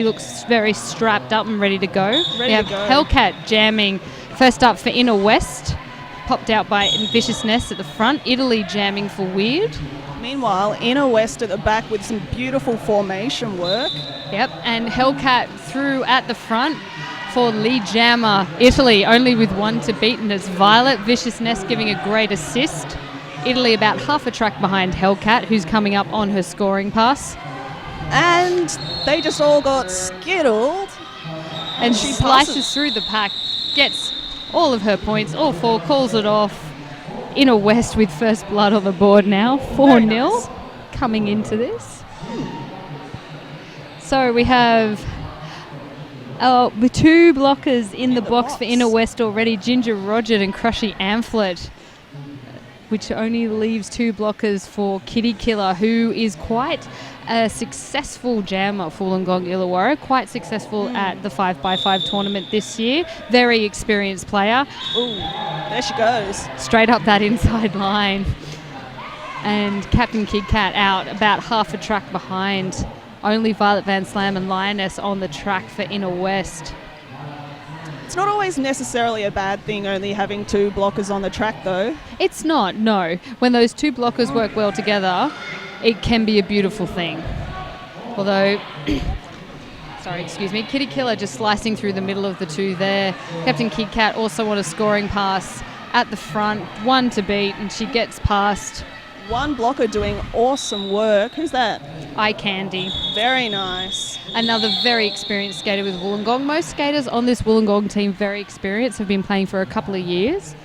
He looks very strapped up and ready to go. Ready to go. Hellcat jamming first up for Inner West, popped out by Viciousness at the front. Italy jamming for Weird. Meanwhile, Inner West at the back with some beautiful formation work. Yep, and Hellcat through at the front for lead jammer Italy, only with one to beat, and it's Violet. Viciousness giving a great assist. Italy about half a track behind Hellcat, who's coming up on her scoring pass. And they just all got skittled. And she slices through the pack, gets all of her points, all four, calls it off. Inner West with first blood on the board now, 4-0 nice. Coming into this. So we have with two blockers in the box for Inner West already, Ginger Roger and Crushy Amphlett, which only leaves two blockers for Kitty Killer, who is quite a successful jammer for Wollongong Illawarra, quite successful at the 5x5 tournament this year. Very experienced player. Ooh, there she goes. Straight up that inside line. And Captain Kid Cat out about half a track behind. Only Violet Van Slam and Lioness on the track for Inner West. It's not always necessarily a bad thing only having two blockers on the track, though. It's not, no. When those two blockers work well together, it can be a beautiful thing. Although, Kitty Killer just slicing through the middle of the two there. Captain Kid Cat also on a scoring pass at the front, one to beat, and she gets past. One blocker doing awesome work. Who's that? Eye Candy. Very nice. Another very experienced skater with Wollongong. Most skaters on this Wollongong team, very experienced, have been playing for a couple of years.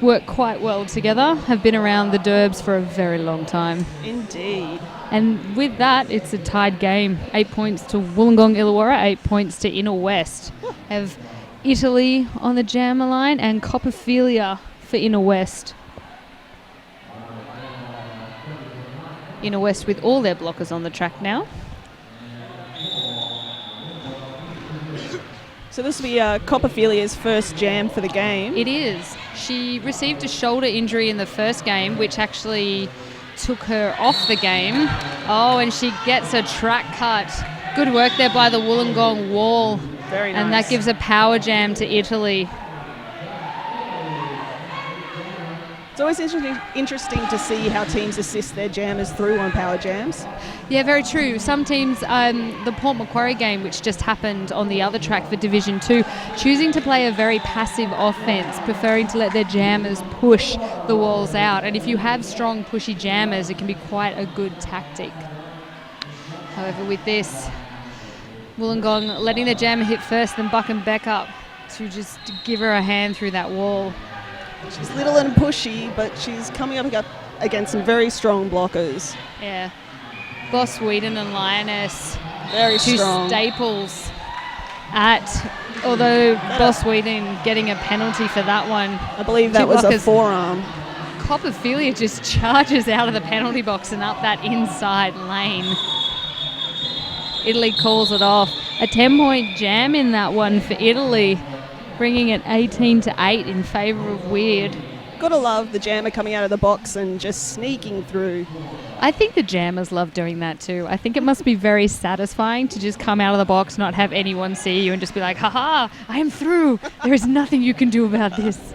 Work quite well together, have been around the Derbs for a very long time. Indeed. And with that, it's a tied game. 8 points to Wollongong Illawarra, 8 points to Inner West. Have Italy on the jammer line and Copperphilia for Inner West. Inner West with all their blockers on the track now. So this will be Copperphilia's first jam for the game. It is. She received a shoulder injury in the first game, which actually took her off the game. Oh, and she gets a track cut. Good work there by the Wollongong wall. Very nice. And that gives a power jam to Italy. It's always interesting to see how teams assist their jammers through on power jams. Yeah, very true. Some teams, the Port Macquarie game, which just happened on the other track for Division 2, choosing to play a very passive offense, preferring to let their jammers push the walls out. And if you have strong, pushy jammers, it can be quite a good tactic. However, with this, Wollongong letting the jammer hit first, then Buck and Beck up to just give her a hand through that wall. She's little and pushy, but she's coming up against some very strong blockers. Yeah. Boss Whedon and Lioness. Very two strong. Staples although Boss Whedon getting a penalty for that one. I believe that was a forearm. Copperphilia just charges out of the penalty box and up that inside lane. Italy calls it off. A 10-point jam in that one for Italy, bringing it 18-8 in favour of Weird. Gotta love the jammer coming out of the box and just sneaking through. I think the jammers love doing that too. I think it must be very satisfying to just come out of the box, not have anyone see you, and just be like, haha, I am through. There is nothing you can do about this.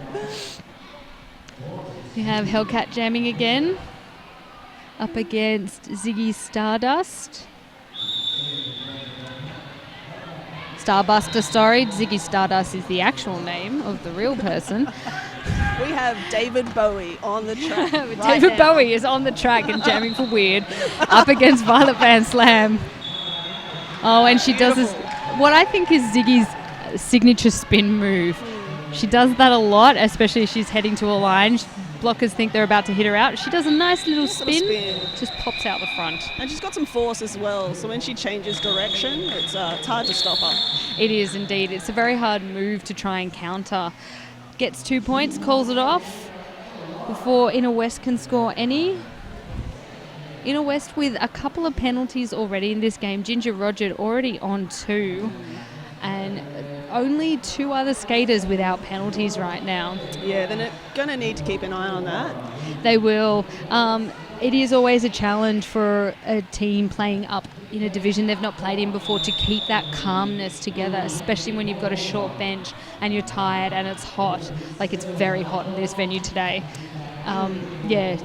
We have Hellcat jamming again, up against Ziggy Stardust. Starbuster, sorry. Ziggy Stardust is the actual name of the real person. We have David Bowie on the track. David Bowie is on the track and jamming for Weird, up against Violet Van Slam. Oh, and she does this, what I think is Ziggy's signature spin move. She does that a lot, especially if she's heading to a line. Blockers think they're about to hit her out. She does a nice little spin, just pops out the front. And she's got some force as well, so when she changes direction, it's hard to stop her. It is indeed. It's a very hard move to try and counter. Gets 2 points, calls it off before Inner West can score any. Inner West with a couple of penalties already in this game. Ginger Roger already on 2. And only 2 other skaters without penalties right now. Yeah, they're going to need to keep an eye on that. They will. It is always a challenge for a team playing up in a division they've not played in before to keep that calmness together, especially when you've got a short bench and you're tired and it's hot. Like, it's very hot in this venue today.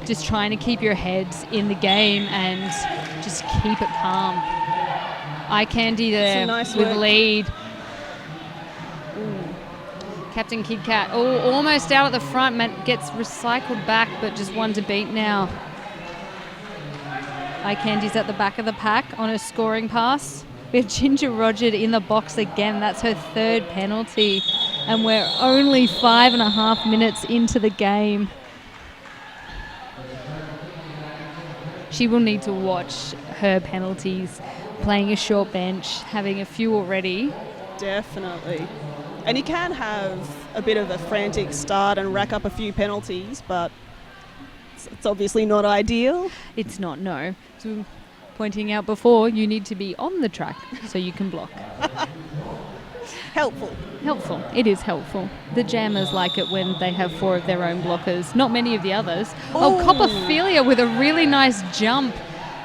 Just trying to keep your heads in the game and just keep it calm. Eye candy there nice with work. lead. Ooh. Captain Kid Cat, almost out at the front, gets recycled back, but just one to beat now. Eye Candy's at the back of the pack on a scoring pass. We have Ginger Rogered in the box again. That's her third penalty. And we're only 5.5 minutes into the game. She will need to watch her penalties, playing a short bench, having a few already. Definitely. And you can have a bit of a frantic start and rack up a few penalties, but it's obviously not ideal. It's not, no. So, pointing out before, you need to be on the track so you can block. Helpful. Helpful. It is helpful. The Jammers like it when they have 4 of their own blockers. Not many of the others. Copperphilia with a really nice jump.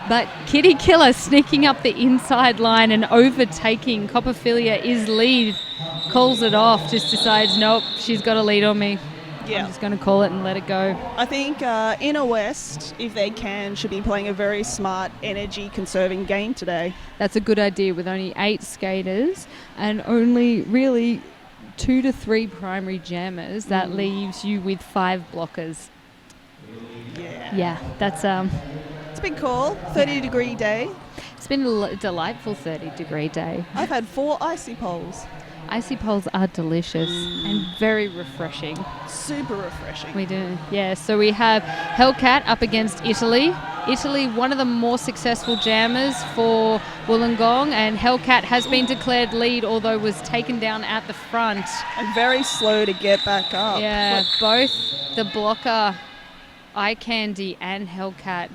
But Kitty Killer sneaking up the inside line and overtaking. Copperphilia is lead. Calls it off. Just decides, nope, she's got a lead on me. Yeah. I'm just going to call it and let it go. I think Inner West, if they can, should be playing a very smart, energy-conserving game today. That's a good idea with only 8 skaters and only really 2 to 3 primary jammers. That leaves you with 5 blockers. Yeah, that's... It's a big call. 30-degree day. It's been a delightful 30-degree day. I've had 4 icy poles. Icy poles are delicious and very refreshing. Super refreshing. We do, yeah. So we have Hellcat up against Italy. Italy, one of the more successful jammers for Wollongong, and Hellcat has been declared lead, although was taken down at the front. And very slow to get back up. Yeah, both the blocker, Eye Candy, and Hellcat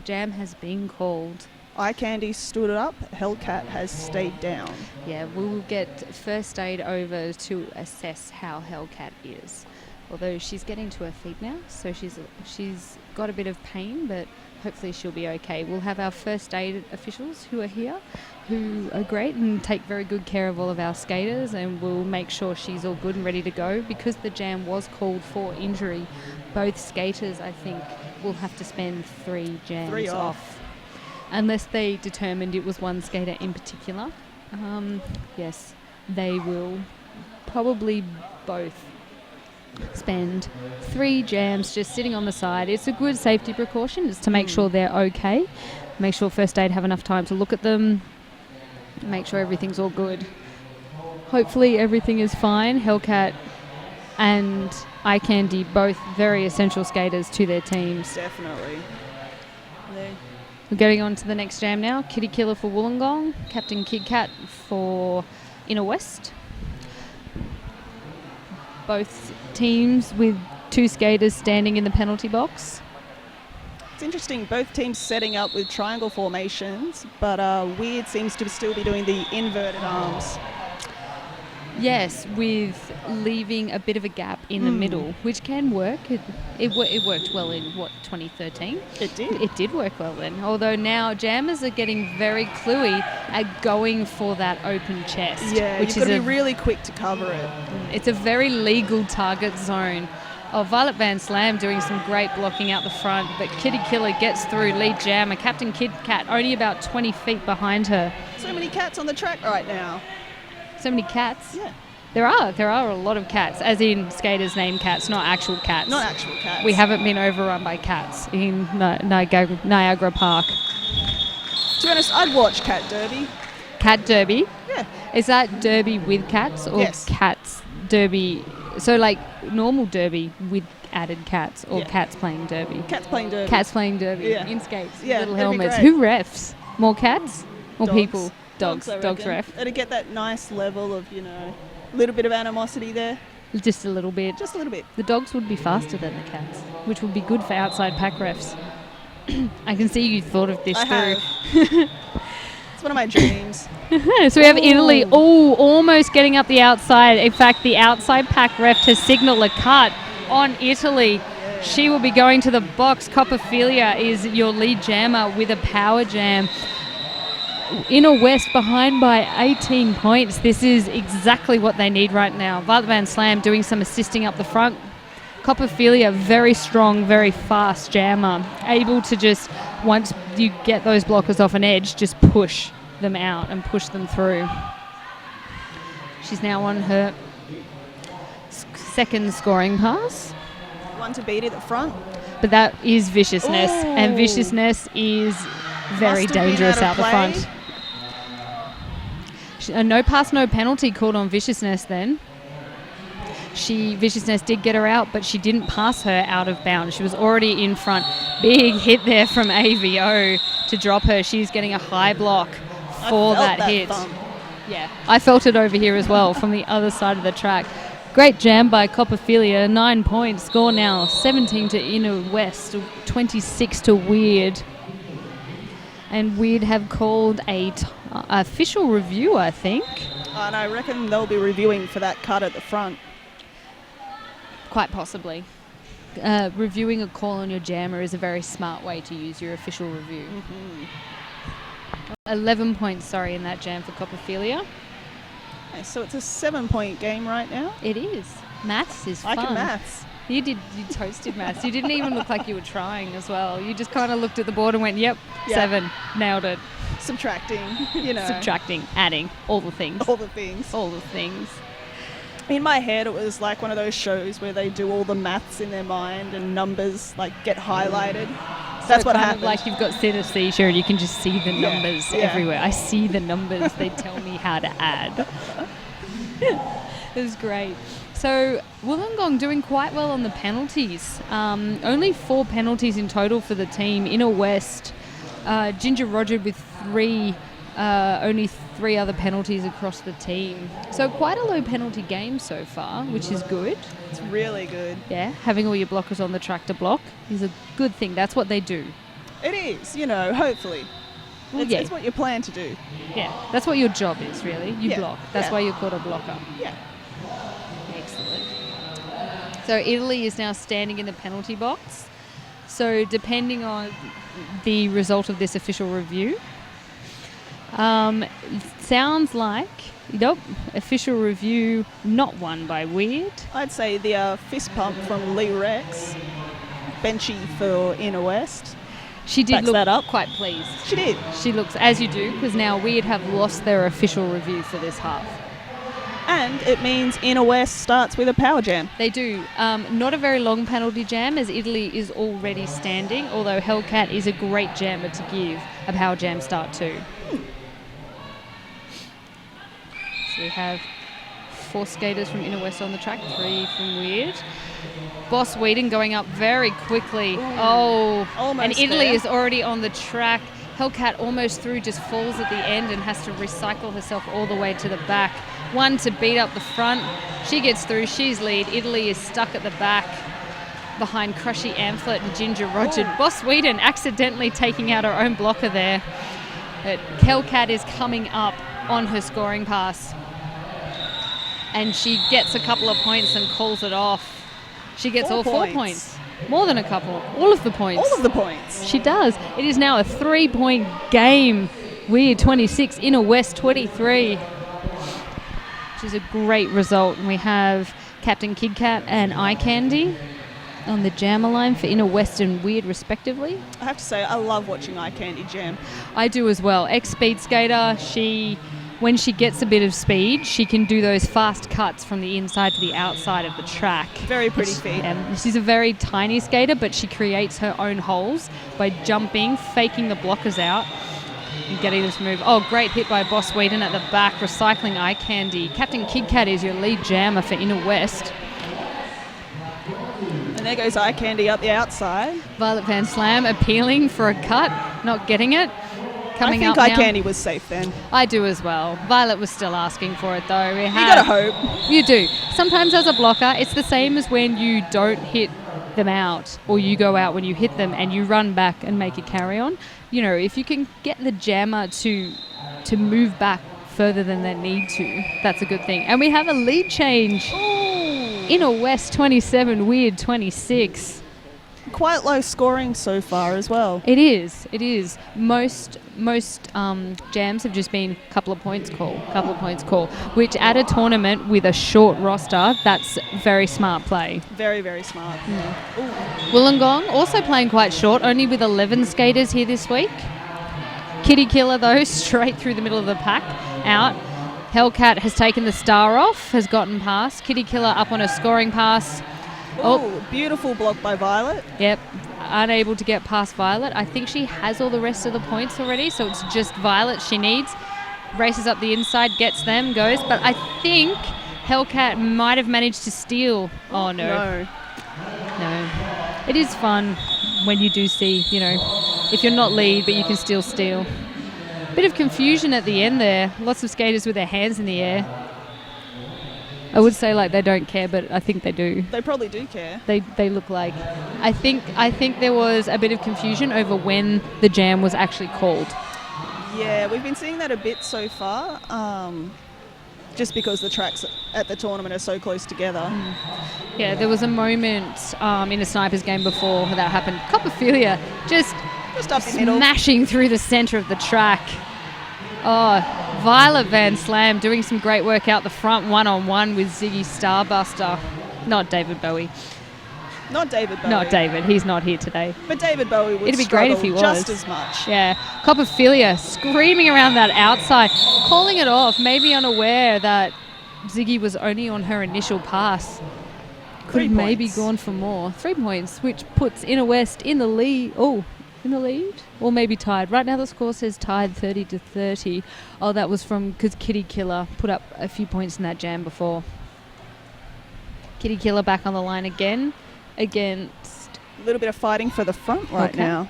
jam has been called. Eye Candy stood up, Hellcat has stayed down. Yeah, we will get first aid over to assess how Hellcat is. Although she's getting to her feet now, so she's got a bit of pain, but hopefully she'll be okay. We'll have our first aid officials who are here, who are great and take very good care of all of our skaters, and we'll make sure she's all good and ready to go. Because the jam was called for injury, both skaters, I think, will have to spend 3 jams 3 off. Unless they determined it was one skater in particular. Yes, they will probably both spend 3 jams just sitting on the side. It's a good safety precaution. It's to make sure they're okay. Make sure first aid have enough time to look at them. Make sure everything's all good. Hopefully everything is fine. Hellcat and Eye Candy, both very essential skaters to their teams. Definitely. We're going on to the next jam now. Kitty Killer for Wollongong, Captain Kid Cat for Inner West. Both teams with 2 skaters standing in the penalty box. It's interesting, both teams setting up with triangle formations, but Weird seems to still be doing the inverted arms. Yes, with leaving a bit of a gap in the middle, which can work. It worked well in, 2013? It did. It did work well then. Although now jammers are getting very cluey at going for that open chest. Yeah, which you've got to be really quick to cover it. It's a very legal target zone. Violet Van Slam doing some great blocking out the front, but Kitty Killer gets through lead jammer. Captain Kid Cat only about 20 feet behind her. So many cats on the track right now. So many cats? Yeah. There are a lot of cats, as in skaters named cats, not actual cats. Not actual cats. We haven't been overrun by cats in Niagara Park. To be honest, I'd watch Cat Derby. Cat Derby? Yeah. Is that derby with cats or Yes. cats derby? So like normal derby with added cats or Yeah. cats playing derby? Cats playing derby. Cats playing derby Yeah. in skates, Yeah, little that'd be helmets. great. Who refs? More cats or Dogs. people? Dogs I reckon. ref. And to get that nice level of, a little bit of animosity there. Just a little bit. Just a little bit. The dogs would be faster than the cats, which would be good for outside pack refs. I can see you thought of this I too. have. It's one of my dreams. So we have Italy, almost getting up the outside. In fact, the outside pack ref has signalled a cut on Italy. She will be going to the box. Copperphilia is your lead jammer with a power jam. Inner West behind by 18 points. This is exactly what they need right now. Violet Van Slam doing some assisting up the front. Copperphilia, very strong, very fast jammer. Able to just, once you get those blockers off an edge, just push them out and push them through. She's now on her second scoring pass. One to beat at the front. But that is Viciousness. Ooh. And Viciousness is very dangerous out the front. A no pass, no penalty called on Viciousness then. Viciousness did get her out, but she didn't pass her out of bounds. She was already in front. Big hit there from AVO to drop her. She's getting a high block for that hit. Thump. Yeah, I felt it over here as well from the other side of the track. Great jam by Copperphilia. 9 points. Score now 17 to Inner West, 26 to Weird. And Weird have called a official review, I think. And I reckon they'll be reviewing for that cut at the front. Quite possibly. Reviewing a call on your jammer is a very smart way to use your official review. Mm-hmm. 11 points, in that jam for Copperphilia. Okay, so it's a 7-point game right now. It is. Maths is fun. I can maths. You toasted maths. You didn't even look like you were trying as well. You just kind of looked at the board and went, yep, 7. Nailed it. Subtracting, Subtracting, adding, all the things. All the things. All the things. In my head, it was like one of those shows where they do all the maths in their mind and numbers get highlighted. So that's what happened. Like you've got synesthesia and you can just see the numbers everywhere. I see the numbers. They tell me how to add. It was great. So Wollongong doing quite well on the penalties. Only 4 penalties in total for the team. Inner West, Ginger Roger with 3. Only 3 other penalties across the team. So quite a low penalty game so far, which is good. It's really good. Yeah, having all your blockers on the track to block is a good thing. That's what they do. It is, hopefully. Well, It's what you plan to do. Yeah, that's what your job is, really. You block. That's why you're called a blocker. Yeah. Excellent. So Italy is now standing in the penalty box. So depending on the result of this official review, sounds like, official review not won by Weird. I'd say the fist pump from Lee Rex, benchy for Inner West. She did Backs look that up. quite pleased. She did. She looks, as you do, because now Weird have lost their official review for this half. And it means Inner West starts with a power jam. They do. Not a very long penalty jam, as Italy is already standing, although Hellcat is a great jammer to give a power jam start to. So we have 4 skaters from Inner West on the track, 3 from Weird. Boss Whedon going up very quickly. Ooh, and Italy is already on the track. Hellcat almost through, just falls at the end and has to recycle herself all the way to the back. 1 to beat up the front. She gets through. She's lead. Italy is stuck at the back behind Crushy Amphlett and Ginger Roger. Boss Whedon accidentally taking out her own blocker there. But Hellcat is coming up on her scoring pass. And she gets a couple of points and calls it off. She gets all 4 points. More than a couple. All of the points. All of the points. She does. It is now a 3-point game. Weird 26, Inner West 23. Which is a great result. And we have Captain Kid Kat and Eye Candy on the jammer line for Inner West and Weird respectively. I have to say, I love watching Eye Candy jam. I do as well. Ex-speed skater, when she gets a bit of speed, she can do those fast cuts from the inside to the outside of the track. Very pretty feat. She's a very tiny skater, but she creates her own holes by jumping, faking the blockers out, and getting them to move. Oh, great hit by Boss Whedon at the back, recycling Eye Candy. Captain Kid Kat is your lead jammer for Inner West. And there goes Eye Candy up the outside. Violet Van Slam appealing for a cut, not getting it. Coming I think up Eye now. Candy was safe then. I do as well. Violet was still asking for it though. You gotta hope. You do. Sometimes as a blocker, it's the same as when you don't hit them out, or you go out when you hit them and you run back and make a carry on. If you can get the jammer to move back further than they need to, that's a good thing. And we have a lead change. Ooh. Inner West 27, Weird 26. quite low scoring so far as well. It is. It is. Most jams have just been couple of points call, which at a tournament with a short roster, that's very smart play. Very, very smart. Wollongong also playing quite short, only with 11 skaters here this week. Kitty Killer, though, straight through the middle of the pack, out. Hellcat has taken the star off, has gotten past. Kitty Killer up on a scoring pass. Beautiful block by Violet. Yep, unable to get past Violet. I think she has all the rest of the points already, so it's just Violet she needs. Races up the inside, gets them, goes. But I think Hellcat might have managed to steal. Oh, no. No. It is fun when you do see, if you're not lead, but you can still steal. Bit of confusion at the end there. Lots of skaters with their hands in the air. I would say they don't care, but I think they do. They probably do care. They look like. I think there was a bit of confusion over when the jam was actually called. Yeah, we've been seeing that a bit so far, just because the tracks at the tournament are so close together. Yeah, there was a moment in a Snipers game before that happened. Copperfilia just up the middle, smashing through the centre of the track. Oh, Violet Van Slam doing some great work out the front one-on-one with Ziggy Starbuster. Not David Bowie. Not David Bowie. Not David. He's not here today. But David Bowie would It'd be great if he was. Just as much. Yeah. Copperfilia screaming around that outside, calling it off, maybe unaware that Ziggy was only on her initial pass. Could have maybe gone for more. 3 points, which puts Inner West in the lead. Oh, in the lead? Or maybe tied. Right now the score says tied 30-30. Oh, that was because Kitty Killer put up a few points in that jam before. Kitty Killer back on the line again against... A little bit of fighting for the front now.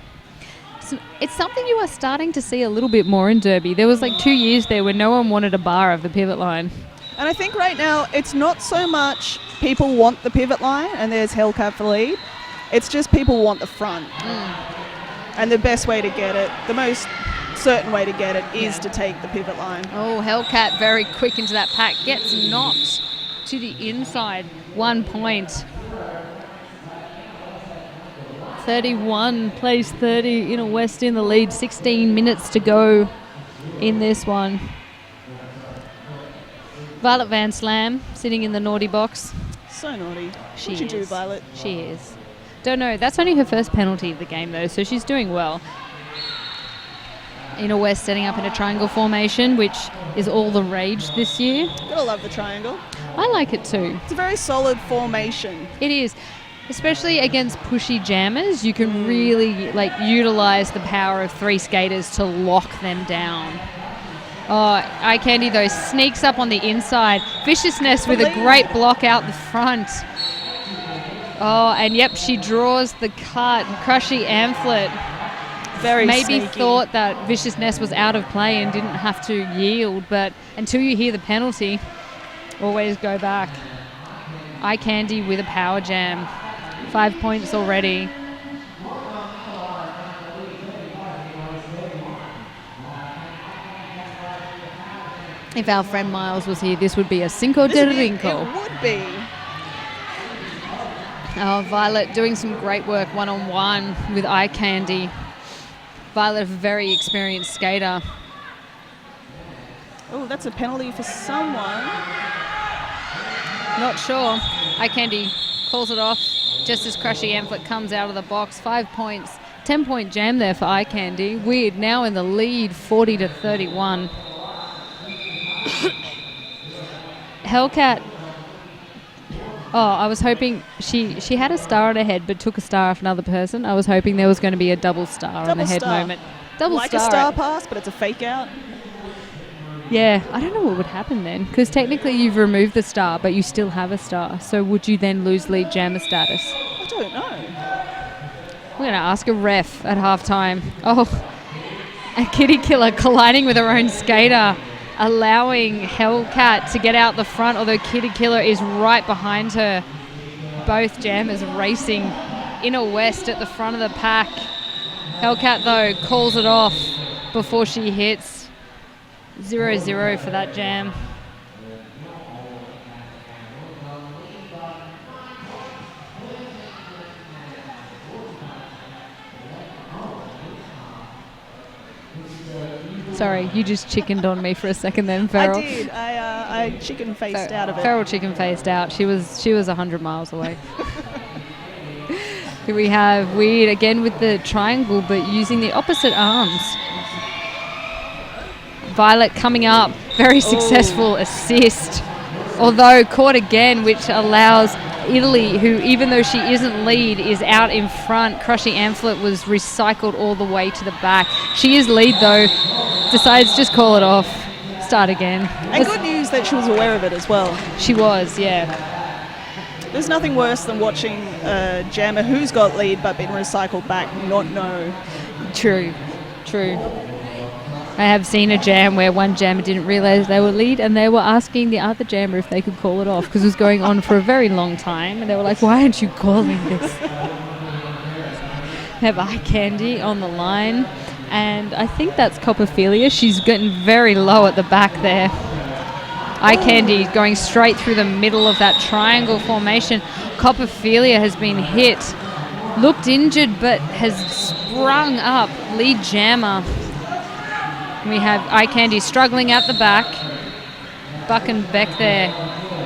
So it's something you are starting to see a little bit more in Derby. There was 2 years there where no one wanted a bar of the pivot line. And I think right now it's not so much people want the pivot line and there's Hellcat for lead. It's just people want the front. And the best way to get it, the most certain way to get it, is to take the pivot line. Oh, Hellcat very quick into that pack. Gets knocked to the inside. 1 point. 31 plays 30. Inner West in the lead. 16 minutes to go in this one. Violet Van Slam sitting in the naughty box. So naughty. What'd you do, Violet? She is. Don't know. That's only her first penalty of the game, though, so she's doing well. Inner West setting up in a triangle formation, which is all the rage this year. Gotta love the triangle. I like it too. It's a very solid formation. It is. Especially against pushy jammers, you can really utilise the power of 3 skaters to lock them down. Oh, Eye Candy, though, sneaks up on the inside. Viciousness with a great block out the front. Oh, and yep, she draws the cut. Crushy Amplet maybe sneaky. Thought that Viciousness was out of play and didn't have to yield, but until you hear the penalty, always go back. Eye Candy with a power jam. 5 points already. If our friend Miles was here, this would be a Cinco de Rinco. It would be. Oh, Violet doing some great work one-on-one with Eye Candy. Violet, a very experienced skater. Oh, that's a penalty for someone. Not sure. Eye Candy calls it off just as Crushy Amplet comes out of the box. 5 points. 10-point jam there for Eye Candy. Weird, now in the lead, 40-31. Hellcat. Oh, I was hoping she had a star on her head but took a star off another person. I was hoping there was going to be a double star on the head moment. Double like star. Like a star pass, but it's a fake out. Yeah, I don't know what would happen then, because technically you've removed the star but you still have a star. So would you then lose lead jammer status? I don't know. We're going to ask a ref at halftime. Oh, a Kitty Killer colliding with her own skater, allowing Hellcat to get out the front, although Kitty Killer is right behind her. Both jammers racing. Inner West at the front of the pack. Hellcat, though, calls it off before she hits. 0-0 for that jam. Sorry, you just chickened on me for a second then, Farrell. I did. I chicken faced out of it. Farrell chicken faced out. She was 100 miles away. Here we have Weird again with the triangle, but using the opposite arms. Violet coming up, very successful assist. Although caught again, which allows Italy, who even though she isn't lead, is out in front. Crushing Amphlett was recycled all the way to the back. She is lead though, decides just call it off, start again. And good news that she was aware of it as well. She was, yeah. There's nothing worse than watching a jammer who's got lead but been recycled back not know. True. I have seen a jam where one jammer didn't realise they were lead and they were asking the other jammer if they could call it off because it was going on for a very long time and they were like, why aren't you calling this? Have Eye Candy on the line and I think that's Copperphilia. She's getting very low at the back there. Eye Candy going straight through the middle of that triangle formation. Copperphilia has been hit, looked injured but has sprung up. Lead jammer. We have Eye Candy struggling at the back. Buck and Beck there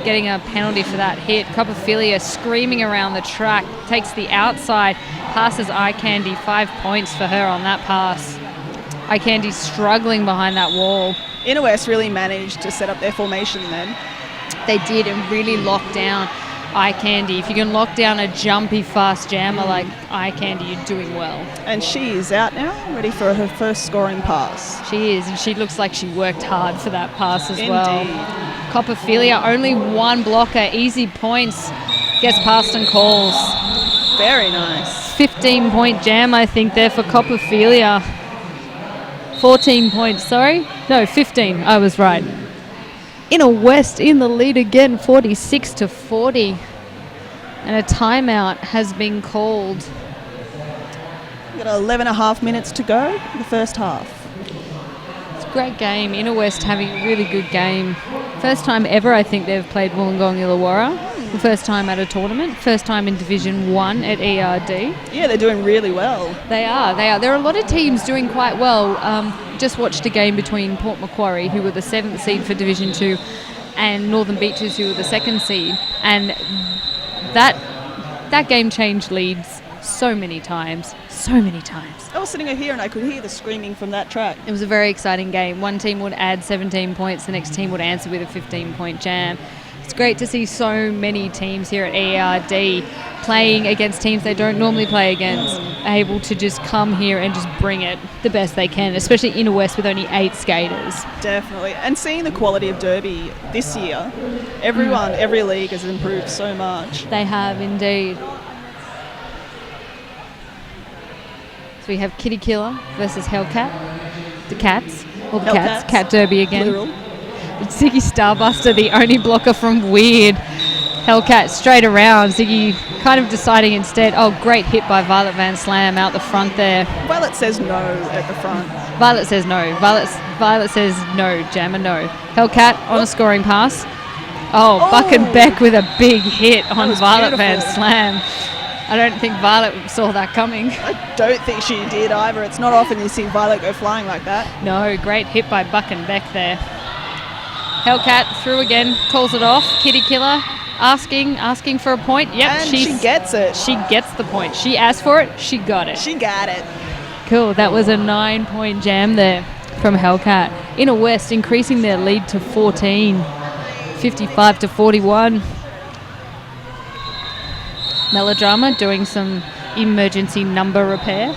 getting a penalty for that hit. Copperphilia screaming around the track. Takes the outside. Passes Eye Candy. 5 points for her on that pass. Eye Candy struggling behind that wall. Inner West really managed to set up their formation then. They did and really lock down Eye Candy. If you can lock down a jumpy, fast jammer like Eye Candy, you're doing well. And she is out now, ready for her first scoring pass. She is, and she looks like she worked hard for that pass as well. Indeed. Copperphilia, only one blocker, easy points, gets past and calls. Very nice. 15-point jam, I think, there for Copperphilia. 14 points, sorry. No, 15, I was right. Inner West in the lead again, 46-40. And a timeout has been called. We've got 11 and a half minutes to go in the first half. It's a great game. Inner West having a really good game. First time ever, I think, they've played Wollongong Illawarra. The first time at a tournament. First time in Division 1 at ERRD. Yeah, they're doing really well. They are. There are a lot of teams doing quite well. Just watched a game between Port Macquarie, who were the 7th seed for Division 2, and Northern Beaches, who were the 2nd seed. And that game changed leads so many times. I was sitting over here and I could hear the screaming from that track. It was a very exciting game. One team would add 17 points, the next team would answer with a 15-point jam. It's great to see so many teams here at ERRD playing against teams they don't normally play against, able to just come here and just bring it the best they can, especially Inner West with only 8 skaters. Definitely. And seeing the quality of Derby this year, every league has improved so much. They have indeed. So we have Kitty Killer versus Hellcat. The Cats. Or the Cats. Cat Derby again. Plural. Ziggy Starbuster, the only blocker from Weird. Hellcat straight around. Ziggy kind of deciding instead. Oh, great hit by Violet Van Slam out the front there. Violet says no at the front. Violet says no. Violet says no. Jammer, no. Hellcat on a scoring pass. Oh, Buck and Beck with a big hit on Violet Van Slam. I don't think Violet saw that coming. I don't think she did either. It's not often you see Violet go flying like that. No, great hit by Buck and Beck there. Hellcat through again, calls it off. Kitty Killer asking for a point. Yep, and she gets it. She gets the point. She asked for it, she got it. She got it. Cool, that was a 9-point jam there from Hellcat. Inner West increasing their lead to 14, 55-41. Melodrama doing some emergency number repair.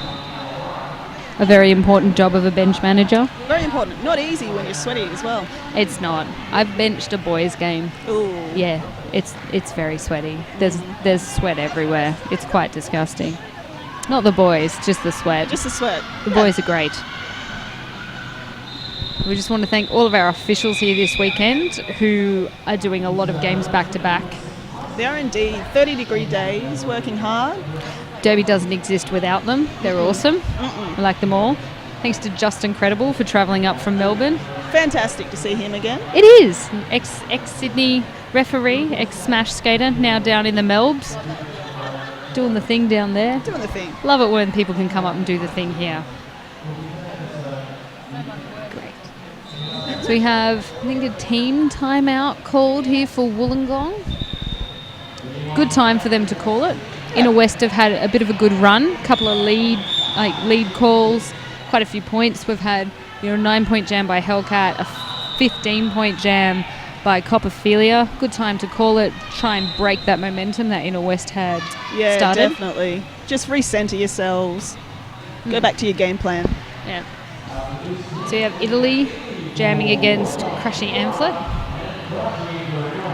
A very important job of a bench manager. Very important. Not easy when you're sweaty as well. It's not. I've benched a boys' game. Ooh. Yeah, it's very sweaty. There's sweat everywhere. It's quite disgusting. Not the boys, just the sweat. Just the sweat. The boys are great. We just want to thank all of our officials here this weekend who are doing a lot of games back to back. They are indeed 30-degree days, working hard. Derby doesn't exist without them. They're awesome. I like them all. Thanks to Justin Credible for travelling up from Melbourne. Fantastic to see him again. It is. Ex-Sydney referee, ex-Smash skater, now down in the Melbs. Doing the thing down there. Doing the thing. Love it when people can come up and do the thing here. Great. So we have, I think, a team timeout called here for Wollongong. Good time for them to call it. Inner West have had a bit of a good run. A couple of lead calls, quite a few points. We've had, a 9-point jam by Hellcat, a 15-point jam by Copperphilia. Good time to call it. Try and break that momentum that Inner West had started. Yeah, definitely. Just recenter yourselves. Go back to your game plan. Yeah. So you have Italy jamming against Crushy Amphlett.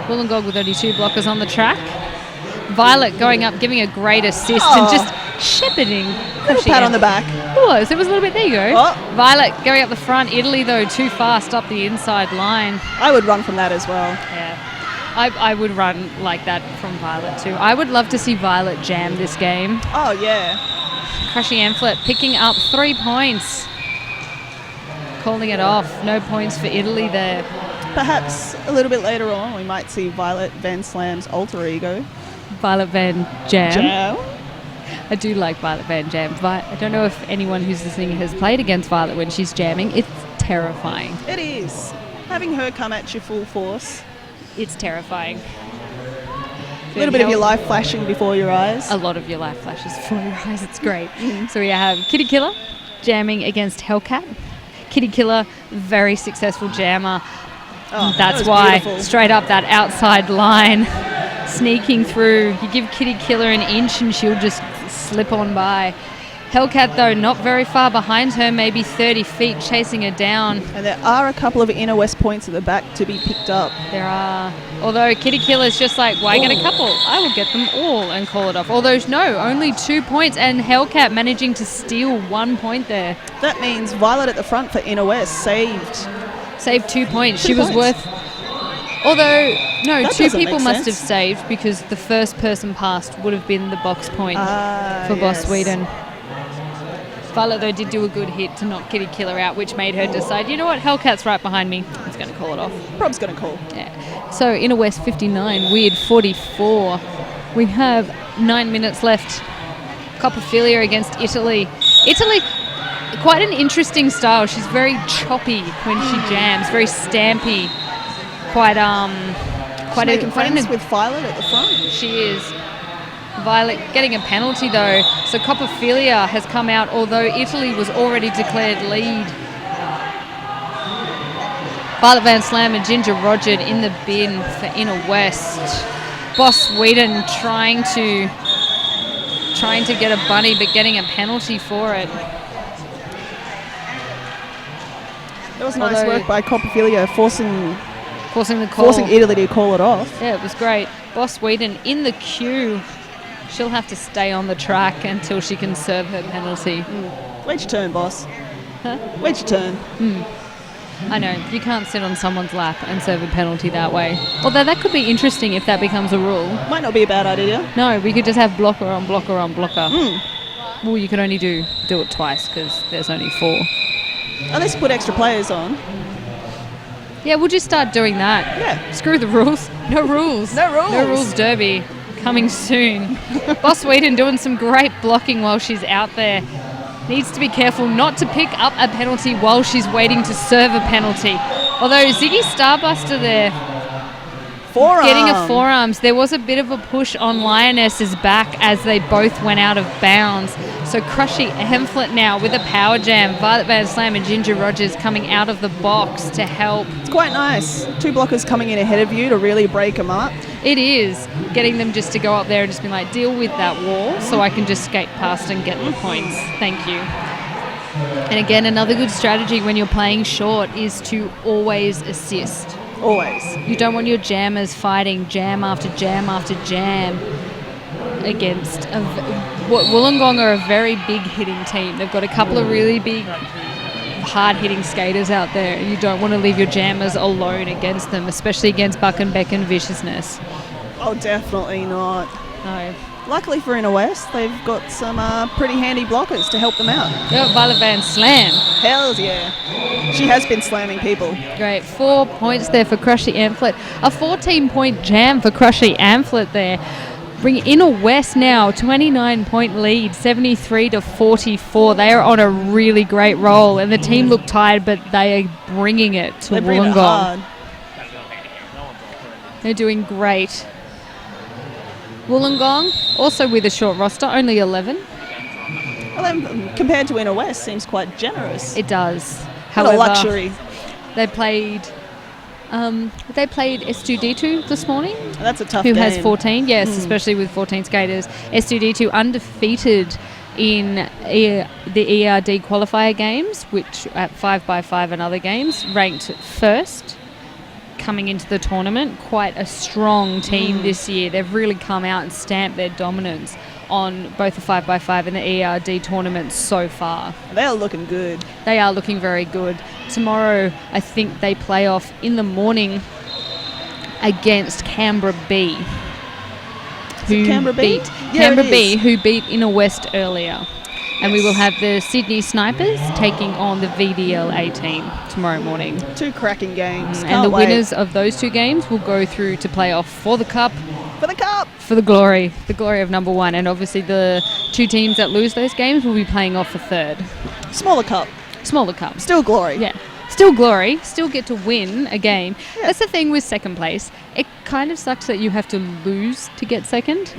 Wollongong with only 2 blockers on the track. Violet going up, giving a great assist and just shepherding. Little pat on the back. It was a little bit. There you go. Oh. Violet going up the front. Italy, though, too fast up the inside line. I would run from that as well. Yeah. I would run like that from Violet, too. I would love to see Violet jam this game. Oh, yeah. Crushy Amphlett picking up 3 points. Calling it off. No points for Italy there. Perhaps a little bit later on we might see Violet Van Slam's alter ego. Violet Van Jam. Jam. I do like Violet Van Jam. I don't know if anyone who's listening has played against Violet when she's jamming. It's terrifying. It is. Having her come at you full force. It's terrifying. A little bit of your life flashing before your eyes. A lot of your life flashes before your eyes. It's great. So we have Kitty Killer jamming against Hellcat. Kitty Killer, very successful jammer. Oh, That's that why beautiful. Straight up that outside line, sneaking through. You give Kitty Killer an inch and she'll just slip on by. Hellcat, though, not very far behind her, maybe 30 feet, chasing her down. And there are a couple of Inner West points at the back to be picked up. There are. Although Kitty Killer's just like, why get a couple? I will get them all and call it off. Although, no, only 2 points, and Hellcat managing to steal 1 point there. That means Violet at the front for Inner West saved 2 points. 2 She was points. worth... Although, no, That 2 doesn't people make must sense. have saved because the first person passed would have been the box point for Boss Sweden. Violet, though, did do a good hit to knock Kitty Killer out, which made her decide, you know what, Hellcat's right behind me. It's going to call it off. Prob's going to call. Yeah. So, Inner West 59, Weird 44. We have 9 minutes left. Copperphilia against Italy. Italy, quite an interesting style. She's very choppy when she jams, very stampy. Quite Making friends an with Violet at the front. She is. Violet getting a penalty, though. So Copperphilia has come out, although Italy was already declared lead. Violet Van Slam and Ginger Roger in the bin for Inner West. Boss Sweden trying to get a bunny, but getting a penalty for it. That was nice work by Copperphilia forcing the call. Forcing Italy to call it off. Yeah, it was great. Boss Sweden in the queue. She'll have to stay on the track until she can serve her penalty. Where'd your turn, boss? Huh? Where'd your turn? I know, you can't sit on someone's lap and serve a penalty that way. Although that could be interesting if that becomes a rule. Might not be a bad idea. No, we could just have blocker on blocker on blocker. Well, you could only do it twice because there's only 4. Unless you put extra players on. Yeah, we'll just start doing that. Yeah. Screw the rules. No rules. No rules. No rules derby. Coming soon. Boss Sweden doing some great blocking while she's out there. Needs to be careful not to pick up a penalty while she's waiting to serve a penalty. Although Ziggy Starbuster there Forearm. getting a forearms. There was a bit of a push on Lioness's back as they both went out of bounds. So Crushy Amphlett now with a power jam. Violet Van Slam and Ginger Rogers coming out of the box to help. It's quite nice. 2 blockers coming in ahead of you to really break them up. It is getting them just to go up there and just be like, deal with that wall so I can just skate past and get the points. Thank you. And again, another good strategy when you're playing short is to always assist. Always. You don't want your jammers fighting jam after jam after jam against Wollongong are a very big hitting team. They've got a couple of really big hard hitting skaters out there, and you don't want to leave your jammers alone against them, especially against Buck and Beck and Viciousness. Oh, definitely not. No. Luckily for Inner West, they've got some pretty handy blockers to help them out. Yeah, Violet Van Slam. Hells yeah. She has been slamming people. Great. 4 points there for Crushy Amphlett. A 14-point jam for Crushy Amphlett there. Bring Inner West now, 29-point lead, 73-44. They are on a really great roll, and the team look tired, but they are bringing it to Wollongong. They're doing great. Wollongong, also with a short roster, only 11. Well, then, compared to Inner West, seems quite generous. It does. What However, a luxury. They played S2D2 this morning. That's a tough game. Who has 14, yes, especially with 14 skaters. S2D2 undefeated in the ERRD qualifier games, which at 5x5 and other games, ranked first coming into the tournament. Quite a strong team this year. They've really come out and stamped their dominance on both the 5x5 and the ERRD tournaments so far. They are looking good. They are looking very good. Tomorrow, I think they play off in the morning against Canberra B. Canberra B? Canberra B, who beat Inner West earlier. And we will have the Sydney Snipers taking on the VDL A team tomorrow morning. 2 cracking games. And the winners of those 2 games will go through to play off for the Cup. For the Cup! For the glory of number 1. And obviously the 2 teams that lose those games will be playing off for third. Smaller Cup. Smaller Cup. Still glory. Yeah. Still glory. Still get to win a game. Yeah. That's the thing with second place. It kind of sucks that you have to lose to get second.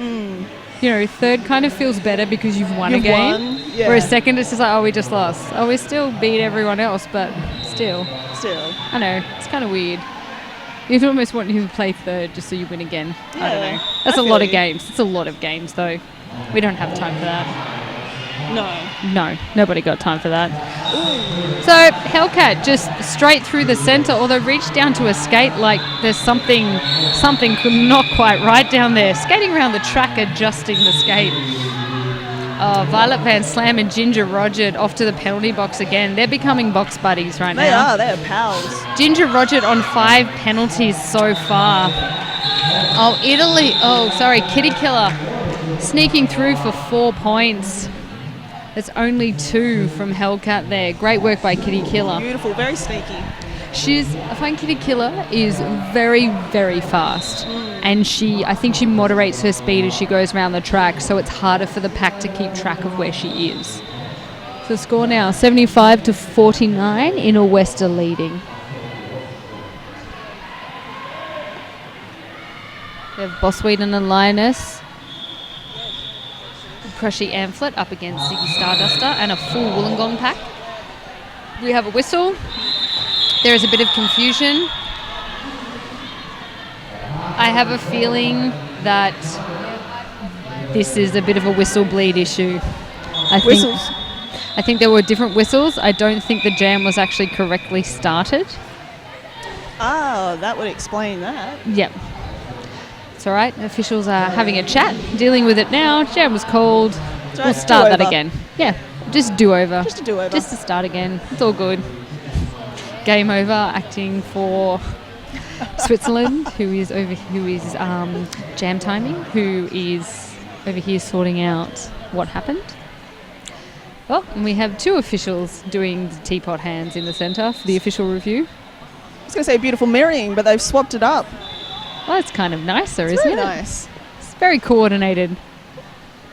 You know, third kind of feels better because you've won a game. Yeah. Whereas second, it's just like, oh, we just lost. Oh, we still beat everyone else, but still. I know. It's kind of weird. You'd almost want him to play third just so you win again. Yeah, I don't know. That's a lot of games. It's a lot of games, though. We don't have time for that. No, nobody got time for that. Ooh. So Hellcat just straight through the centre, although reached down to a skate like there's something not quite right down there. Skating around the track, adjusting the skate. Oh, Violet Van Slam and Ginger Roger off to the penalty box again. They're becoming box buddies right now. They're pals. Ginger Roger on 5 penalties so far. Kitty Killer sneaking through for 4 points. There's only 2 from Hellcat there. Great work by Kitty Killer. Beautiful, very sneaky. I find Kitty Killer is very, very fast. And I think she moderates her speed as she goes around the track, so it's harder for the pack to keep track of where she is. So score now, 75-49, Inner West are leading. We have Boss Whedon and Lioness. Crushy Amplet up against Ziggy Starduster and a full Wollongong pack. We have a whistle. There is a bit of confusion. I have a feeling that this is a bit of a whistle bleed issue. I think there were different whistles. I don't think the jam was actually correctly started. Oh, that would explain that. Yep. It's all right. The officials are having a chat, dealing with it now. Jam was called. We'll start that again. Yeah, just do over. Just to do over. Just to start again. It's all good. Game over. Acting for Switzerland, who is jam timing, who is over here sorting out what happened. Well, and we have 2 officials doing the teapot hands in the centre for the official review. I was going to say beautiful mirroring, but they've swapped it up. Well, it's kind of nicer, isn't it? Very nice. It's very coordinated.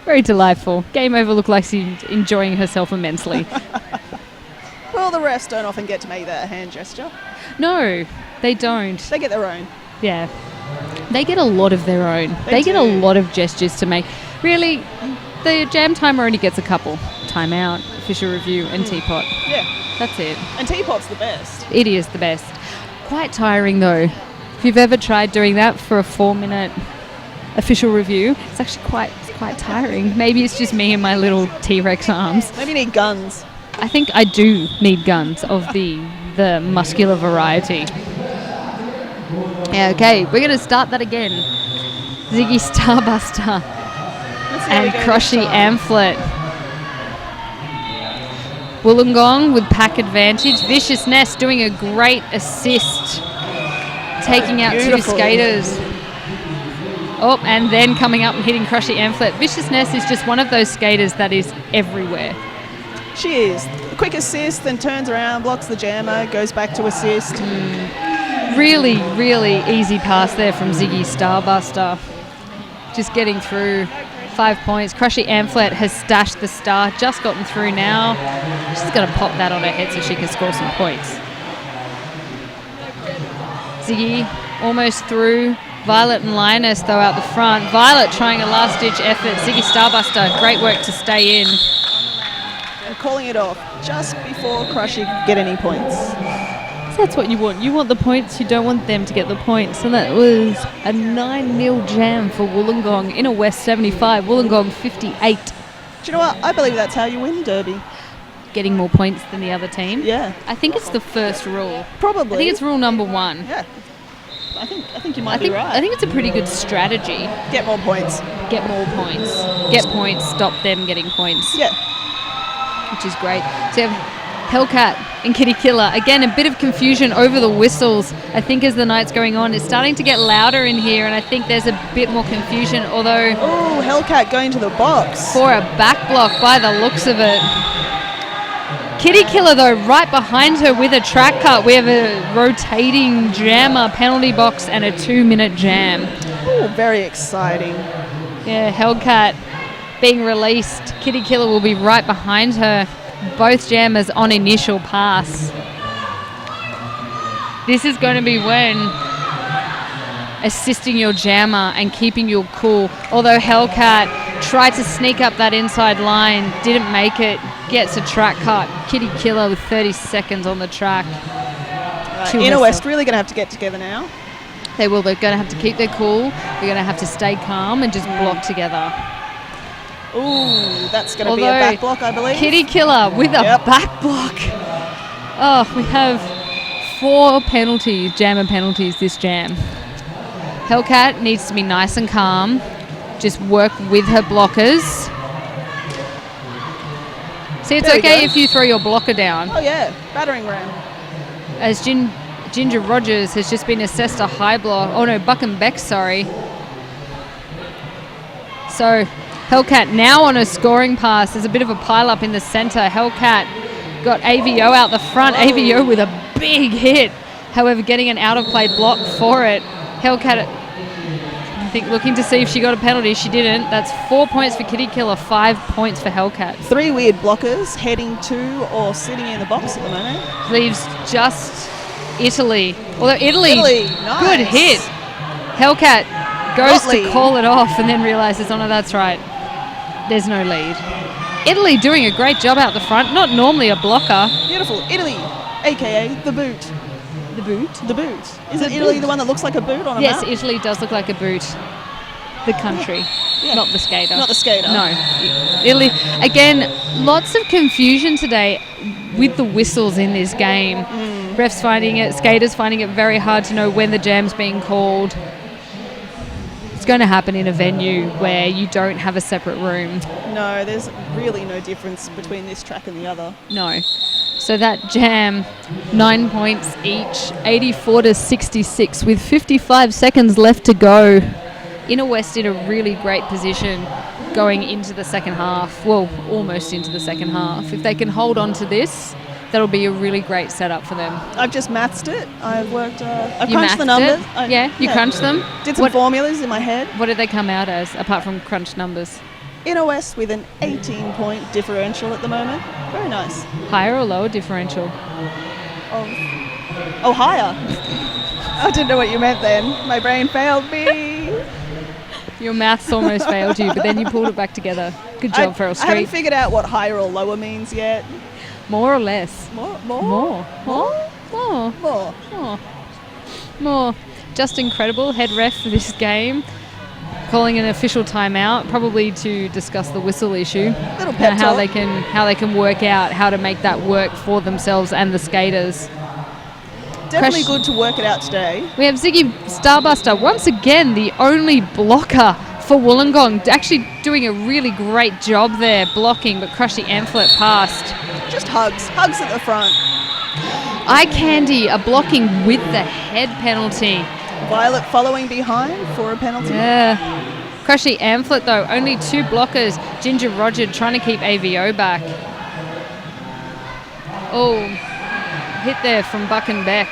Very delightful. Game over looked like she's enjoying herself immensely. Well, the refs don't often get to make that hand gesture. No, they don't. They get their own. Yeah. They get a lot of their own. They get a lot of gestures to make. Really, the jam timer only gets a couple. Timeout, official review, and teapot. Yeah. That's it. And teapot's the best. It is the best. Quite tiring, though. If you've ever tried doing that for a 4-minute official review, it's actually quite tiring. Maybe it's just me and my little T-Rex arms. Maybe you need guns. I think I do need guns of the muscular variety. Yeah, okay, we're going to start that again. Ziggy Starbuster and Crushy Amplet. Wollongong with pack advantage. Vicious Nest doing a great assist. Taking out 2 skaters. Oh, and then coming up and hitting Crushy Amplet. Vicious Nest is just one of those skaters that is everywhere. She is. Quick assist, then turns around, blocks the jammer, goes back to assist. Really, really easy pass there from Ziggy Starbuster. just getting through. 5 points. Crushy Amphlett has stashed the star, just gotten through now. She's going to pop that on her head so she can score some points. Ziggy almost through. Violet and Linus, though, out the front. Violet trying a last-ditch effort. Ziggy Starbuster, great work to stay in. And calling it off just before Crushy could get any points. That's what you want. You want the points, you don't want them to get the points. And that was a 9-0 jam for Wollongong. Inner West 75, Wollongong 58. Do you know what? I believe that's how you win Derby. Getting more points than the other team. Yeah. I think it's the first rule. Probably. I think it's rule number 1. Yeah. I think you might be right. I think it's a pretty good strategy. Get more points. Get more points. Get points, stop them getting points. Yeah. Which is great. So you have Hellcat and Kitty Killer. Again, a bit of confusion over the whistles. I think as the night's going on, it's starting to get louder in here, and I think there's a bit more confusion, although... Oh, Hellcat going to the box. For a back block by the looks of it. Kitty Killer, though, right behind her with a track cut. We have a rotating jammer penalty box and a 2-minute jam. Oh, very exciting. Yeah, Hellcat being released. Kitty Killer will be right behind her. Both jammers on initial pass. This is going to be when assisting your jammer and keeping you cool. Although Hellcat tried to sneak up that inside line, didn't make it, gets a track cut. Kitty Killer with 30 seconds on the track. Inner West really going to have to get together now. They will. They're going to have to keep their cool. They're going to have to stay calm and just block together. Ooh, that's going to be a back block, I believe. Kitty Killer with a back block. Oh, we have 4 penalties, jammer penalties this jam. Hellcat needs to be nice and calm. Just work with her blockers. See, it's okay if you throw your blocker down. Oh, yeah. Battering ram. As Ginger Rogers has just been assessed a high block. Oh, no, Buck and Beck, sorry. So... Hellcat now on a scoring pass. There's a bit of a pile-up in the centre. Hellcat got AVO out the front. Whoa. AVO with a big hit. However, getting an out-of-play block for it. Hellcat, I think, looking to see if she got a penalty. She didn't. That's 4 points for Kitty Killer, 5 points for Hellcat. 3 weird blockers heading to or sitting in the box at the moment. Leaves just Italy. Although Italy nice. Good hit. Hellcat goes to call it off and then realises, oh no, that's right. There's no lead. Italy doing a great job out the front. Not normally a blocker. Beautiful. Italy, a.k.a. the boot. The boot? The boot. Isn't Italy the one that looks like a boot on a map? Yes, Italy does look like a boot. The country, not the skater. Not the skater. No. Italy. Again, lots of confusion today with the whistles in this game. Refs finding it, skaters finding it very hard to know when the jam's being called. It's going to happen in a venue where you don't have a separate room. No, there's really no difference between this track and the other. No. So that jam, 9 points each, 84-66 with 55 seconds left to go. Inner West in a really great position going into the second half. Well, almost into the second half. If they can hold on to this, that'll be a really great setup for them. I've just mathed it. I've worked. I've crunched the numbers. You crunched them. Did some formulas in my head. What did they come out as, apart from crunched numbers? Inner West with an 18-point differential at the moment. Very nice. Higher or lower differential? Oh, higher. I didn't know what you meant then. My brain failed me. Your maths almost failed you, but then you pulled it back together. Good job, Feral Street. I haven't figured out what higher or lower means yet. More or less? More. Just incredible. Head ref for this game. Calling an official timeout, probably to discuss the whistle issue. Little pep talk. How they can work out how to make that work for themselves and the skaters. Definitely good to work it out today. We have Ziggy Starbuster, once again the only blocker for Wollongong, actually doing a really great job there blocking, but Crushy Amphlett passed. Just hugs at the front. Eye Candy are blocking with the head penalty. Violet following behind for a penalty. Yeah. Crushy Amphlett though, only 2 blockers. Ginger Roger trying to keep AVO back. Oh, hit there from Buck and Beck,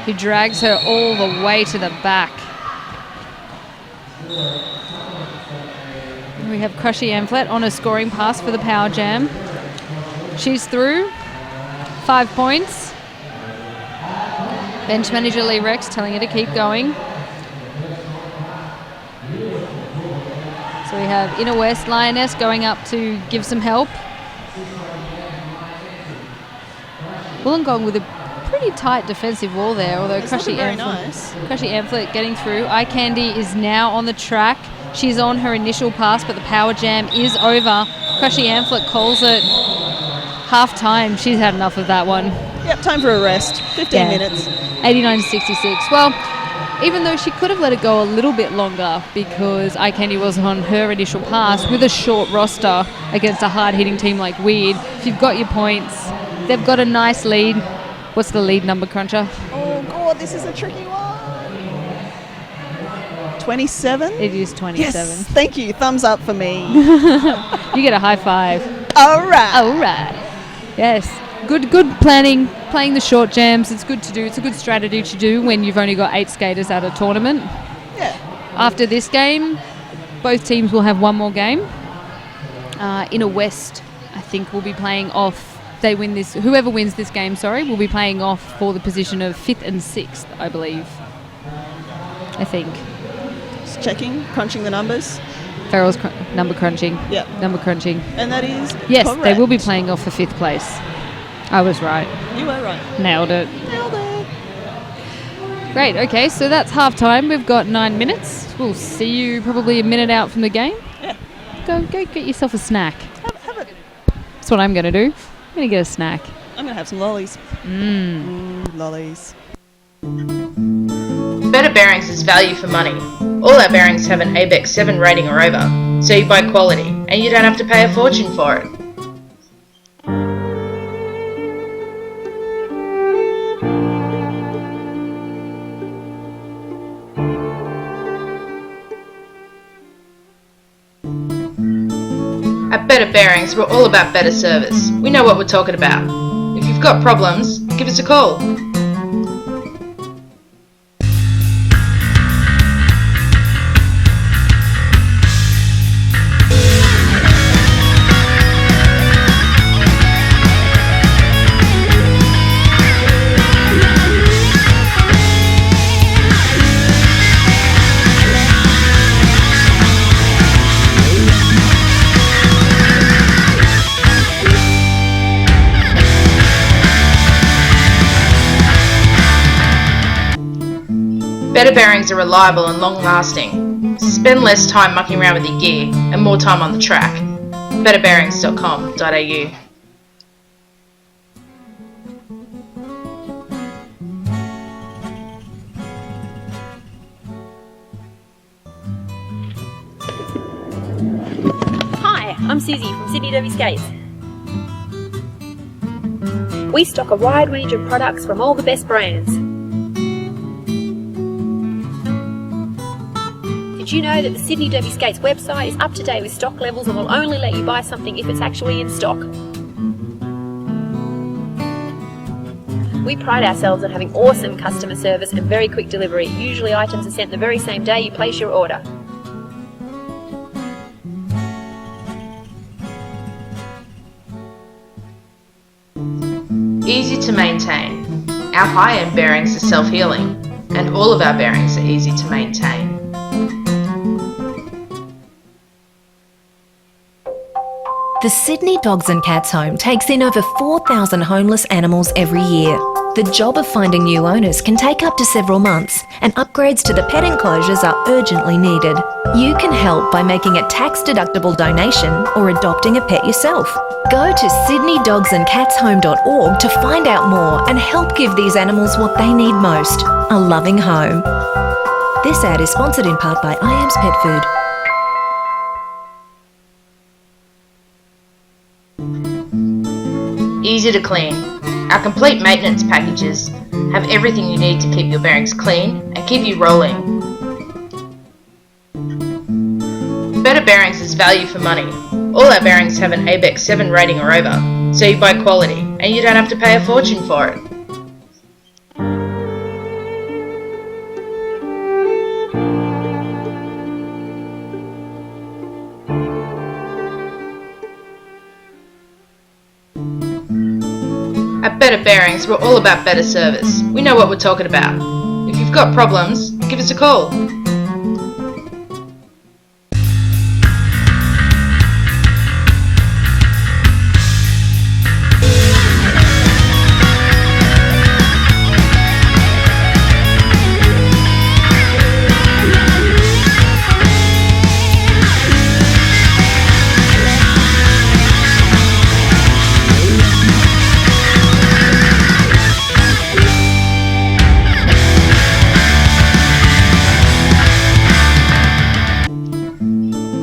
who drags her all the way to the back. We have Crushy Amplet on a scoring pass for the Power Jam. She's through. 5 points. Bench manager Lee Rex telling her to keep going. So we have Inner West Lioness going up to give some help. Wollongong with a pretty tight defensive wall there, although Crushy Amplet getting through. Eye Candy is now on the track. She's on her initial pass, but the Power Jam is over. Crushy Amplet calls it half time. She's had enough of that one. Yep, time for a rest. 15 minutes. 89-66. Well, even though she could have let it go a little bit longer because Eye Candy was on her initial pass with a short roster against a hard-hitting team like Weird, if you've got your points, they've got a nice lead. What's the lead number, Cruncher? Oh, God, this is a tricky one. 27? It is 27. Yes, thank you. Thumbs up for me. You get a high five. All right. All right. Yes. Good planning, playing the short jams. It's good to do. It's a good strategy to do when you've only got 8 skaters at a tournament. Yeah. After this game, both teams will have one more game. Inner West, I think, will be playing off. Whoever wins this game, will be playing off for the position of 5th and 6th, I believe. I think. Just checking, crunching the numbers. Farrell's number crunching. Yep. Number crunching. And that is yes, correct. They will be playing off for 5th place. I was right. You were right. Nailed it. Nailed it. Great, okay, so that's half time. We've got 9 minutes. We'll see you probably a minute out from the game. Yeah. Go get yourself a snack. Have it. That's what I'm going to do. I'm going to get a snack. I'm going to have some lollies. Lollies. Better Bearings is value for money. All our bearings have an ABEX 7 rating or over, so you buy quality, and you don't have to pay a fortune for it. At Better Bearings, we're all about better service. We know what we're talking about. If you've got problems, give us a call. Better Bearings are reliable and long-lasting. Spend less time mucking around with your gear and more time on the track. betterbearings.com.au. Hi, I'm Susie from Sydney Derby Skates. We stock a wide range of products from all the best brands. Did you know that the Sydney Derby Skates website is up to date with stock levels and will only let you buy something if it's actually in stock? We pride ourselves on having awesome customer service and very quick delivery. Usually items are sent the very same day you place your order. Easy to maintain. Our high-end bearings are self-healing, and all of our bearings are easy to maintain. The Sydney Dogs and Cats Home takes in over 4,000 homeless animals every year. The job of finding new owners can take up to several months, and upgrades to the pet enclosures are urgently needed. You can help by making a tax-deductible donation or adopting a pet yourself. Go to sydneydogsandcatshome.org to find out more and help give these animals what they need most, a loving home. This ad is sponsored in part by IAMS Pet Food. Easy to clean. Our complete maintenance packages have everything you need to keep your bearings clean and keep you rolling. Better Bearings is value for money. All our bearings have an ABEX 7 rating or over, so you buy quality and you don't have to pay a fortune for it. Bearings, we're all about better service. We know what we're talking about. If you've got problems, give us a call.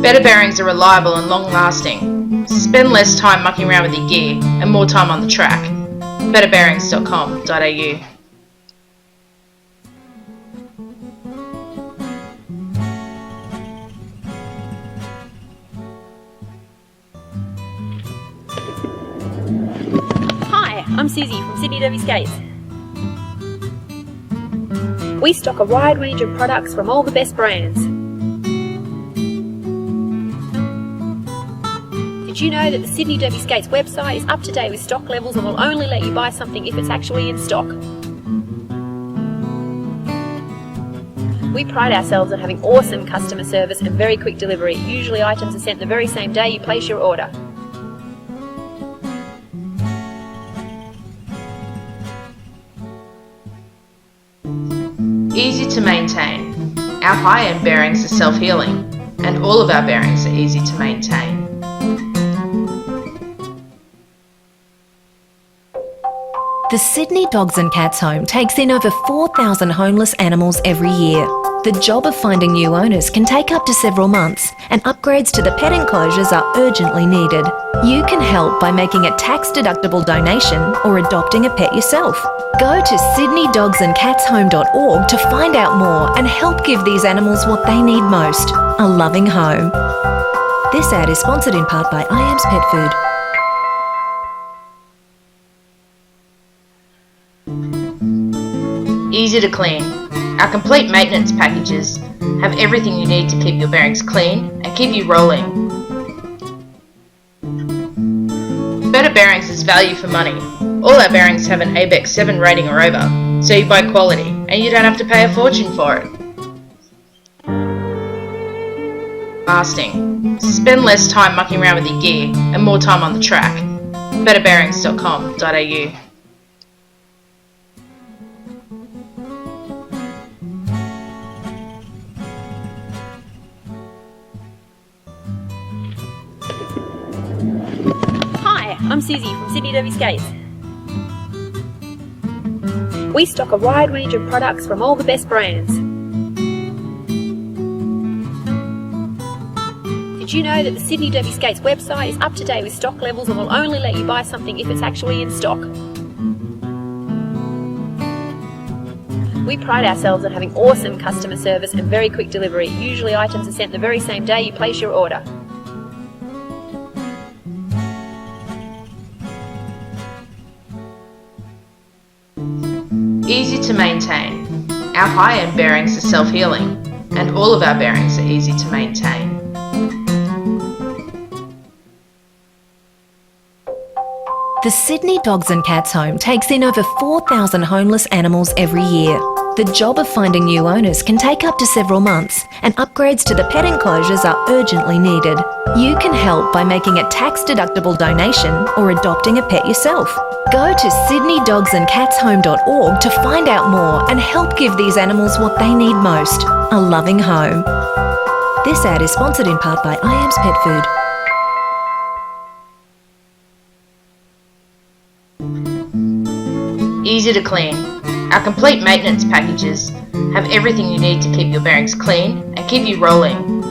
Better Bearings are reliable and long-lasting. Spend less time mucking around with your gear and more time on the track. betterbearings.com.au. Hi, I'm Susie from Sydney Derby Skates. We stock a wide range of products from all the best brands. Did you know that the Sydney Derby Skates website is up to date with stock levels and will only let you buy something if it's actually in stock? We pride ourselves on having awesome customer service and very quick delivery. Usually items are sent the very same day you place your order. Easy to maintain. Our high-end bearings are self-healing, and all of our bearings are easy to maintain. The Sydney Dogs and Cats Home takes in over 4,000 homeless animals every year. The job of finding new owners can take up to several months, and upgrades to the pet enclosures are urgently needed. You can help by making a tax-deductible donation or adopting a pet yourself. Go to sydneydogsandcatshome.org to find out more and help give these animals what they need most, a loving home. This ad is sponsored in part by IAMS Pet Food. Easy to clean. Our complete maintenance packages have everything you need to keep your bearings clean and keep you rolling. Better Bearings is value for money. All our bearings have an ABEX 7 rating or over, so you buy quality and you don't have to pay a fortune for it. Lasting. Spend less time mucking around with your gear and more time on the track. betterbearings.com.au. Hi, I'm Susie from Sydney Derby Skates. We stock a wide range of products from all the best brands. Did you know that the Sydney Derby Skates website is up to date with stock levels and will only let you buy something if it's actually in stock? We pride ourselves on having awesome customer service and very quick delivery. Usually items are sent the very same day you place your order. Easy to maintain. Our high-end bearings are self-healing, and all of our bearings are easy to maintain. The Sydney Dogs and Cats Home takes in over 4,000 homeless animals every year. The job of finding new owners can take up to several months, and upgrades to the pet enclosures are urgently needed. You can help by making a tax-deductible donation or adopting a pet yourself. Go to sydneydogsandcatshome.org to find out more and help give these animals what they need most, a loving home. This ad is sponsored in part by IAMS Pet Food. Easy to clean. Our complete maintenance packages have everything you need to keep your bearings clean and keep you rolling.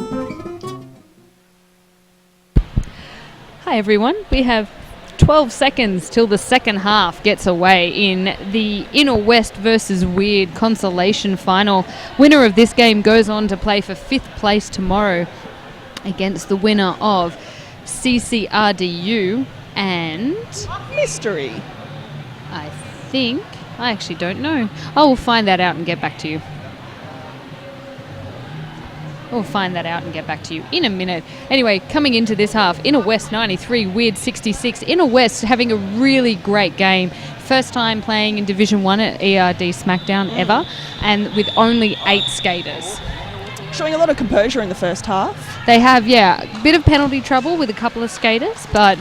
Hi everyone, we have 12 seconds till the second half gets away in the Inner West versus Weird consolation final. Winner of this game goes on to play for 5th place tomorrow against the winner of CCRDU and... Mystery. I actually don't know. I will find that out and get back to you. We'll find that out and get back to you in a minute. Anyway, coming into this half, Inner West 93, Weird 66. Inner West having a really great game. first time playing in Division 1 at ERRD SmackDown ever, and with only 8 skaters. Showing a lot of composure in the first half. They have, a bit of penalty trouble with a couple of skaters, but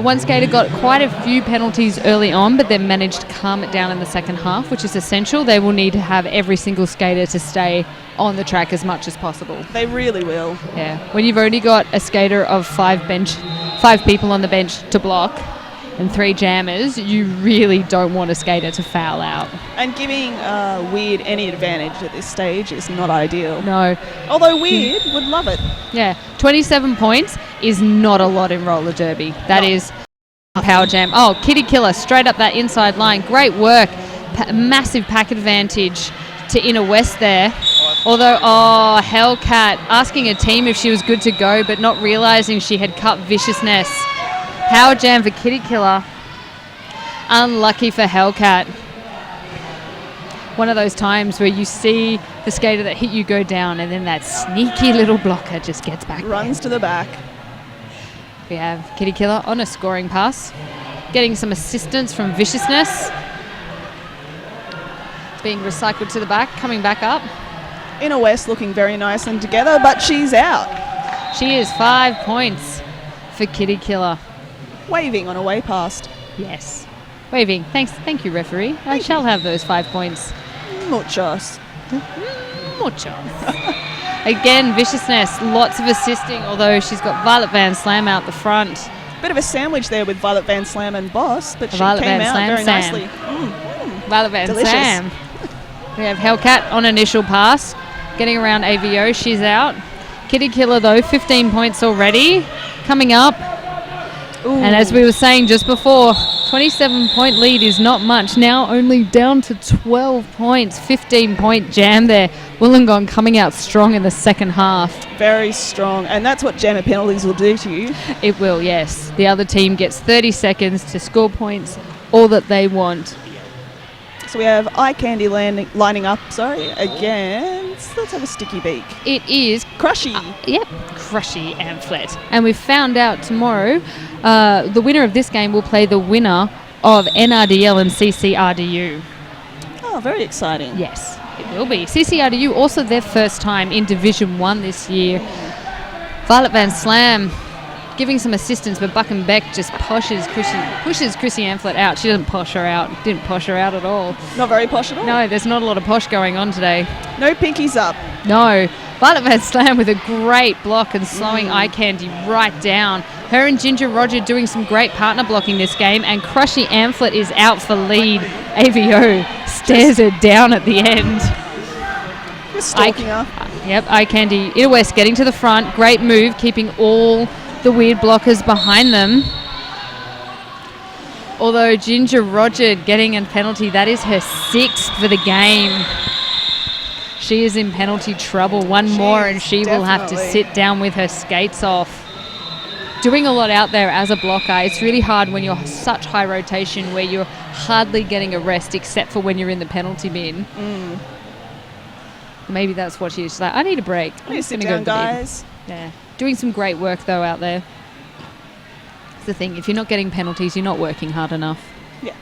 one skater got quite a few penalties early on, but then managed to calm it down in the second half, which is essential. They will need to have every single skater to stay on the track as much as possible. They really will. Yeah, when you've only got a skater of 5 people on the bench to block and 3 jammers, you really don't want a skater to foul out. And giving Weird any advantage at this stage is not ideal. No. Although Weird would love it. Yeah, 27 points is not a lot in roller derby. That is power jam. Oh, Kitty Killer straight up that inside line. Great work. Massive pack advantage to Inner West there. Although, Hellcat asking a team if she was good to go, but not realising she had cut Viciousness. Power jam for Kitty Killer. Unlucky for Hellcat. One of those times where you see the skater that hit you go down, and then that sneaky little blocker just gets back. Runs to the back. We have Kitty Killer on a scoring pass, getting some assistance from Viciousness. Being recycled to the back, coming back up. Inner West looking very nice and together, but she's out. She is 5 points for Kitty Killer. Waving on a way past. Yes. Waving. Thank you, referee. I shall have those 5 points. Muchos. Mucho. Again, Viciousness, lots of assisting, although she's got Violet Van Slam out the front. Bit of a sandwich there with Violet Van Slam and Boss, but she Violet came Van out Slam very Sam. nicely. Violet Van Delicious. Slam. We have Hellcat on initial pass, getting around AVO. She's out. Kitty Killer, though, 15 points already. Coming up. Ooh. And as we were saying just before, 27-point lead is not much. Now only down to 12 points. 15-point jam there. Wollongong coming out strong in the second half. Very strong. And that's what jammer penalties will do to you. It will, yes. The other team gets 30 seconds to score points, all that they want. So we have Eye Candy lining up, against, let's have a sticky beak. It is Crushy. Crushy Amplet. And we've found out tomorrow the winner of this game will play the winner of NRDL and CCRDU. Oh, very exciting. Yes, it will be. CCRDU also their first time in Division 1 this year. Violet Van Slam giving some assistance, but Buck and Beck just pushes Chrissy Amplet out. She didn't posh her out at all. Not very posh at all? No, there's not a lot of posh going on today. No pinkies up. No. Violet Van Slam with a great block and slowing Eye Candy right down. Her and Ginger Roger doing some great partner blocking this game, and Crushy Amplet is out for lead. AVO stares her down at the end. Just stalking her. Yep, Eye Candy. Inner West getting to the front. Great move, keeping all the weird blockers behind them. Although Ginger Roger getting a penalty, that is her 6th for the game. She is in penalty trouble. One more and she will have to sit down with her skates off. Doing a lot out there as a blocker. It's really hard when you're such high rotation where you're hardly getting a rest except for when you're in the penalty bin. Maybe that's what she's like. I need a break. I need to sit down, guys. Yeah. Doing some great work, though, out there. It's the thing. If you're not getting penalties, you're not working hard enough. Yeah.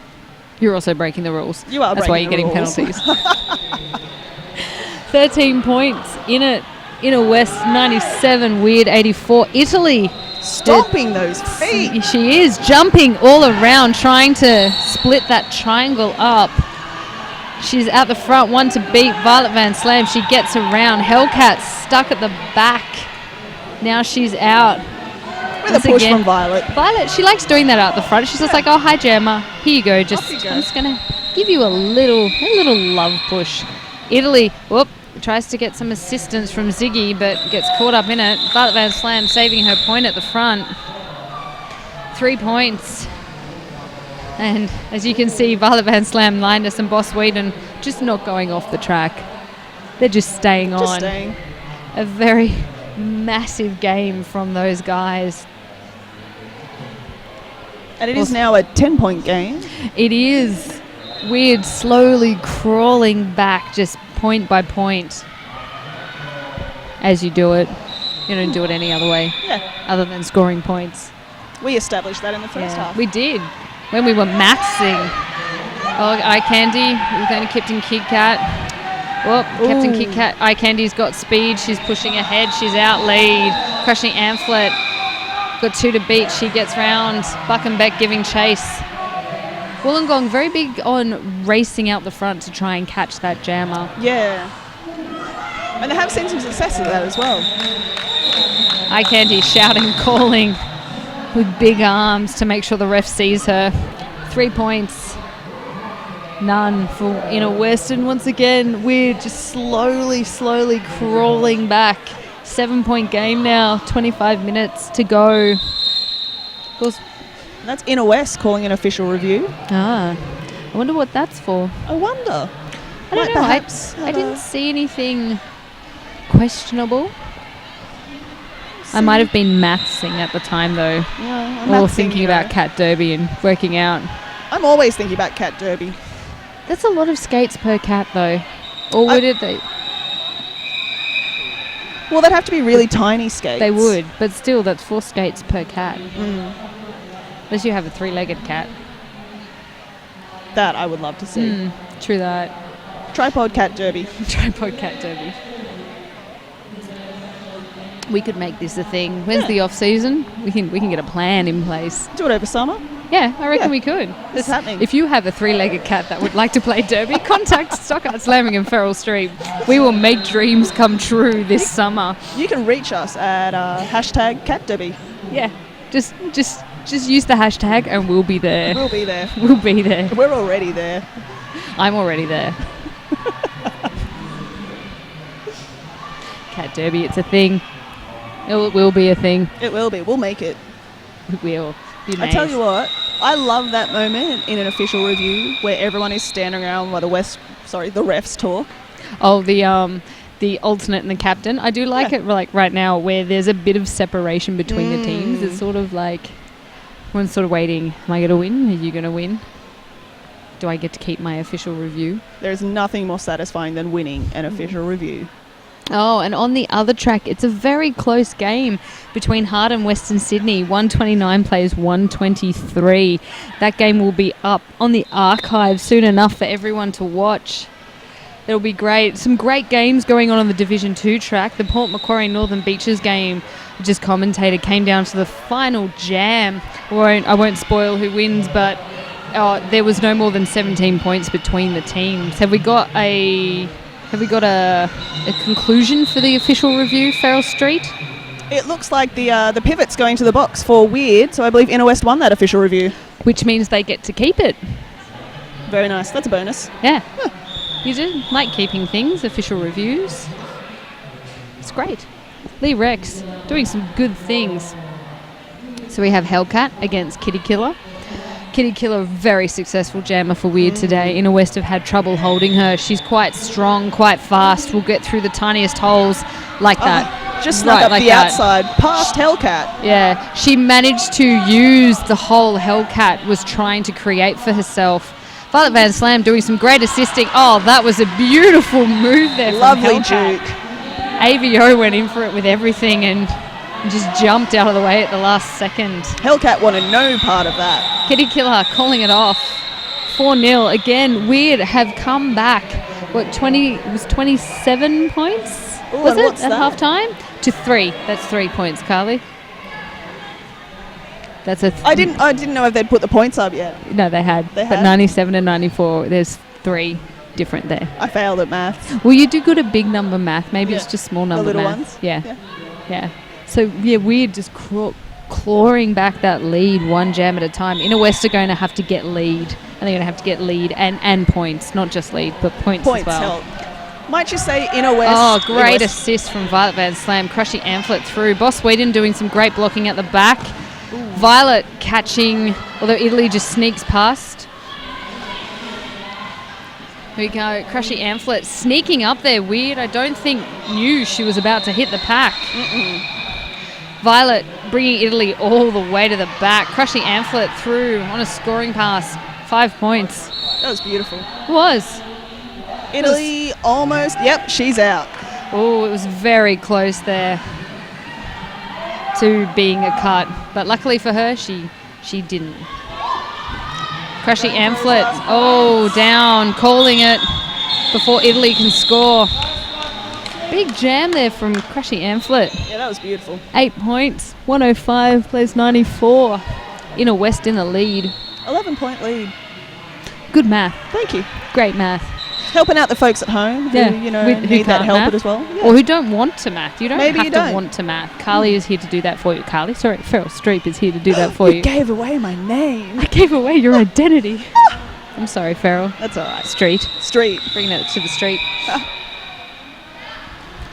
You're also breaking the rules. You are. That's why you're getting penalties. 13 points. Inner West 97. Weird 84. Italy. Stomping those feet. She is jumping all around, trying to split that triangle up. She's out the front, one to beat. Violet Van Slam. She gets around. Hellcat stuck at the back. Now she's out. With a push from Violet. Violet, she likes doing that out the front. She's just like, oh, hi, Gemma. Here you go. I'm just going to give you a little love push. Italy, tries to get some assistance from Ziggy, but gets caught up in it. Violet Van Slam saving her point at the front. 3 points. And as you can see, Violet Van Slam, Linus and Boss Whedon just not going off the track. They're just staying on. Staying. A very massive game from those guys. And it is now a 10-point game. It is. Weird, slowly crawling back, just point by point. As you do it. You don't do it any other way. Yeah. Other than scoring points. We established that in the first half. We did. when we were maxing. Oh, Eye Candy, we're going to Captain Kit Kat. Well, Captain Kit Kat, Eye Candy's got speed. She's pushing ahead. She's out lead. Crushing Amphlett. Got 2 to beat. She gets round. Buckenbeck giving chase. Wollongong very big on racing out the front to try and catch that jammer. Yeah. And they have seen some success at that as well. Eye Candy shouting, calling with big arms to make sure the ref sees her. 3 points. None for Inner Western. Once again, we're just slowly crawling back. 7-point game now, 25 minutes to go. Of course, that's Inner West calling an official review. I wonder what that's for. I wonder. I don't know. I didn't see anything questionable. I might have been mathsing at the time though. Yeah, or thinking about Cat Derby and working out. I'm always thinking about Cat Derby. That's a lot of skates per cat though. Or would they? Well, they'd have to be really tiny skates. They would, but still, that's 4 skates per cat. Unless you have a 3-legged cat. That I would love to see. True that. Tripod Cat Derby. Tripod Cat Derby. We could make this a thing. When's the off season? We can get a plan in place. Do it over summer. Yeah, I reckon we could. It's happening. If you have a 3-legged cat that would like to play derby, contact Stockyard Slamming and Ferrell Street. We will make dreams come true this summer. You can reach us at hashtag Cat Derby. Yeah, just use the hashtag and we'll be there. We'll be there. We'll be there. We're already there. I'm already there. Cat Derby, it's a thing. It will be a thing. It will be. We'll make it. It will. I tell you what, I love that moment in an official review where everyone is standing around while the refs talk. Oh, the alternate and the captain. I do like it like right now where there's a bit of separation between the teams. It's sort of like everyone's sort of waiting. Am I going to win? Are you going to win? Do I get to keep my official review? There's nothing more satisfying than winning an official review. Oh, and on the other track, it's a very close game between Hart and Western Sydney. 129 plays 123. That game will be up on the archive soon enough for everyone to watch. It'll be great. Some great games going on the Division 2 track. The Port Macquarie Northern Beaches game, just commentated, came down to the final jam. I won't spoil who wins, but there was no more than 17 points between the teams. Have we got a conclusion for the official review, Ferrell Street? It looks like the pivot's going to the box for Weird, so I believe Inner West won that official review. Which means they get to keep it. Very nice. That's a bonus. Yeah. You do like keeping things, official reviews. It's great. Lee Rex doing some good things. So we have Hellcat against Kitty Killer. Kitty Killer, very successful jammer for Weird today. Inner West have had trouble holding her. She's quite strong, quite fast. Will get through the tiniest holes like that. Just snuck up like the outside, past Hellcat. Yeah, she managed to use the hole Hellcat was trying to create for herself. Violet Van Slam doing some great assisting. Oh, that was a beautiful move there from Lovely Hellcat. juke. AVO went in for it with everything and just jumped out of the way at the last second. Hellcat wanted no part of that. Kitty Killer calling it off. 4-0. Again, Weird have come back. What, 27 points? Ooh, was it at that? half time? To 3. That's 3 points, Carly. That's a. I didn't know if they'd put the points up yet. No, they had. They but had? 97 and 94, there's 3 different there. I failed at maths. Well, you do good at big number math. Maybe it's Yeah. just small number The little math. ones? Yeah. So, Weird just clawing back that lead one jam at a time. Inner West are going to have to get lead. And they're going to have to get lead and points. Not just lead, but points as well. Help. Might you say Inner West? Oh, great Inner West. assist from Violet Van Slam. Crushing Amphlett through. Boss Whedon doing some great blocking at the back. Violet catching, although Italy just sneaks past. Here we go. Crushy Amphlett sneaking up there. Weird. I don't think knew she was about to hit the pack. Violet bringing Italy all the way to the back. Crushing Amphlett through on a scoring pass. 5 points. That was beautiful. It was. Italy almost. Yep, she's out. Oh, it was very close there to being a cut. But luckily for her, she didn't. Crushy Amplet. Oh, down. Calling it before Italy can score. Big jam there from Crushy Amplet. Yeah, that was beautiful. 8 points. 105 plays 94. Inner West in the lead. 11-point lead. Good math. Thank you. Great math. Helping out the folks at home who, who need that can't help math. as well. Yeah. Or who don't want to math. You don't Maybe have you to don't. want to math. Carly is here to do that for you. Feryl Streep is here to do that for you. You gave away my name. I gave away your identity. I'm sorry, Feryl. That's all right. Street. Bringing it to the street.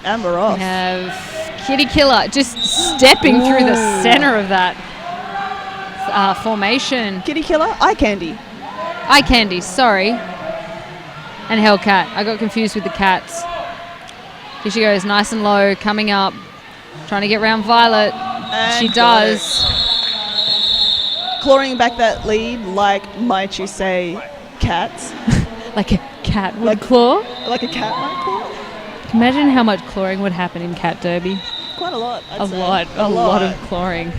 Amber off. We have Kitty Killer just stepping through the center of that formation. Kitty Killer, eye candy. Eye Candy, sorry. And Hellcat. I got confused with the cats. Here she goes, nice and low, coming up. Trying to get round Violet. And She does. Clawing back that lead like, might you say, cats. Like a cat would claw. Like a cat might claw. Imagine how much clawing would happen in Cat Derby. Quite a lot, I'd say. A lot of clawing.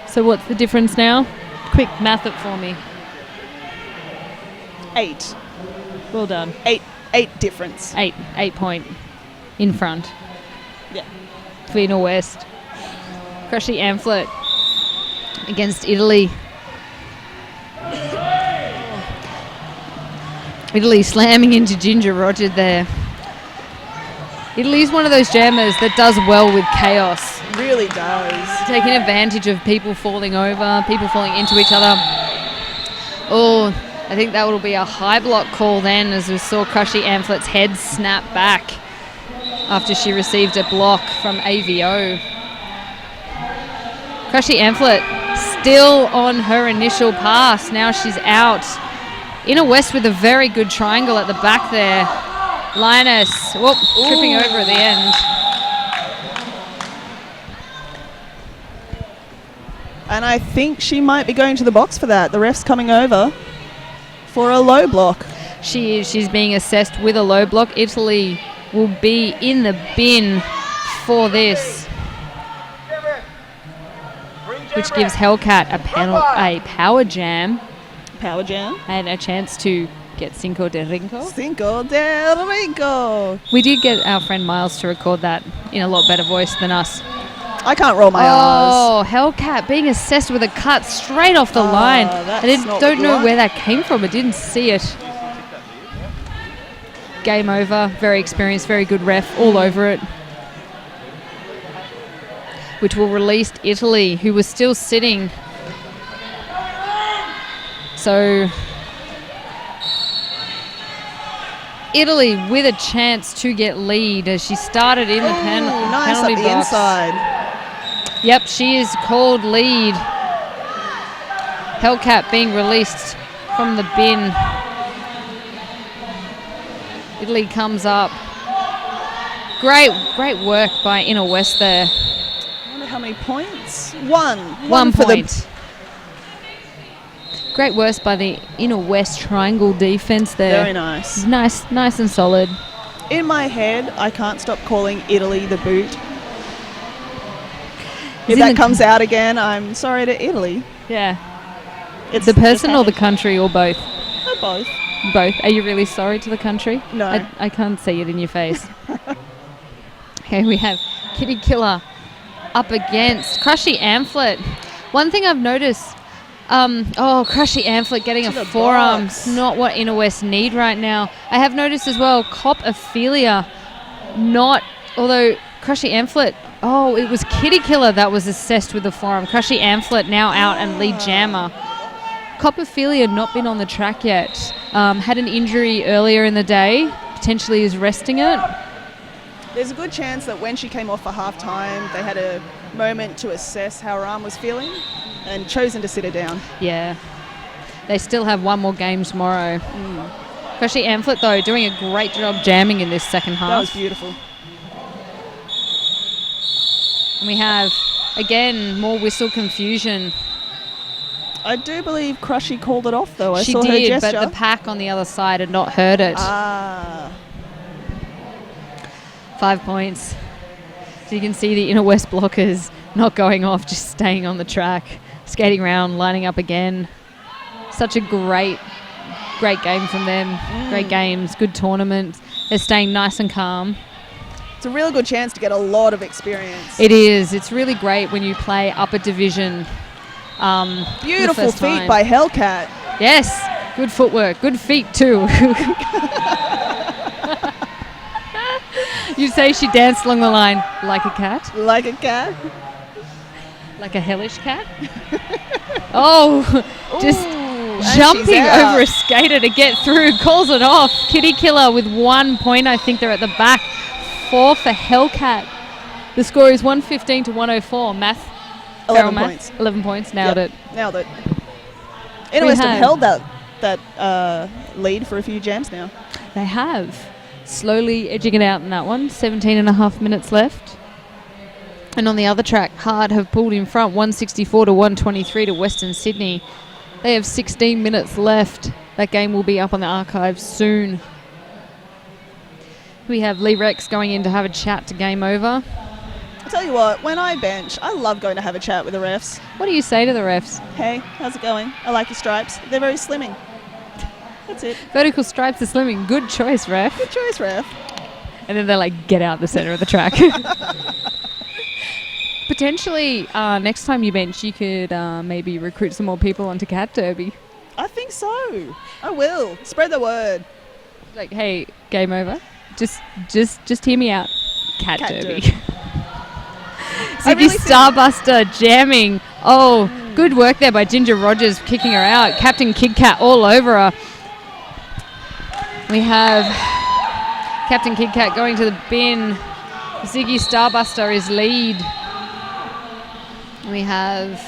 So what's the difference now? Quick, math it for me. 8. Well done. 8 difference. 8 point in front. Yeah. For Inner West. Crushy Amplet against Italy. Italy slamming into Ginger Roger there. Italy's one of those jammers that does well with chaos. Really does. Taking advantage of people falling over, people falling into each other. Oh, I think that will be a high block call then, as we saw Crushy Amplet's head snap back after she received a block from AVO. Crushy Amplet still on her initial pass. Now she's out. Inner West with a very good triangle at the back there. Lioness, tripping over at the end. And I think she might be going to the box for that. The ref's coming over for a low block. She is. She's being assessed with a low block. Italy will be in the bin for this, which gives Hellcat a power jam. Power jam. And a chance to get Cinco de Ringo. Cinco de Ringo. We did get our friend Miles to record that in a lot better voice than us. I can't roll my R's. Oh, Hellcat being assessed with a cut straight off the line. I don't know where that came from. I didn't see it. Game over. Very experienced, very good ref all over it. Which will release Italy, who was still sitting. So Italy with a chance to get lead as she started in the penalty up the box. Inside. Yep, she is called lead. Hellcat being released from the bin. Italy comes up. Great work by Inner West there. I wonder how many points? One. 1 for point. Great work by the Inner West triangle defense there. Very nice. Nice and solid. In my head, I can't stop calling Italy the boot. If that comes out again, I'm sorry to Italy. Yeah. It's the person or the country or both? Both. Both. Are you really sorry to the country? No. I can't see it in your face. Okay, we have Kitty Killer up against Crushy Amplet. One thing I've noticed, Crushy Amplet getting a forearm, not what Inner West need right now. I have noticed as well, Cop Ophelia, although Crushy Amplet, it was Kitty Killer that was assessed with the forearm. Crushy Amplet now out and lead jammer. Cop Ophelia not been on the track yet. Had an injury earlier in the day, potentially is resting it. There's a good chance that when she came off for half-time, they had a moment to assess how her arm was feeling and chosen to sit her down. Yeah. They still have one more game tomorrow. Crushy Amplet, though, doing a great job jamming in this second half. That was beautiful. And we have, again, more whistle confusion. I do believe Crushy called it off, though. I She saw her did, gesture. but the pack on the other side had not heard it. 5 points. So you can see the Inner West blockers not going off, just staying on the track, skating around, lining up again. Such a great game from them. Great games, good tournament. They're staying nice and calm. It's a real good chance to get a lot of experience. It is. It's really great when you play upper division. Beautiful feet by Hellcat. Yes, good footwork, good feet too. You say she danced along the line like a cat? Like a cat. Like a hellish cat? Oh, just Ooh, jumping over a skater to get through, calls it off. Kitty Killer with 1 point. I think they're at the back. 4 for Hellcat. The score is 115 to 104. Math. 11 math. points. 11 points. Nailed it. Nailed it. Innoust have held that lead for a few jams now. They have. Slowly edging it out in that one. 17 and a half minutes left. And on the other track, Hard have pulled in front 164 to 123 to Western Sydney. They have 16 minutes left. That game will be up on the archives soon. We have Lee Rex going in to have a chat to game over. I'll tell you what, when I bench, I love going to have a chat with the refs. What do you say to the refs? Hey, how's it going? I like your stripes. They're very slimming. That's it. Vertical stripes are slimming. Good choice, ref. Good choice, ref. And then they're like, get out the center of the track. Potentially, next time you bench, you could maybe recruit some more people onto Cat Derby. I think so. I will. Spread the word. Like, hey, game over. Just hear me out. Cat Derby. Ziggy really Starbuster jamming. Oh, good work there by Ginger Rogers kicking her out. Captain Kid Kat all over her. We have Captain Kid Kat going to the bin. Ziggy Starbuster is lead. We have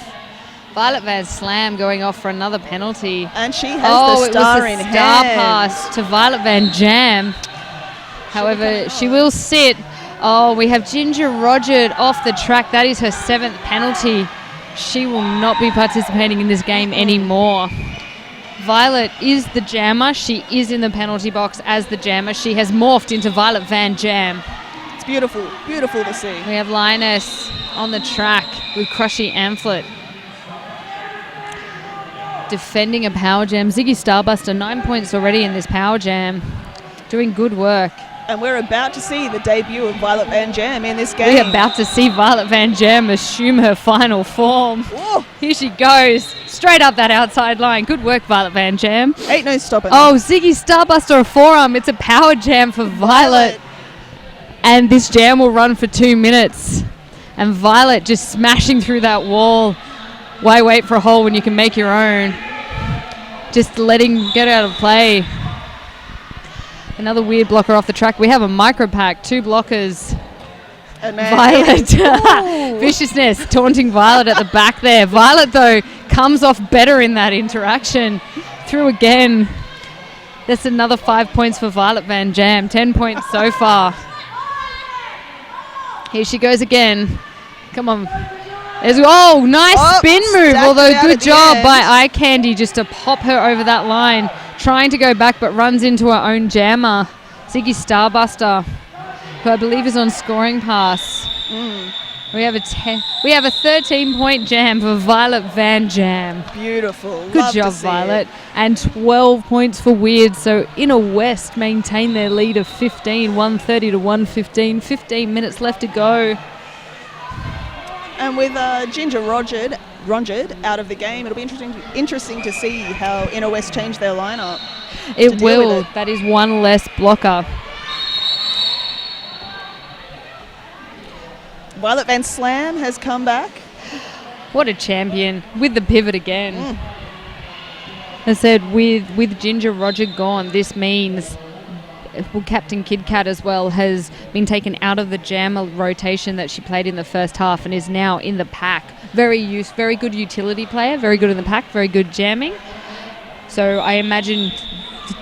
Violet Van Slam going off for another penalty. And she has the star in it was a hand. star pass to Violet Van Jam. However, she will sit. Oh, we have Ginger Rogered off the track. That is her 7th penalty. She will not be participating in this game anymore. Violet is the jammer. She is in the penalty box as the jammer. She has morphed into Violet Van Jam. It's beautiful. Beautiful to see. We have Lioness on the track with Crushy Amplet. Defending a power jam. Ziggy Starbuster, 9 points already in this power jam. Doing good work. And we're about to see the debut of Violet Van Jam in this game. We're about to see Violet Van Jam assume her final form. Whoa. Here she goes. Straight up that outside line. Good work, Violet Van Jam. Ain't no stopping. Oh, Ziggy Starbuster a forearm. It's a power jam for Violet. And this jam will run for 2 minutes. And Violet just smashing through that wall. Why wait for a hole when you can make your own? Just get out of play. Another weird blocker off the track. We have a micro pack, 2 blockers. Violet. Viciousness, taunting Violet at the back there. Violet, though, comes off better in that interaction. Through again. That's another 5 points for Violet Van Jam. 10 points so far. Here she goes again. Come on. Nice spin move. Although good job by Eye Candy just to pop her over that line. Trying to go back but runs into her own jammer. Ziggy Starbuster, who I believe is on scoring pass. We have a 13-point jam for Violet Van Jam. Beautiful. Good Love job, to see Violet. it. And 12 points for Weird. So Inner West maintain their lead of 15, 130 to 115. 15 minutes left to go. And with Ginger Rogered out of the game, it'll be interesting to see how Inner West change their lineup. It will. That is one less blocker. Violet Van Slam has come back. What a champion with the pivot again. I said with Ginger Roger gone, this means Captain Kid Kat as well has been taken out of the jammer rotation that she played in the first half and is now in the pack. Very good utility player, very good in the pack, very good jamming. So I imagine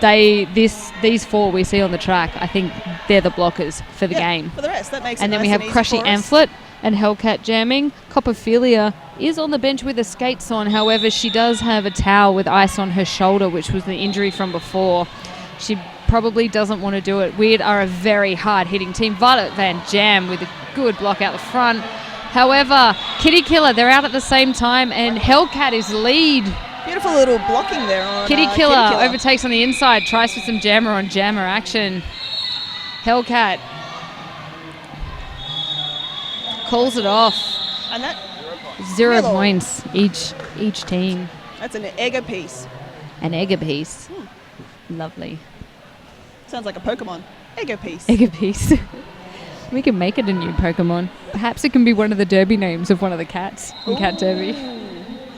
these 4 we see on the track, I think they're the blockers for the game. For the rest, that makes and it then we nice have Crushy Amplet and Hellcat jamming. Copperphilia is on the bench with her skates on. However, she does have a towel with ice on her shoulder, which was the injury from before. She probably doesn't want to do it. Weird are a very hard-hitting team. Violet Van Jam with a good block out the front. However, Kitty Killer, they're out at the same time, and Hellcat is lead. Beautiful little blocking there on Kitty Killer overtakes on the inside, tries for some jammer on jammer action. Hellcat calls it off. And that 0 Nil. points each team. that's an egg piece. An egg piece. Lovely. Sounds like a Pokemon. Egg piece. Egg piece. We can make it a new Pokemon. Perhaps it can be one of the derby names of one of the cats in Cat Derby.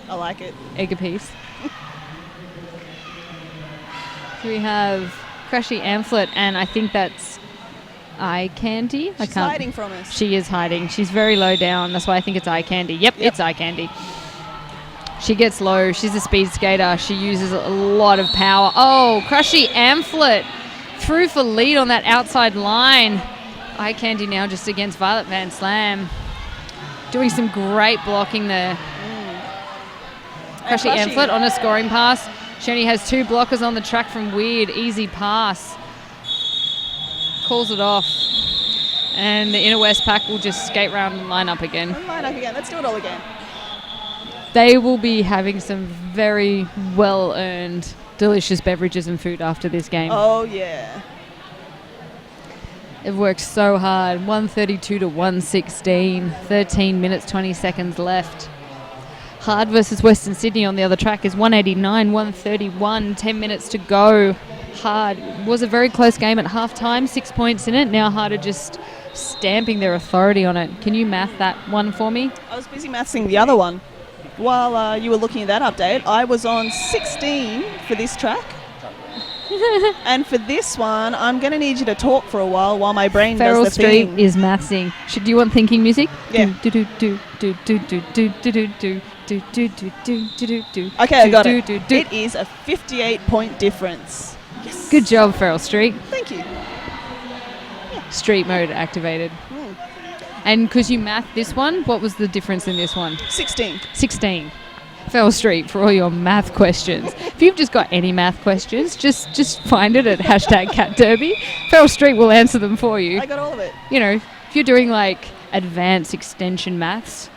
I like it. Egg piece. So we have Crushy Amplet, and I think that's Eye Candy. She's hiding from us. She is hiding. She's very low down. That's why I think it's Eye Candy. Yep, it's Eye Candy. She gets low. She's a speed skater. She uses a lot of power. Oh, Crushy Amplet through for lead on that outside line. Eye Candy now just against Violet Van Slam. Doing some great blocking there. Crushy Amplet on a scoring pass. She only has 2 blockers on the track from Weird. Easy pass. Calls it off. And the Inner West pack will just skate round and line up again. Line up again. Let's do it all again. They will be having some very well-earned, delicious beverages and food after this game. Oh, yeah. They've worked so hard. 132 to 116. 13 minutes, 20 seconds left. Hard versus Western Sydney on the other track is 189, 131. 10 minutes to go. Hard was a very close game at halftime. 6 points in it. Now Hard are just stamping their authority on it. Can you math that one for me? I was busy mathsing the other one. While you were looking at that update, I was on 16 for this track. And for this one, I'm going to need you to talk for a while my brain Feral does the Street thing. is mathsing. Do you want thinking music? Yeah. Do do do do do do do do do do do do do do do. Okay, I got it. Do, do, do. It is a 58-point difference. Yes. Good job, Feral Street. Thank you. Street mode activated. And because you math this one, what was the difference in this one? 16. 16. Feral Street for all your math questions. If you've just got any math questions, just find it at #CatDerby. Feral Street will answer them for you. I got all of it. You know, if you're doing like advanced extension maths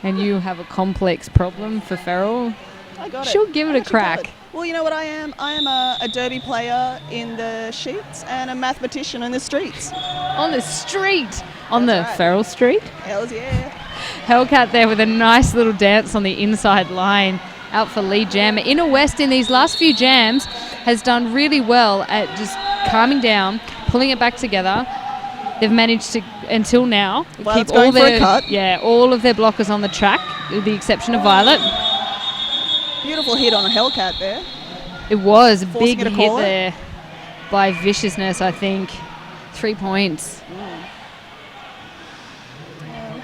and you have a complex problem for Feral, I got it. she'll give it I a got you crack. covered. Well, you know what I am? I am a derby player in the sheets and a mathematician in the streets. On the street, on That's the right. Feral Street. Hells yeah. Hellcat there with a nice little dance on the inside line, out for lead jammer. Inner West in these last few jams has done really well at just calming down, pulling it back together. They've managed to, until now, Violet's going for a cut. all of their blockers on the track, with the exception of Violet. Beautiful hit on a Hellcat there. It was a Forcing big it to hit call it. there by Viciousness, I think. 3 points.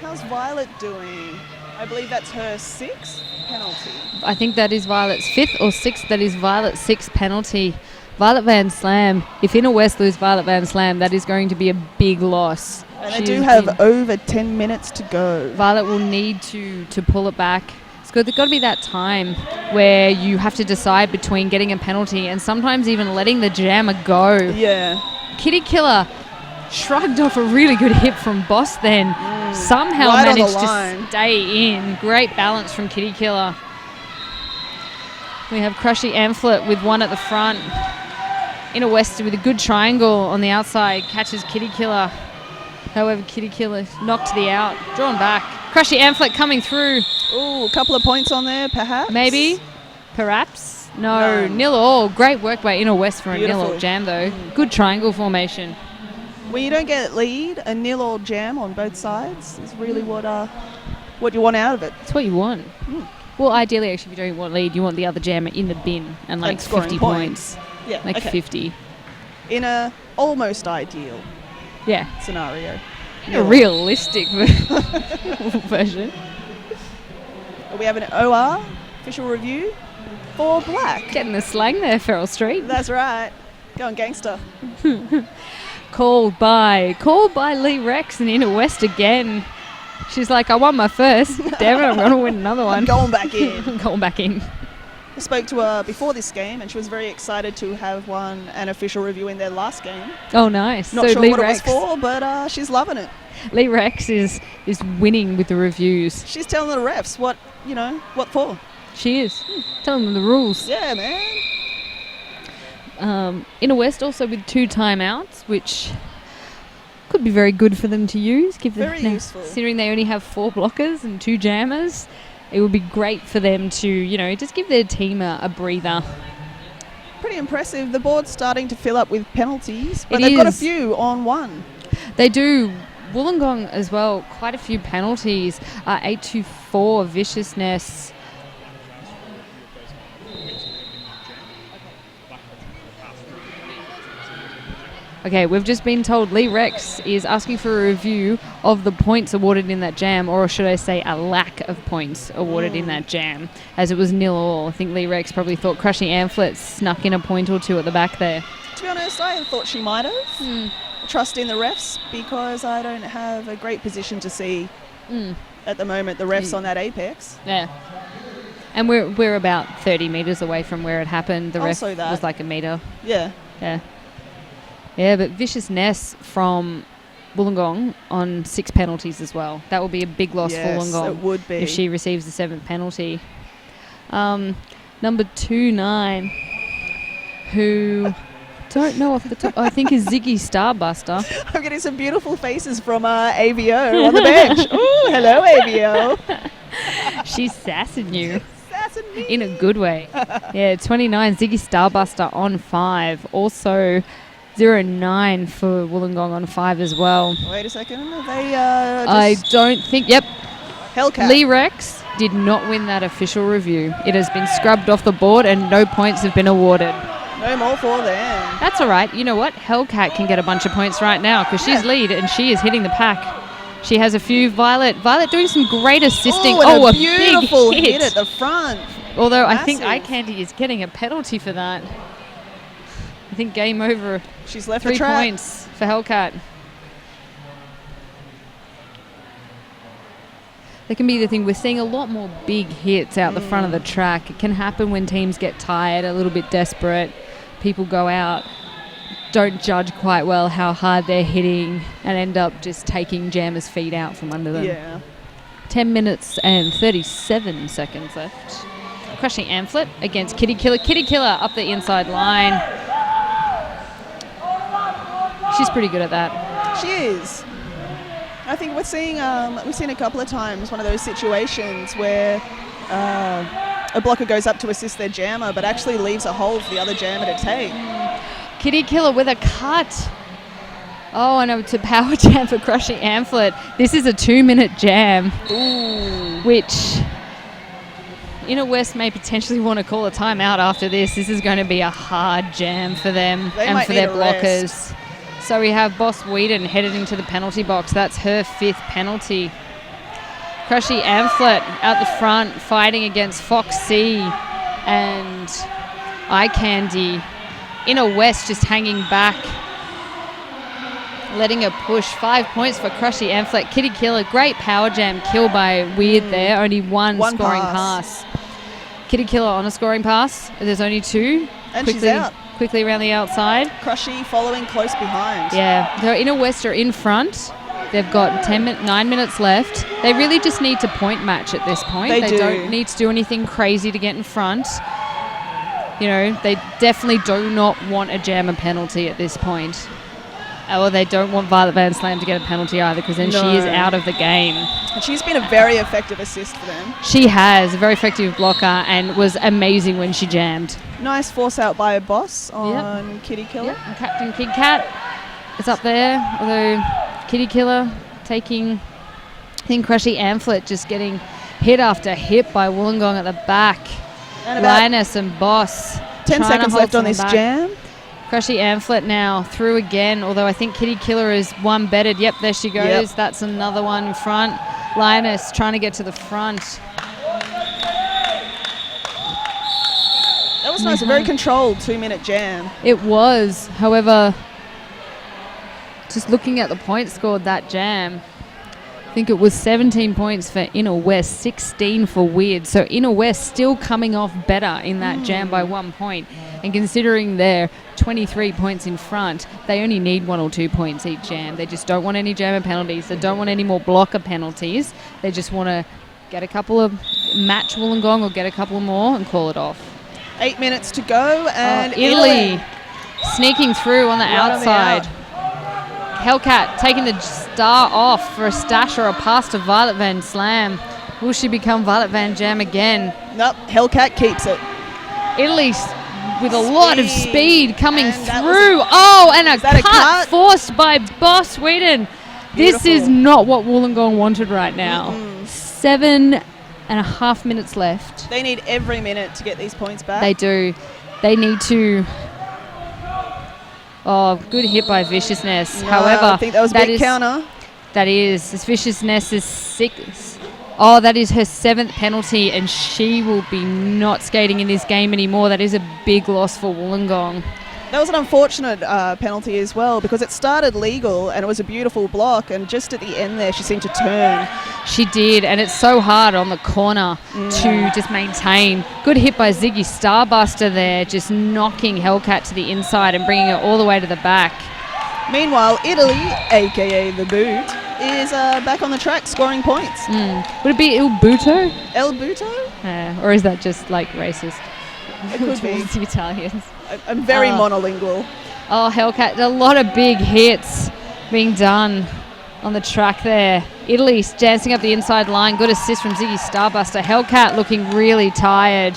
How's Violet doing? I believe that's her 6th penalty. I think that is Violet's 5th or 6th. That is Violet's 6th penalty. Violet Van Slam. If Inner West lose Violet Van Slam, that is going to be a big loss. And they She do has have been- over 10 minutes to go. Violet will need to pull it back. It's good. There's got to be that time where you have to decide between getting a penalty and sometimes even letting the jammer go. Yeah. Kitty Killer shrugged off a really good hit from Boss then. Somehow Right on the managed line. to stay in. Great balance from Kitty Killer. We have Crushy Amplet with one at the front. Inner West with a good triangle on the outside. Catches Kitty Killer. However, Kitty Killer knocked to the out. Drawn back. Crushy Amplet coming through. Ooh, a couple of points on there, perhaps. Maybe. Perhaps. No. No. 0-all. Great work by Inner West for a Beautiful. 0-all jam, though. Good triangle formation. When you don't get lead, a nil or jam on both sides is really what you want out of it. That's what you want. Well, ideally, actually, if you don't want lead, you want the other jammer in the bin and like And scoring 50 points. Yeah, Like okay. 50. In a almost ideal Yeah. scenario. A realistic version. We have an OR, official review, for black. Getting the slang there, Feral Street. That's right. Going gangster. Called by Lee Rex and Inner West again. She's like, I won my first. Damn it, I'm going to win another one. I'm going back in. I'm going back in. I spoke to her before this game, and she was very excited to have won an official review in their last game. Oh, nice. Not so sure Lee what Rex, it was for, but she's loving it. Lee Rex is winning with the reviews. She's telling the refs what for. She is. Telling them the rules. Yeah, man. Inner West also with 2 timeouts, which could be very good for them to use. Very useful. Considering they only have 4 blockers and 2 jammers, it would be great for them to, just give their team a breather. Pretty impressive. The board's starting to fill up with penalties, but It they've got a is. few on one. They do. Wollongong as well, quite a few penalties. 8-4 viciousness. Okay, we've just been told Lee Rex is asking for a review of the points awarded in that jam, or should I say a lack of points awarded in that jam, as it was 0-all. I think Lee Rex probably thought Crushing Amphlett snuck in a point or 2 at the back there. To be honest, I thought she might have. Trust in the refs, because I don't have a great position to see at the moment the refs on that apex. Yeah. And we're about 30 metres away from where it happened. The ref Also that. was like a metre. Yeah. Yeah. Yeah, but Viciousness from Wollongong on 6 penalties as well. That will be a big loss for Wollongong. It would be. If she receives the 7th penalty. Number 29, who don't know off the top, I think is Ziggy Starbuster. I'm getting some beautiful faces from AVO on the bench. Ooh, hello, AVO. She's sassing you. Sassing me. In a good way. Yeah, 29, Ziggy Starbuster on 5. Also 0-9 for Wollongong on 5 as well. Wait a second. They I don't think... Yep. Hellcat. Lee Rex did not win that official review. It has been scrubbed off the board and no points have been awarded. No more for them. That's all right. You know what? Hellcat can get a bunch of points right now because she's lead and she is hitting the pack. She has a few. Violet doing some great assisting. Oh, a beautiful big hit at the front. Although I think Massive. Eye Candy is getting a penalty for that. I think game over. She's left 3 the track. points for Hellcat. That can be the thing. We're seeing a lot more big hits out the front of the track. It can happen when teams get tired, a little bit desperate. People go out, don't judge quite well how hard they're hitting, and end up just taking jammers' feet out from under them. Yeah. 10 minutes and 37 seconds left. Crushing Amphlett against Kitty Killer. Kitty Killer up the inside line. She's pretty good at that. She is. I think we've seen a couple of times one of those situations where a blocker goes up to assist their jammer but actually leaves a hole for the other jammer to take. Kitty Killer with a cut. Oh, and it's a power jam for Crushing Amphlett. This is a 2-minute jam, which Inner West may potentially want to call a timeout after this. This is going to be a hard jam for them and for their blockers. So we have Boss Whedon headed into the penalty box. That's her 5th penalty. Crushing Amphlett out the front, fighting against Foxy and Eye Candy. Inner West just hanging back, letting her push. 5 points for Crushing Amphlett. Kitty Killer, great power jam kill by Weird there. Only one scoring pass. Kitty Killer on a scoring pass. There's only 2. And she's out. Quickly around the outside. Crushy following close behind. Yeah, so Inner West are in front. They've got 9 minutes left. They really just need to point match at this point. They don't need to do anything crazy to get in front. You know, they definitely do not want a jammer penalty at this point. Or they don't want Violet Van Slam to get a penalty either, because then she is out of the game. And she's been a very effective assist for them. She has, a very effective blocker, and was amazing when she jammed. Nice force out by a boss on Kitty Killer. Yep. And Captain Kid Cat is up there, although Kitty Killer taking, I think Crushing Amphlett just getting hit after hit by Wollongong at the back. And about Linus and Boss. 10 seconds left on this jam. Crushing Amphlett now through again, although I think Kitty Killer is one bettered. Yep, there she goes. Yep. That's another one in front. Linus trying to get to the front. That was nice. A very controlled 2-minute jam. It was. However, just looking at the points scored that jam, I think it was 17 points for Inner West, 16 for Weird. So Inner West still coming off better in that jam by 1 point. And considering they're 23 points in front, they only need 1 or 2 points each jam. They just don't want any jammer penalties. They don't want any more blocker penalties. They just want to get a couple of match Wollongong or get a couple more and call it off. 8 minutes to go, and Italy sneaking through on the Right on the outside. Hellcat taking the star off for a stash or a pass to Violet Van Slam. Will she become Violet Van Jam again? Nope, Hellcat keeps it. Italy with a lot of speed coming And that through. And a that a cut cut? forced by Boss Sweden. This Beautiful. is not what Wollongong wanted right now. 7.5 minutes left. They need every minute to get these points back. They do. They need to. Oh, good hit by Viciousness. No, However, I think that was a big counter. That is. This Viciousness is 6. Oh, that is her 7th penalty, and she will be not skating in this game anymore. That is a big loss for Wollongong. That was an unfortunate penalty as well, because it started legal and it was a beautiful block, and just at the end there she seemed to turn. She did, and it's so hard on the corner to just maintain. Good hit by Ziggy Starbuster there, just knocking Hellcat to the inside and bringing it all the way to the back. Meanwhile, Italy, aka the Boot, is back on the track scoring points. Would it be Il Buto? El Buto? Or is that just like racist? It could be. Towards the Italians. I'm very monolingual. Oh, Hellcat, a lot of big hits being done on the track there. Italy dancing up the inside line. Good assist from Ziggy Starbuster. Hellcat looking really tired.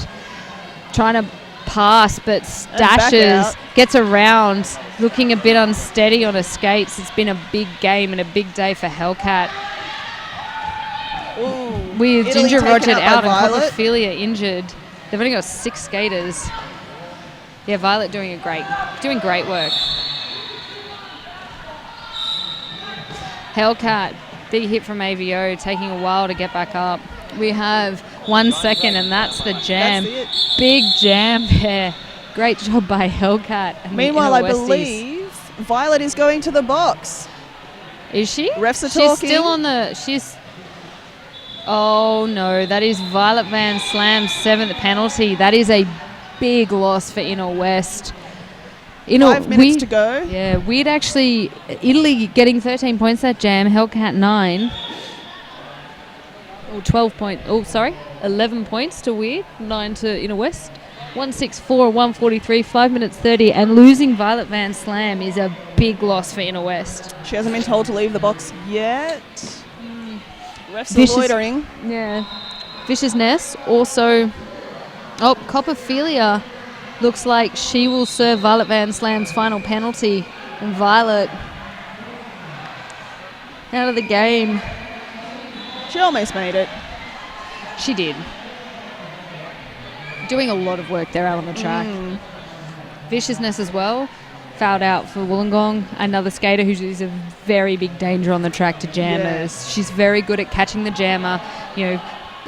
Trying to pass, but stashes. Gets around. Looking a bit unsteady on her skates. It's been a big game and a big day for Hellcat. Ooh, With Italy Ginger taken Roger out by out and Violet. Copperfilia injured. They've only got 6 skaters. Yeah, Violet doing great work. Hellcat, big hit from AVO, taking a while to get back up. We have 1 second, and that's the jam. That's it. Big jam there. Great job by Hellcat. And Meanwhile, the I Inner Westies. believe Violet is going to the box. Is she? Refs are She's talking. still on the. Oh no, that is Violet Van Slam's 7th penalty. That is a big loss for Inner West. 5 minutes to go. Yeah, we'd actually Italy getting 13 points that jam. Hellcat 9. Or 11 points to Weird, 9 to Inner West. 164, 143, 5 minutes 30, and losing Violet Van Slam is a big loss for Inner West. She hasn't been told to leave the box yet. Refs Vicious- are loitering. Yeah. Viciousness also. Oh, Copperfilia looks like she will serve Violet Van Slam's final penalty. And Violet out of the game. She almost made it. She did. Doing a lot of work there out on the track. Viciousness as well. Fouled out for Wollongong. Another skater who is a very big danger on the track to jammers. Yeah. She's very good at catching the jammer,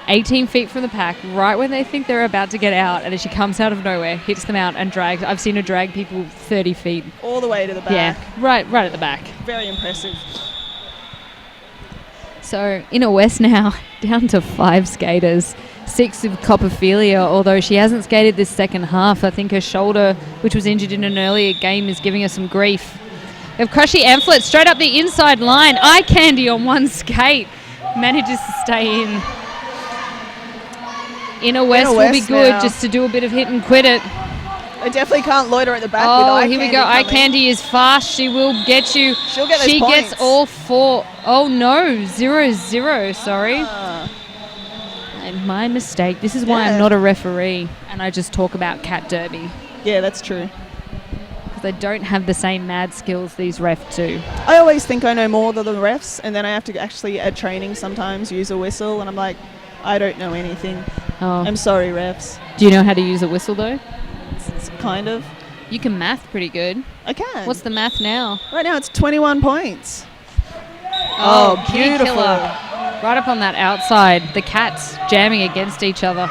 18 feet from the pack, right when they think they're about to get out, and then she comes out of nowhere, hits them out, and drags. I've seen her drag people 30 feet. All the way to the back. Yeah, right at the back. Very impressive. So Inner West now down to 5 skaters. 6 of Copperfilia, although she hasn't skated this second half. I think her shoulder, which was injured in an earlier game, is giving her some grief. We have Crushy Amphlett straight up the inside line. Eye Candy on one skate. Manages to stay in. Inner West will be good now. just to do a bit of hit and quit it. They definitely can't loiter at the back with Oh, Eye here we Candy go. Eye coming. Candy is fast. She will get you. She'll get those She points. gets all 4. Oh, no. 0-0. Sorry. And my mistake. This is why Yeah. I'm not a referee and I just talk about cat derby. Yeah, that's true. Because they don't have the same mad skills these refs do. I always think I know more than the refs, and then I have to actually, at training sometimes, use a whistle, and I'm like, I don't know anything. Oh. I'm sorry, refs. Do you know how to use a whistle, though? It's kind of. You can math pretty good. I can. What's the math now? Right now it's 21 points. Oh, beautiful. Kitty killer. Right up on that outside. The cats jamming against each other.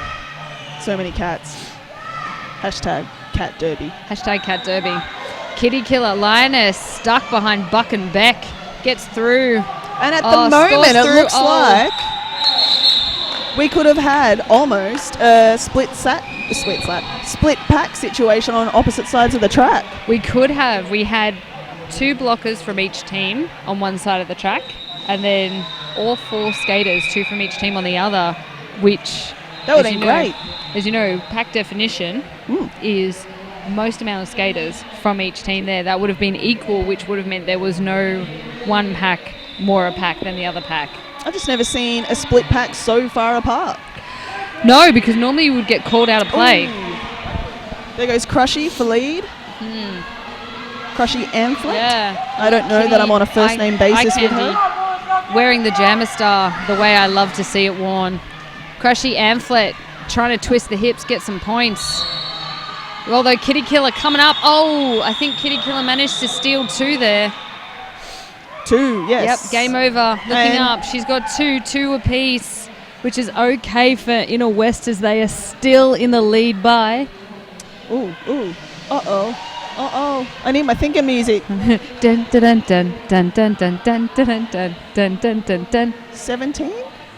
So many cats. Hashtag cat derby. Hashtag cat derby. Kitty killer. Lioness stuck behind Buck and Beck. Gets through. And at Oh, the moment, scores it through. looks Oh. like we could have had almost a split pack situation on opposite sides of the track. We could have. We had 2 blockers from each team on one side of the track, and then all 4 skaters, 2 from each team on the other, which That would have been great. As you know, pack definition is most amount of skaters from each team there. That would have been equal, which would have meant there was no one pack more a pack than the other pack. I've just never seen a split pack so far apart. No, because normally you would get called out of play. Ooh. There goes Crushy for lead. Crushy Amphlett. Yeah. I don't know that I'm on a first name basis with her. Wearing the Jammer Star the way I love to see it worn. Crushy Amphlett trying to twist the hips, get some points. Although Kitty Killer coming up. Oh, I think Kitty Killer managed to steal 2 there. 2, yes. Yep, game over. Looking up. She's got 2 apiece, which is okay for Inner West as they are still in the lead by. Ooh. Uh-oh. I need my thinking music. Dun dun dun dun dun dun dun dun dun dun dun dun dun. 17?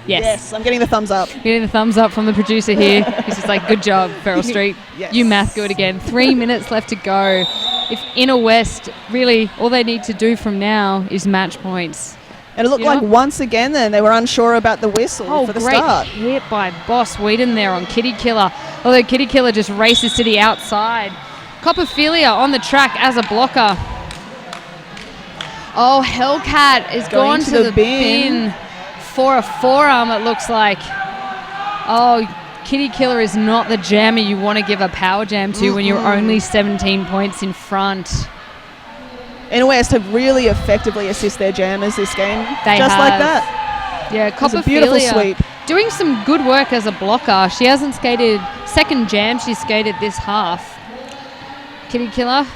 Yes. I'm getting the thumbs up. Getting the thumbs up from the producer here. He's just like, good job, Feral Street. Yes. You math good again. 3 minutes left to go. If Inner West, really, all they need to do from now is match points. And it looked like once again then they were unsure about the whistle for the start. Hit by Boss Whedon there on Kitty Killer. Although Kitty Killer just races to the outside. Copperphilia on the track as a blocker. Oh, Hellcat has gone to the bin for a forearm, it looks like. Oh, Kitty Killer is not the jammer you want to give a power jam to when you're only 17 points in front. Inner West have really effectively assist their jammers this game. They just have. Like that. Yeah, Copperphilia. Beautiful sweep. Doing some good work as a blocker. She hasn't skated second jam, she skated this half. Kitty Killer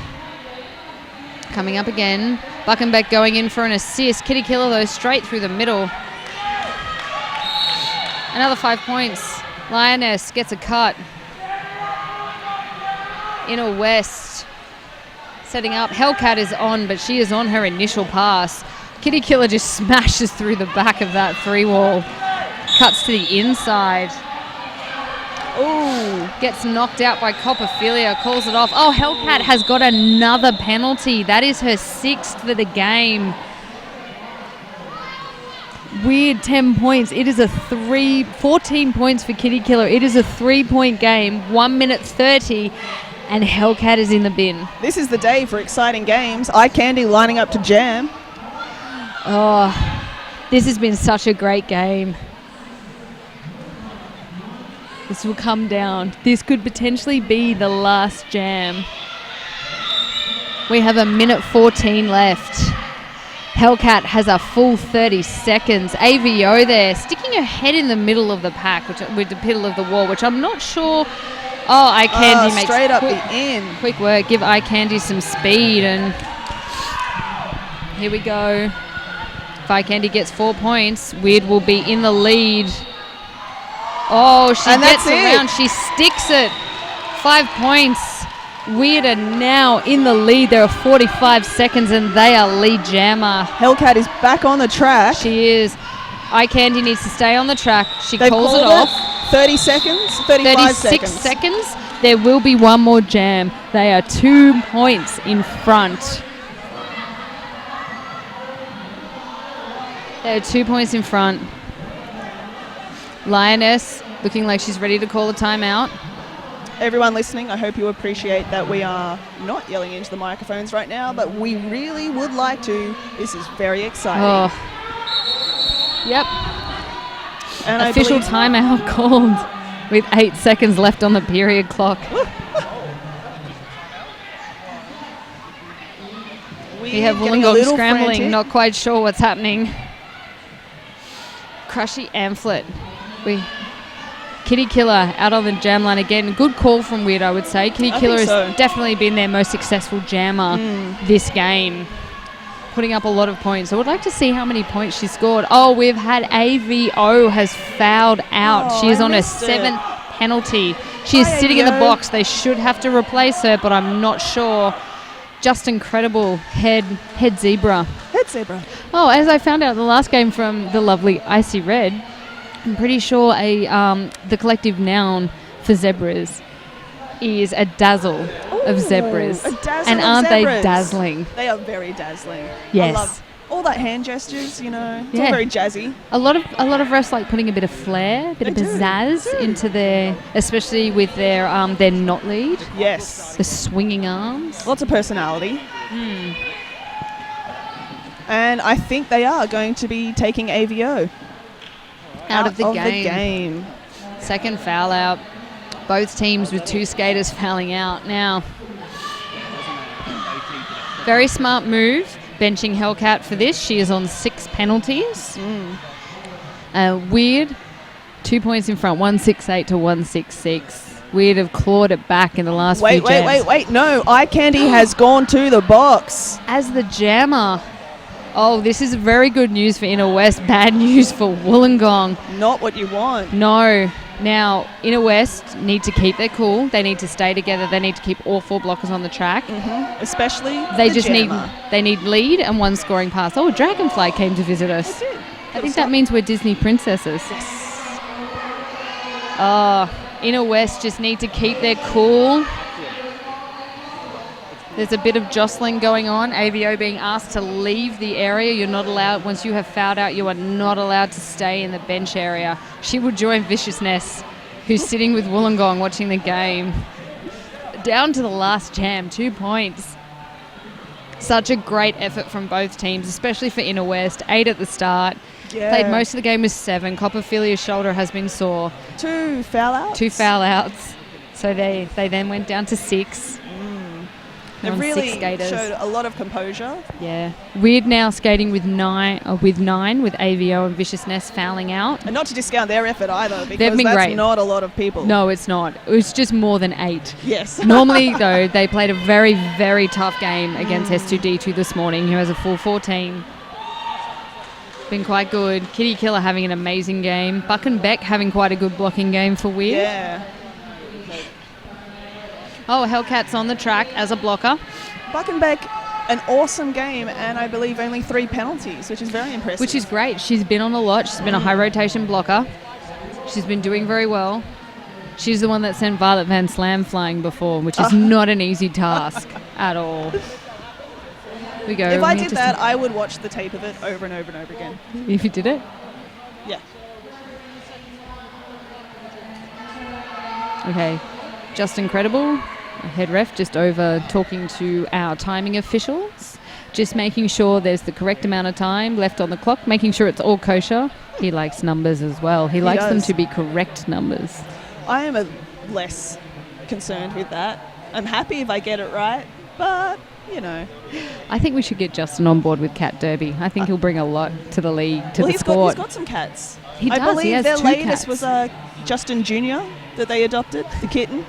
coming up again. Buckenbeck going in for an assist. Kitty Killer, though, straight through the middle. Another 5 points. Lioness gets a cut. Inner West setting up. Hellcat is on, but she is on her initial pass. Kitty Killer just smashes through the back of that 3-wall. Cuts to the inside. Ooh, gets knocked out by Copperphilia, calls it off. Oh, Hellcat has got another penalty. That is her 6th for the game. Weird 10 points. It is 14 points for Kitty Killer. It is a 3-point game, 1 minute 30, and Hellcat is in the bin. This is the day for exciting games. Eye Candy lining up to jam. Oh, this has been such a great game. This will come down. This could potentially be the last jam. We have a minute 14 left. Hellcat has a full 30 seconds. AVO there, sticking her head in the middle of the pack, with the middle of the wall, which I'm not sure. Oh, Eye Candy makes straight up the end. Quick work. Give Eye Candy some speed, and here we go. If Eye Candy gets 4 points, Weird will be in the lead. Oh, she gets around. She sticks it. 5 points. Weird are now in the lead. There are 45 seconds and they are lead jammer. Hellcat is back on the track. She is. Eye Candy needs to stay on the track. She calls it off. off. 30 seconds, 35 36 seconds. There will be one more jam. They are 2 points in front. They are 2 points in front. Lioness looking like she's ready to call a timeout. Everyone listening, I hope you appreciate that we are not yelling into the microphones right now, but we really would like to. This is very exciting. Oh. Yep. And official timeout called with 8 seconds left on the period clock. We have Wollongong scrambling, frantic. Not quite sure what's happening. Crushy Amphlett. Kitty Killer out on the jam line again. Good call from Weird, I would say. Kitty Killer has definitely been their most successful jammer this game, putting up a lot of points. I would like to see how many points she scored. Oh, we've had AVO has fouled out. She is on her 7th penalty. She is sitting in the box. They should have to replace her, but I'm not sure. Just incredible head zebra. Head zebra. Oh, as I found out in the last game from the lovely Icy Red, I'm pretty sure the collective noun for zebras is a dazzle of zebras. A dazzle and of aren't zebras. they dazzling? They are very dazzling. Yes. I love all that hand gestures, you know, it's Yeah. all very jazzy. A lot of refs like putting a bit of flair, a bit of They do, pizzazz they do. into their, especially with their knot lead, Yes. the swinging arms. Lots of personality. And I think they are going to be taking AVO Out of the the game. Second foul out. Both teams with 2 skaters fouling out now. Very smart move, benching Hellcat for this. She is on 6 penalties. Weird, 2 points in front, 168 to 166. Weird have clawed it back in the last few jams. Wait. No, Eye Candy has gone to the box. As the jammer. Oh, this is very good news for Inner West, bad news for Wollongong. Not what you want. No. Now, Inner West need to keep their cool. They need to stay together. They need to keep all 4 blockers on the track. Especially They the just jammer. need lead and 1 scoring pass. Oh, Dragonfly came to visit us. They did. I think that means we're Disney princesses. Oh, Inner West just need to keep their cool. There's a bit of jostling going on. AVO being asked to leave the area. You're not allowed, once you have fouled out, you are not allowed to stay in the bench area. She would join Viciousness, who's sitting with Wollongong watching the game. Down to the last jam, 2 points. Such a great effort from both teams, especially for Inner West. 8 at the start. Yeah. Played most of the game with 7. Copperfilia's shoulder has been sore. 2 foul outs. 2 foul outs. So they then went down to 6. They On 6 really skaters. showed a lot of composure. Yeah. Weird now skating with 9 with AVO and Viciousness fouling out. And not to discount their effort either, because They've been that's great. not a lot of people. No, it's not. It was just more than 8. Yes. Normally, though, they played a very, very tough game against S2D2 this morning, who has a full 14. Been quite good. Kitty Killer having an amazing game. Buck and Beck having quite a good blocking game for Weird. Yeah. Oh, Hellcat's on the track as a blocker. Buckenbeck, an awesome game, and I believe only 3 penalties, which is very impressive. Which is great. She's been on a lot. She's been a high rotation blocker. She's been doing very well. She's the one that sent Violet Van Slam flying before, which is not an easy task at all. We go. If I We did just- that, I would watch the tape of it over and over and over again. If you did it. Yeah. Okay. Just incredible. Head ref just over talking to our timing officials. Just making sure there's the correct amount of time left on the clock, making sure it's all kosher. He likes numbers as well. He likes them does. to be correct numbers. I am less concerned with that. I'm happy if I get it right, but, you know. I think we should get Justin on board with Cat Derby. I think he'll bring a lot to the league, to the He's sport. got some cats. He I does, he believe has their 2 latest cats. was Justin Jr. that they adopted, the kitten.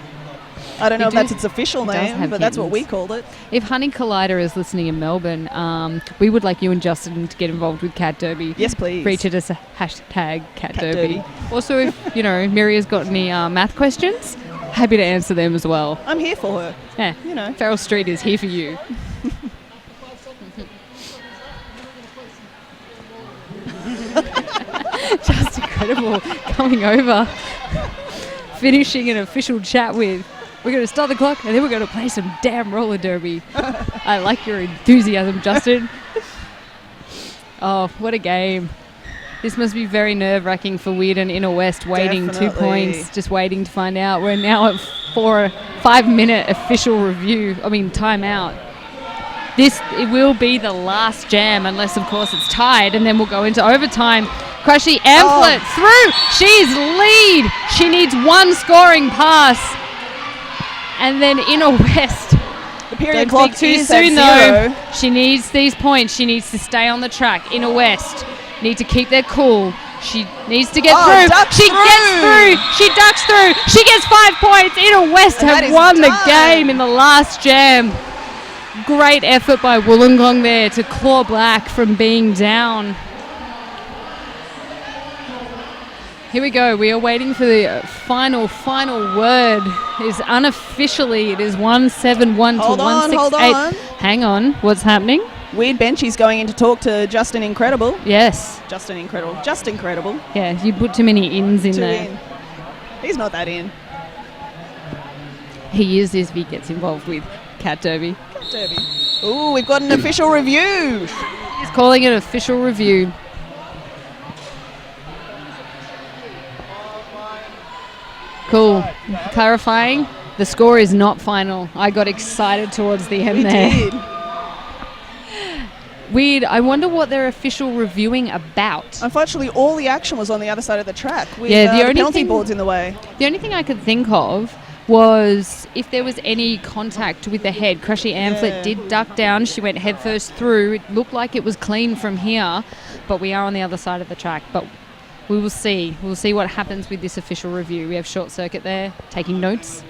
I don't know if do- that's its official he does name, have but that's what kittens. we called it. If Honey Collider is listening in Melbourne, we would like you and Justin to get involved with Cat Derby. Yes, please. Featured as a hashtag Cat Cat Derby. Derby. Also, if, Miria's got any math questions, happy to answer them as well. I'm here for her, Yeah, you know. Farrell Street is here for you. Just incredible coming over, finishing an official chat with. We're going to start the clock and then we're going to play some damn roller derby. I like your enthusiasm, Justin. Oh, what a game. This must be very nerve-wracking for Weird and Inner West, waiting 2 Definitely. points, just waiting to find out. We're now at 5-minute official timeout. It will be the last jam, unless, of course, it's tied, and then we'll go into overtime. Crushy Amplet through. She's lead. She needs 1 scoring pass. And then Inner West. The period Don't clock speak too is soon, at 0. though. She needs these points. She needs to stay on the track. Inner West need to keep their cool. She needs to get through. ducks She through. gets through. She ducks through. She gets 5 points. Inner West And that have is won the done. game in the last jam. Great effort by Wollongong there to claw back from being down. Here we go. We are waiting for the final word. Unofficially, it is 171 to Hold on, 168. hold on. Hang on. What's happening? Weird Benchy's going in to talk to Justin Incredible. Yes. Just Incredible. Yeah, you put too many ins in Too there. in. He's not that in. He is if he gets involved with Cat Derby. Derby. Ooh, we've got an official review. He's calling it official review. Cool. Clarifying, the score is not final. I got excited towards the end there. Did. Weird. I wonder what they're official reviewing about. Unfortunately, all the action was on the other side of the track with Yeah, the the only penalty thing- boards in the way. The only thing I could think of was if there was any contact with the head. Crushy Amphlett Yeah. did duck down. She went headfirst through. It looked like it was clean from here, but we are on the other side of the track. But we will see. We'll see what happens with this official review. We have Short Circuit there taking notes.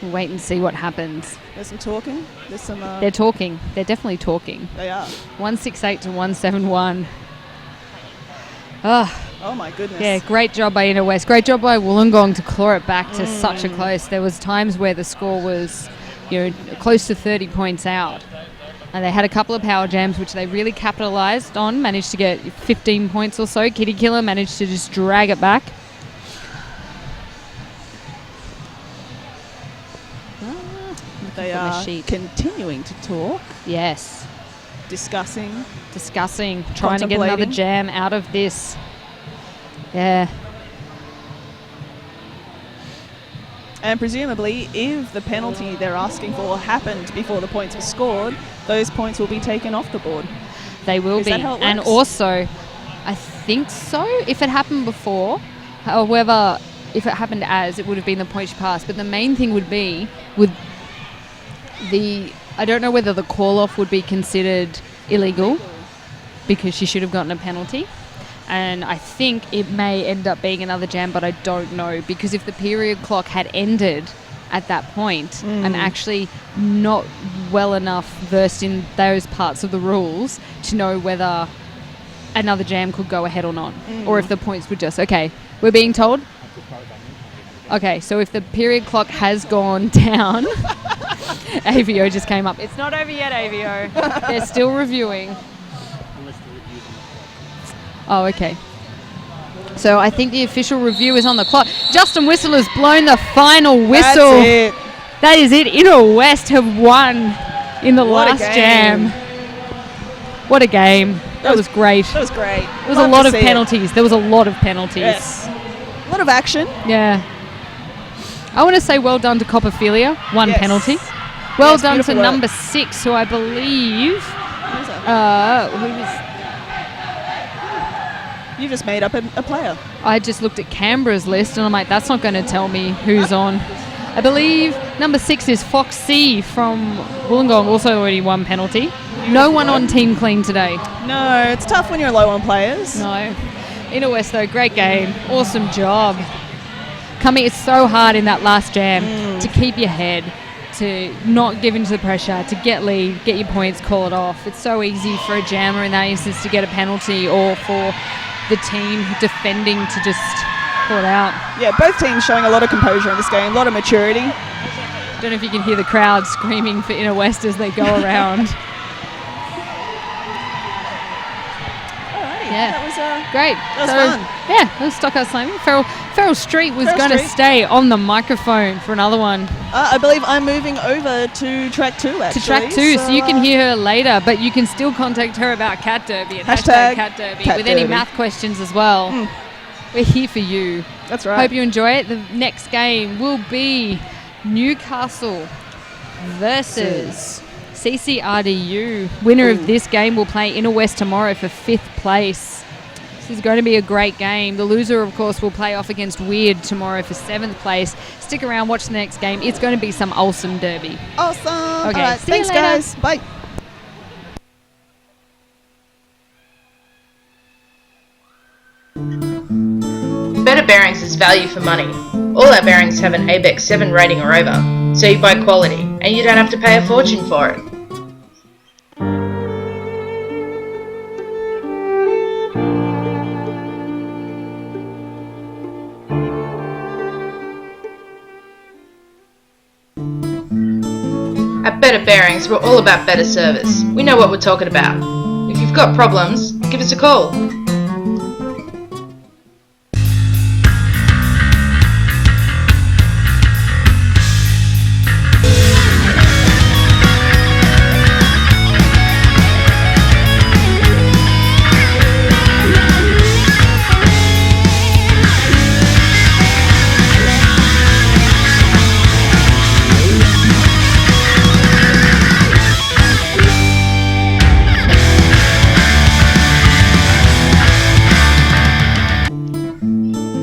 We'll wait and see what happens. There's some talking. There's some. They're talking. They're definitely talking. They are. 168 to 171. Ah. Oh my goodness. Yeah, great job by Inner West. Great job by Wollongong to claw it back to such a close. There was times where the score was, close to 30 points out. And they had a couple of power jams, which they really capitalised on, managed to get 15 points or so. Kitty Killer managed to just drag it back. They on the are sheet. continuing to talk, Yes. discussing. Trying to get another Contemplating. jam out of this. Yeah. And presumably, if the penalty they're asking for happened before the points were scored, those points will be taken off the board. They will Is be. that how it And works? also, I think so, if it happened before. However, if it happened it would have been the point she passed. But the main thing would be with I don't know whether the call-off would be considered illegal because she should have gotten a penalty. And I think it may end up being another jam, but I don't know. Because if the period clock had ended at that point, I'm actually not well enough versed in those parts of the rules to know whether another jam could go ahead or not. Or if the points were just, okay, we're being told. Okay, so if the period clock has gone down, AVO just came up. It's not over yet, AVO. They're still reviewing. Oh, okay. So I think the official review is on the clock. Justin Whistle has blown the final whistle. That's it. That is it. Inner West have won in the What a last game. jam. What a game. That was great. That was great. There was a lot of penalties. There was a lot of penalties. Yes. A lot of action. Yeah. I want to say well done to Copperphilia. One Yes. penalty. Well Yes, done to beautiful work. number 6, who I believe... Who's that? who was... You just made up a player. I just looked at Canberra's list and I'm like, that's not going to tell me who's on. I believe number 6 is Fox C from Wollongong, also already one penalty. No one on Team Clean today. No, it's tough when you're low on players. No. Inner West though, great game. Awesome job. It's so hard in that last jam to keep your head, to not give into the pressure, to get lead, get your points, call it off. It's so easy for a jammer in that instance to get a penalty or for the team defending to just pull it out. Yeah, both teams showing a lot of composure in this game, a lot of maturity. Don't know if you can hear the crowd screaming for Inner West as they go around. Alrighty, Yeah. that was Great. That was fun. Yeah, that was Stockhouse Slamming. Ferrell Street was Ferrell going to Street. stay on the microphone for another one. I believe I'm moving over to track 2 actually. To track 2, so you can hear her later, but you can still contact her about Cat Derby and hashtag Cat Derby Cat with any Derby. math questions as well. We're here for you. That's right. Hope you enjoy it. The next game will be Newcastle versus CCRDU. Winner of this game will play Inner West tomorrow for 5th place. This is going to be a great game. The loser, of course, will play off against Weird tomorrow for 7th place. Stick around, watch the next game. It's going to be some awesome derby. Awesome. Okay, All right, see you thanks later. guys. Bye. Better Bearings is value for money. All our bearings have an ABEX 7 rating or over, so you buy quality and you don't have to pay a fortune for it. At Better Bearings, we're all about better service. We know what we're talking about. If you've got problems, give us a call.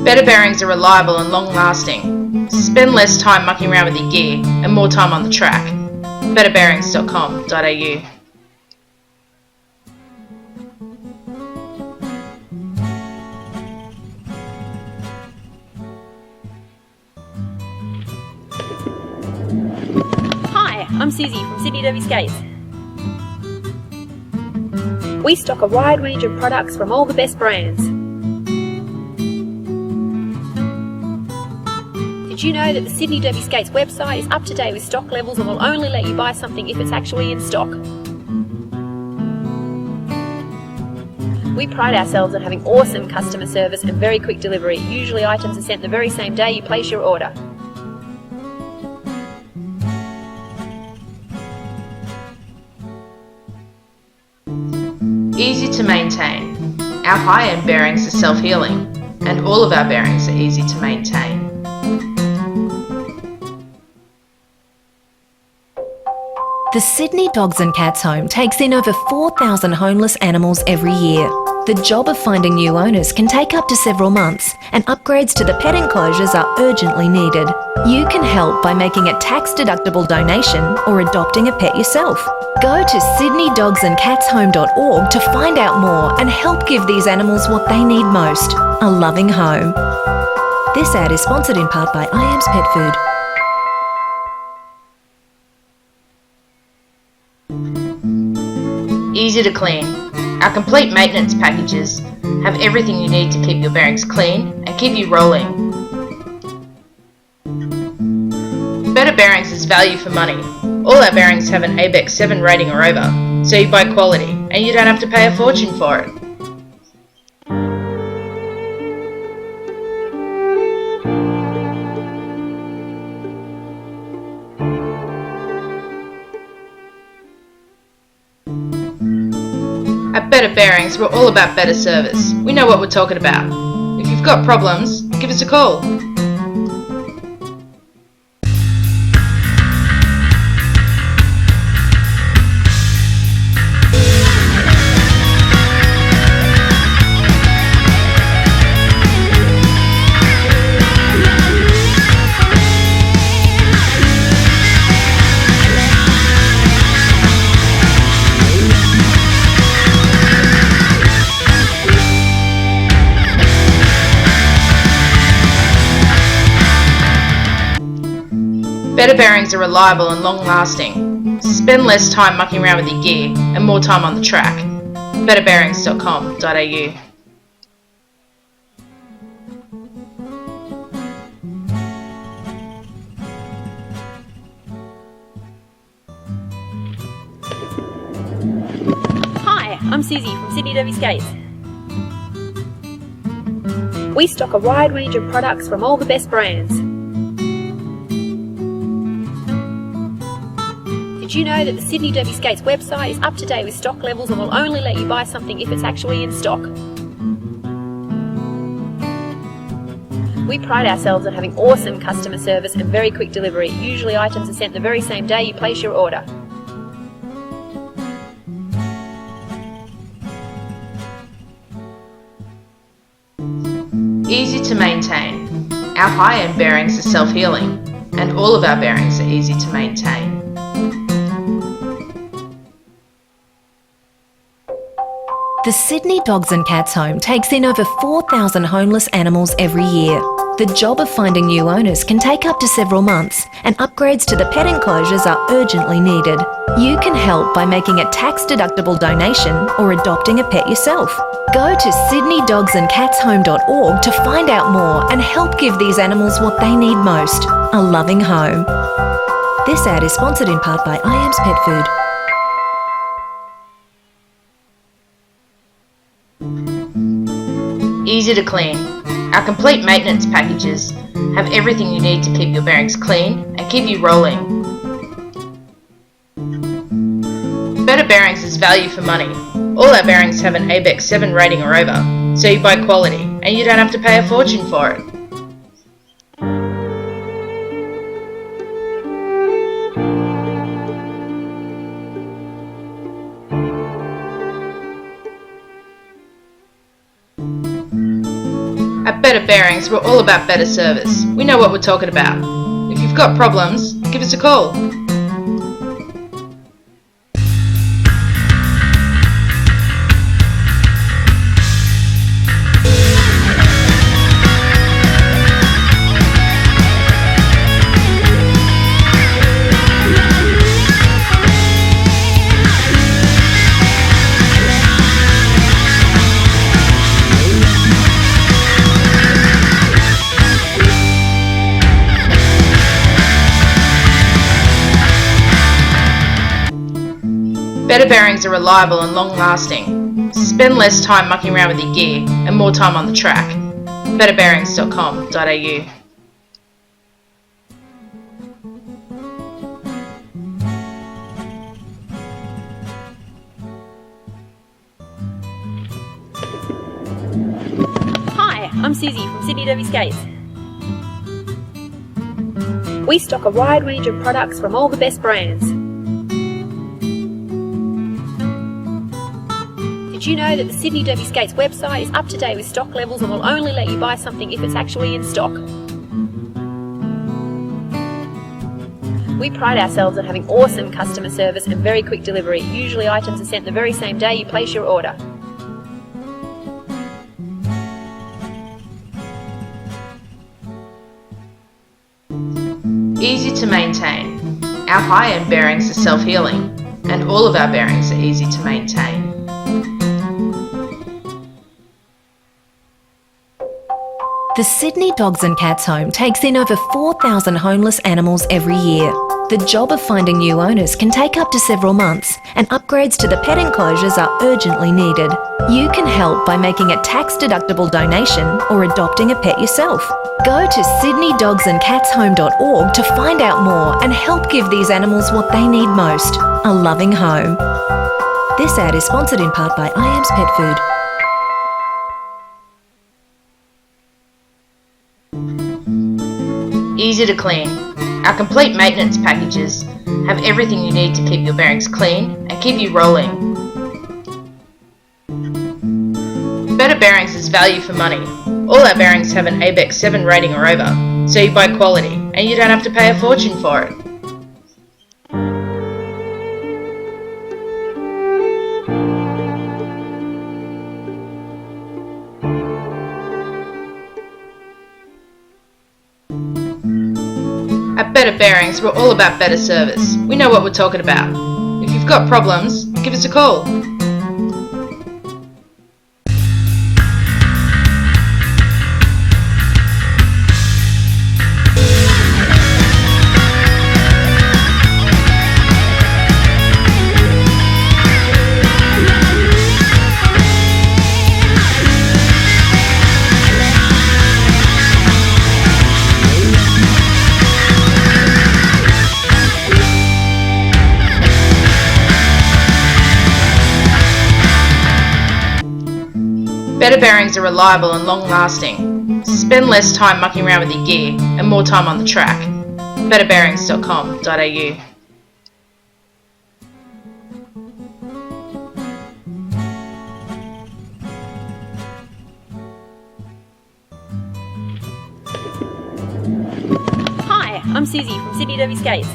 Better bearings are reliable and long-lasting. Spend less time mucking around with your gear and more time on the track. betterbearings.com.au. Hi, I'm Susie from Sydney Derby Skates. We stock a wide range of products from all the best brands. Did you know that the Sydney Derby Skates website is up to date with stock levels and will only let you buy something if it's actually in stock? We pride ourselves on having awesome customer service and very quick delivery. Usually items are sent the very same day you place your order. Easy to maintain. Our high-end bearings are self-healing, and all of our bearings are easy to maintain. The Sydney Dogs and Cats Home takes in over 4,000 homeless animals every year. The job of finding new owners can take up to several months, and upgrades to the pet enclosures are urgently needed. You can help by making a tax-deductible donation or adopting a pet yourself. Go to sydneydogsandcatshome.org to find out more and help give these animals what they need most, a loving home. This ad is sponsored in part by IAMS Pet Food. Easy to clean. Our complete maintenance packages have everything you need to keep your bearings clean and keep you rolling. Better Bearings is value for money. All our bearings have an ABEX 7 rating or over, so you buy quality and you don't have to pay a fortune for it. At Better Bearings, we're all about better service. We know what we're talking about. If you've got problems, give us a call. Better bearings are reliable and long-lasting. Spend less time mucking around with your gear and more time on the track. betterbearings.com.au. Hi, I'm Susie from Sydney Derby Skates. We stock a wide range of products from all the best brands. Did you know that the Sydney Derby Skates website is up to date with stock levels and will only let you buy something if it's actually in stock? We pride ourselves on having awesome customer service and very quick delivery. Usually items are sent the very same day you place your order. Easy to maintain. Our high-end bearings are self-healing, and all of our bearings are easy to maintain. The Sydney Dogs and Cats Home takes in over 4,000 homeless animals every year. The job of finding new owners can take up to several months, and upgrades to the pet enclosures are urgently needed. You can help by making a tax-deductible donation or adopting a pet yourself. Go to sydneydogsandcatshome.org to find out more and help give these animals what they need most, a loving home. This ad is sponsored in part by IAMS Pet Food. Easy to clean. Our complete maintenance packages have everything you need to keep your bearings clean and keep you rolling. Better Bearings is value for money. All our bearings have an ABEX 7 rating or over, so you buy quality and you don't have to pay a fortune for it. At Better Bearings, we're all about better service. We know what we're talking about. If you've got problems, give us a call. Better Bearings are reliable and long-lasting. Spend less time mucking around with your gear and more time on the track. betterbearings.com.au. Hi, I'm Susie from Sydney Derby Skates. We stock a wide range of products from all the best brands. Did you know that the Sydney Derby Skates website is up to date with stock levels and will only let you buy something if it's actually in stock? We pride ourselves on having awesome customer service and very quick delivery. Usually items are sent the very same day you place your order. Easy to maintain. Our high-end bearings are self-healing, and all of our bearings are easy to maintain. The Sydney Dogs and Cats Home takes in over 4,000 homeless animals every year. The job of finding new owners can take up to several months, and upgrades to the pet enclosures are urgently needed. You can help by making a tax-deductible donation or adopting a pet yourself. Go to sydneydogsandcatshome.org to find out more and help give these animals what they need most, a loving home. This ad is sponsored in part by IAMS Pet Food. Easy to clean. Our complete maintenance packages have everything you need to keep your bearings clean and keep you rolling. Better Bearings is value for money. All our bearings have an ABEX 7 rating or over, so you buy quality and you don't have to pay a fortune for it. At Better Bearings, we're all about better service. We know what we're talking about. If you've got problems, give us a call. Better Bearings are reliable and long-lasting. Spend less time mucking around with your gear and more time on the track. betterbearings.com.au. Hi, I'm Susie from Sydney Derby Skates.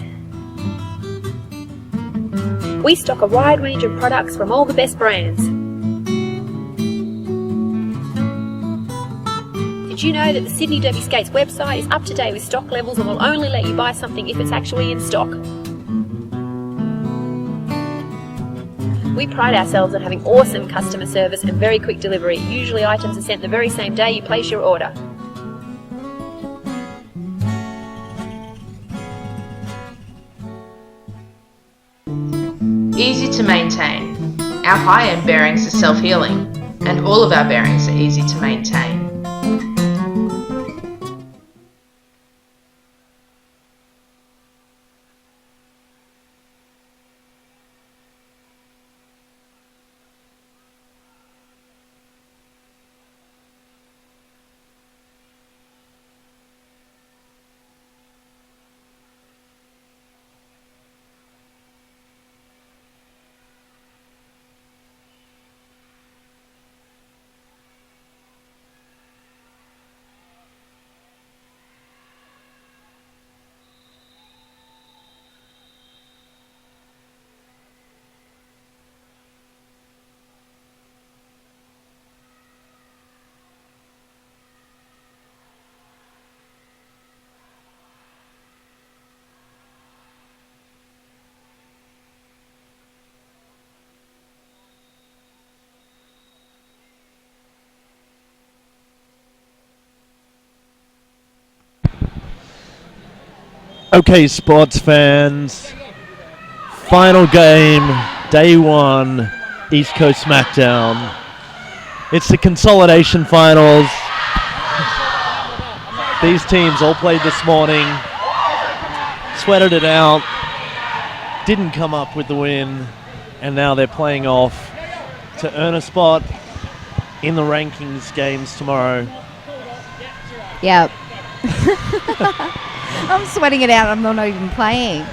We stock a wide range of products from all the best brands. Did you know that the Sydney Derby Skates website is up to date with stock levels and will only let you buy something if it's actually in stock? We pride ourselves on having awesome customer service and very quick delivery. Usually items are sent the very same day you place your order. Easy to maintain. Our high-end bearings are self-healing, and all of our bearings are easy to maintain. Okay, sports fans. Final game, day 1, East Coast SmackDown. It's the consolidation finals. These teams all played this morning, sweated it out, didn't come up with the win, and now they're playing off to earn a spot in the rankings games tomorrow. Yep. I'm sweating it out. I'm not even playing.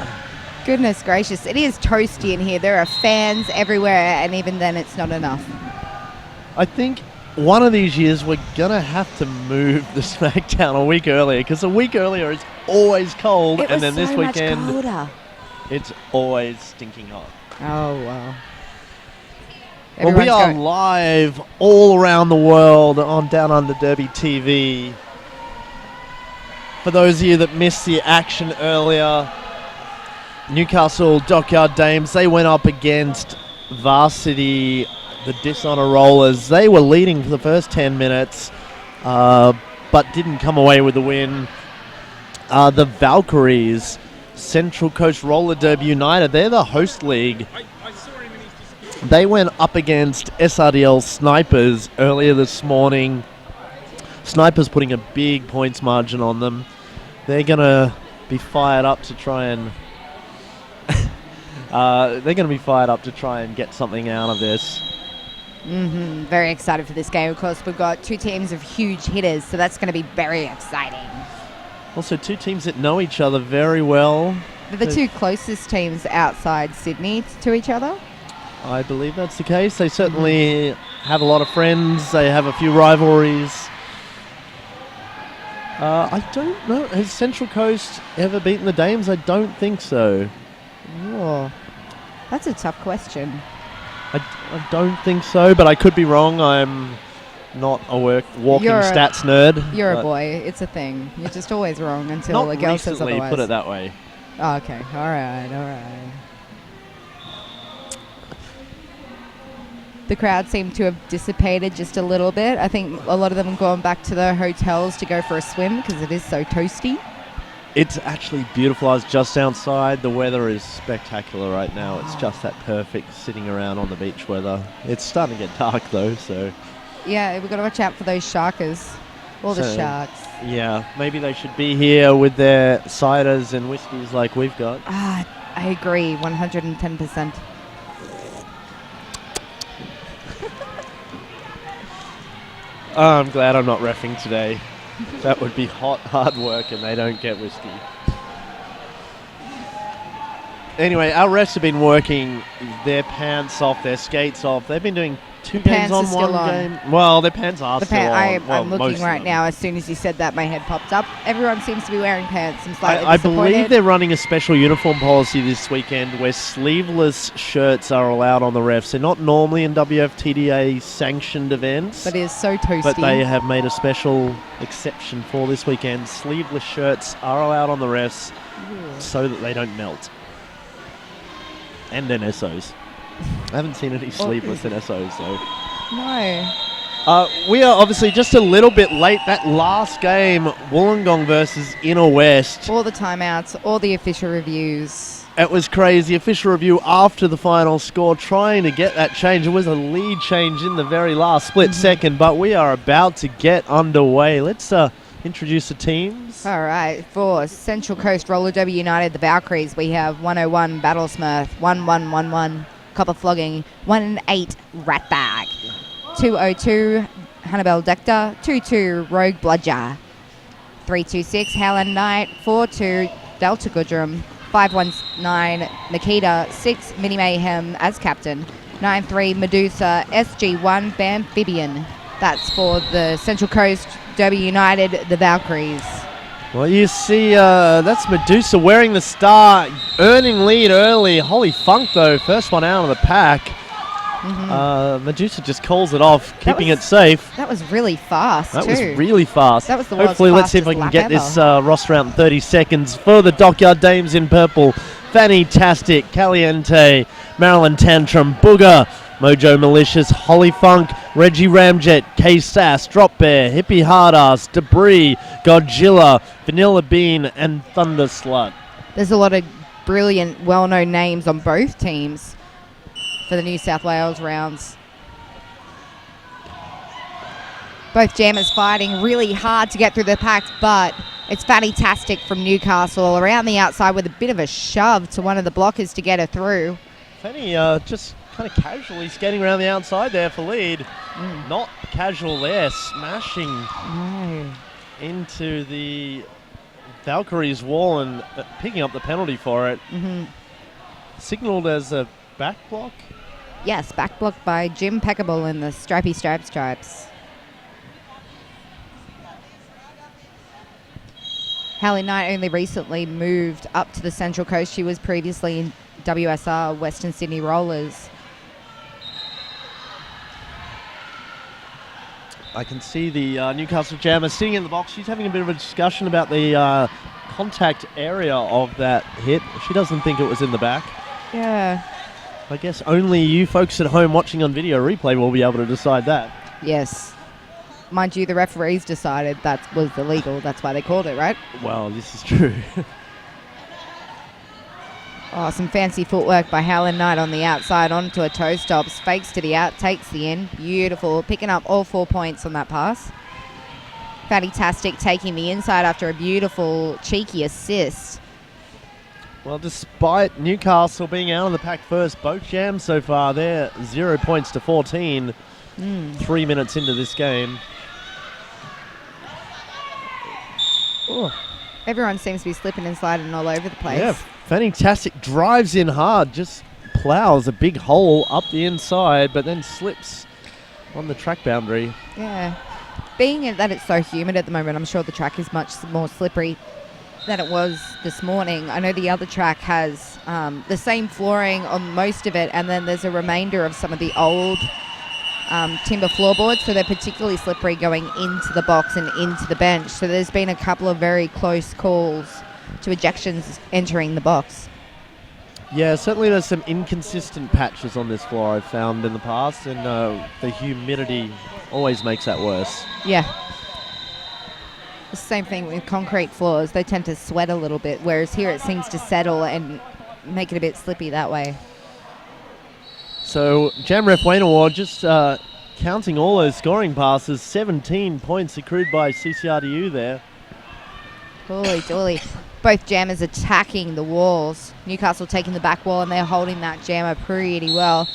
Goodness gracious. It is toasty in here. There are fans everywhere, and even then it's not enough. I think one of these years we're going to have to move the SmackDown a week earlier, because a week earlier it's always cold, It and was then this so much weekend colder. it's always stinking hot. Oh, wow. Well, we are live all around the world on Down Under Derby TV. For those of you that missed the action earlier, Newcastle Dockyard Dames, they went up against Varsity, the Dishonor Rollers. They were leading for the first 10 minutes, but didn't come away with the win. The Valkyries, Central Coast Roller Derby United, they're the host league. They went up against SRDL Snipers earlier this morning. Snipers putting a big points margin on them. They're going to be fired up to try and get something out of this. Very excited for this game. Of course, we've got two teams of huge hitters, so that's going to be very exciting. Also, two teams that know each other very well. They're the two closest teams outside Sydney to each other. I believe that's the case. They certainly have a lot of friends. They have a few rivalries. I don't know. Has Central Coast ever beaten the Dames? I don't think so. Oh, that's a tough question. I don't think so, but I could be wrong. I'm not a walking stats nerd. You're a boy. It's a thing. You're just always wrong until a girl says otherwise. Put it that way. Oh, okay. All right. The crowd seemed to have dissipated just a little bit. I think a lot of them have gone back to their hotels to go for a swim because it is so toasty. It's actually beautiful. I was just outside. The weather is spectacular right now. It's just that perfect sitting around on the beach weather. It's starting to get dark though, so... Yeah, we've got to watch out for those sharkers. All the sharks. Yeah, maybe they should be here with their ciders and whiskies like we've got. I agree, 110%. I'm glad I'm not reffing today. That would be hard work, and they don't get whiskey. Anyway, our refs have been working their pants off, their skates off. They've been doing two games on one game. Well, their pants are still on. I'm looking right now. As soon as you said that, my head popped up. Everyone seems to be wearing pants. I'm slightly I disappointed. believe they're running a special uniform policy this weekend where sleeveless shirts are allowed on the refs. They're not normally in WFTDA sanctioned events. But it is so toasty. But they have made a special exception for this weekend. Sleeveless shirts are allowed on the refs so that they don't melt. And NSOs. I haven't seen any sleeveless NSOs though. No. We are obviously just a little bit late. That last game, Wollongong versus Inner West. All the timeouts, all the official reviews. It was crazy. Official review after the final score, trying to get that change. It was a lead change in the very last split second, but we are about to get underway. Let's introduce the teams. All right, for Central Coast Roller Derby United, the Valkyries, we have 101 Battlesmith, 1111 Copper Flogging, 1-8 Ratbag, 202 Hannibal Dector, 22 Rogue Bludger, 326 Howland Knight, 42 Delta Goodrum, 519 Nikita, 6 Mini Mayhem as captain, 93 Medusa, SG1 Amphibian. That's for the Central Coast Derby United, the Valkyries. Well, you see, that's Medusa wearing the star, earning lead early. Holy funk, though. First one out of the pack. Medusa just calls it off, keeping it safe. That was really fast, That was really fast. That was the world's Hopefully, let's see if I can fastest get lap this roster out in 30 seconds. For the Dockyard Dames in purple, Fanny Tastic, Caliente, Marilyn Tantrum, Booger, Mojo Malicious, Holly Funk, Reggie Ramjet, K-Sass, Drop Bear, Hippie Hardass, Debris, Godzilla, Vanilla Bean, and Thunder Slut. There's a lot of brilliant, well-known names on both teams for the New South Wales rounds. Both jammers fighting really hard to get through the pack, but it's fantastic from Newcastle around the outside with a bit of a shove to one of the blockers to get her through. Fanny just kind of casually skating around the outside there for lead. Not casual there, smashing into the Valkyrie's wall and picking up the penalty for it. Signalled as a back block? Yes, back block by Jim Peckable in the stripy stripes. Hallie Knight only recently moved up to the Central Coast. She was previously in WSR, Western Sydney Rollers. I can see the Newcastle jammer sitting in the box. She's having a bit of a discussion about the contact area of that hit. She doesn't think it was in the back. Yeah. I guess only you folks at home watching on video replay will be able to decide that. Yes. Mind you, the referees decided that was illegal. That's why they called it, right? Well, this is true. Oh, some fancy footwork by Helen Knight on the outside onto a toe stops, fakes to the out, takes the in. Beautiful, picking up all 4 points on that pass. Fantastic, taking the inside after a beautiful, cheeky assist. Well, despite Newcastle being out of the pack first, both jams so far, they're 0 points to 14. 3 minutes into this game. Oh. Everyone seems to be slipping and sliding all over the place. Yeah, fantastic. Drives in hard, just plows a big hole up the inside, but then slips on the track boundary. Yeah. Being that it's so humid at the moment, I'm sure the track is much more slippery than it was this morning. I know the other track has the same flooring on most of it, and then there's a remainder of some of the old timber floorboards, so they're particularly slippery going into the box and into the bench. So there's been a couple of very close calls to ejections entering the box. Yeah, certainly there's some inconsistent patches on this floor I've found in the past, and the humidity always makes that worse. Yeah. The same thing with concrete floors. They tend to sweat a little bit, whereas here it seems to settle and make it a bit slippy that way. So, Jam Ref Wayne Award just counting all those scoring passes, 17 points accrued by CCRDU there. Holy dooly. Both jammers attacking the walls. Newcastle taking the back wall, and they're holding that jammer pretty well.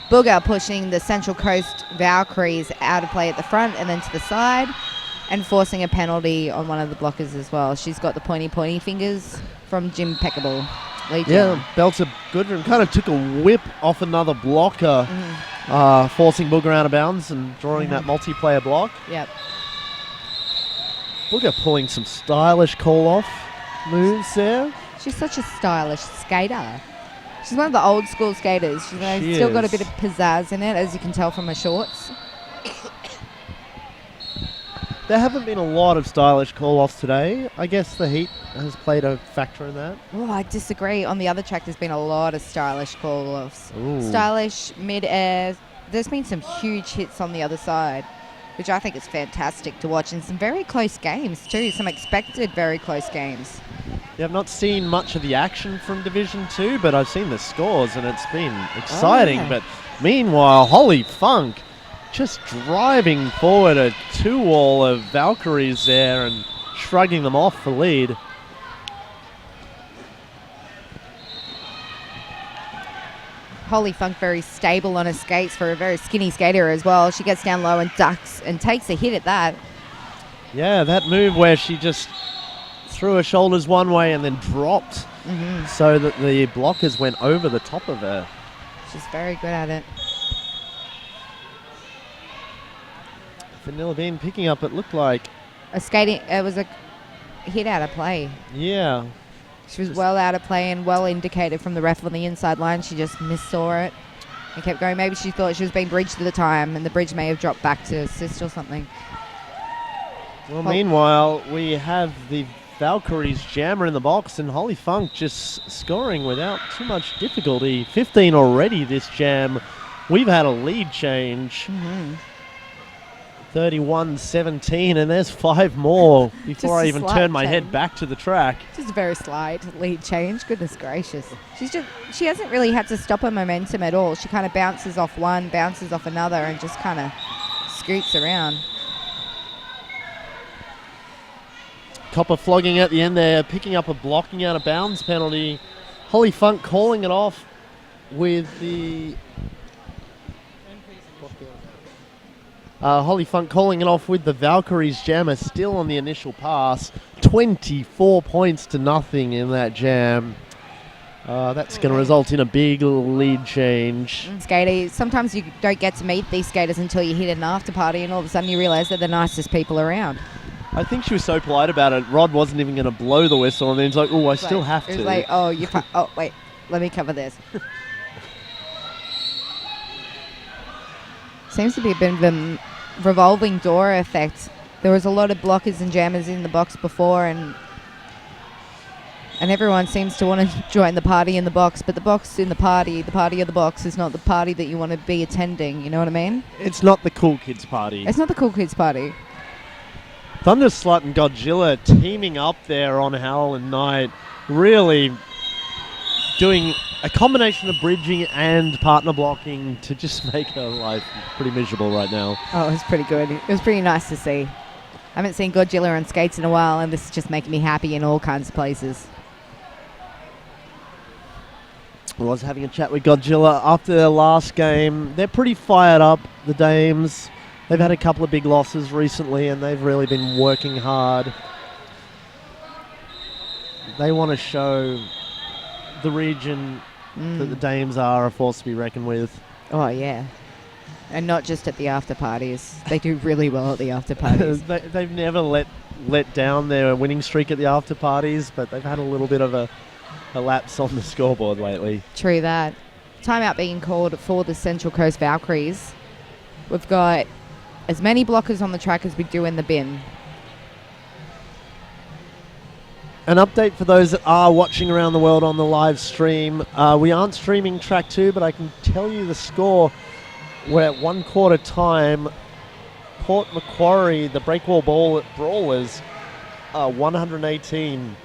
Booger pushing the Central Coast Valkyries out of play at the front and then to the side, and forcing a penalty on one of the blockers as well. She's got the pointy fingers from Jim Peckable. Yeah, belts a good one. Kind of took a whip off another blocker, forcing Booger out of bounds and drawing that multiplayer block. Yep. Booger pulling some stylish call-off moves there. She's such a stylish skater. She's one of the old school skaters. She's still got a bit of pizzazz in it, as you can tell from her shorts. There haven't been a lot of stylish call-offs today. I guess the heat has played a factor in that. Oh, I disagree. On the other track, there's been a lot of stylish call-offs. Ooh. Stylish, mid-air. There's been some huge hits on the other side, which I think is fantastic to watch. And some very close games, too. Some expected very close games. Yeah, I've not seen much of the action from Division 2, but I've seen the scores, and it's been exciting. Oh, yeah. But meanwhile, Holly Funk just driving forward a two-wall of Valkyries there and shrugging them off for lead. Holly Funk very stable on her skates for a very skinny skater as well. She gets down low and ducks and takes a hit at that. Yeah, that move where she just threw her shoulders one way and then dropped so that the blockers went over the top of her. She's very good at it. Vanilla Bean picking up, it looked like. It was a hit out of play. Yeah. She was well out of play and well indicated from the ref on the inside line. She just missaw it and kept going. Maybe she thought she was being bridged at the time, and the bridge may have dropped back to assist or something. Well, meanwhile, we have the Valkyries jammer in the box, and Holly Funk just scoring without too much difficulty. 15 already this jam. We've had a lead change. 31-17, and there's 5 more before I a even slight turn my head change. back to the track. Just a very slight lead change. Goodness gracious. She hasn't really had to stop her momentum at all. She kind of bounces off one, bounces off another, and just kind of scoots around. Copper flogging at the end there, picking up a blocking out of bounds penalty. Holly Funk calling it off with the... Holly Funk calling it off with the Valkyries jammer still on the initial pass. 24 points to nothing in that jam. That's going to result in a big lead change. Skater, sometimes you don't get to meet these skaters until you hit an after party and all of a sudden you realise they're the nicest people around. I think she was so polite about it. Rod wasn't even going to blow the whistle, and then he's like, "Oh, I still have to." It was like, "Oh, oh, wait, let me cover this." Seems to be a bit of a revolving door effect. There was a lot of blockers and jammers in the box before, and everyone seems to want to join the party in the box. But the box in the party of the box, is not the party that you want to be attending. You know what I mean? It's not the cool kids party. It's not the cool kids party. Thunderslut and Godzilla teaming up there on Howl and Knight, really doing a combination of bridging and partner blocking to just make her life pretty miserable right now. Oh, it was pretty good. It was pretty nice to see. I haven't seen Godzilla on skates in a while, and this is just making me happy in all kinds of places. I was having a chat with Godzilla after their last game. They're pretty fired up, the Dames. They've had a couple of big losses recently, and they've really been working hard. They want to show the region that the Dames are a force to be reckoned with. Oh, yeah. And not just at the after parties. They do really well at the after parties. They've never let down their winning streak at the after parties, but they've had a little bit of a lapse on the scoreboard lately. True that. Timeout being called for the Central Coast Valkyries. We've got as many blockers on the track as we do in the bin. An update for those that are watching around the world on the live stream. We aren't streaming track 2, but I can tell you the score. We're at 1/4 time. Port Macquarie, the Breakwall Brawlers, 118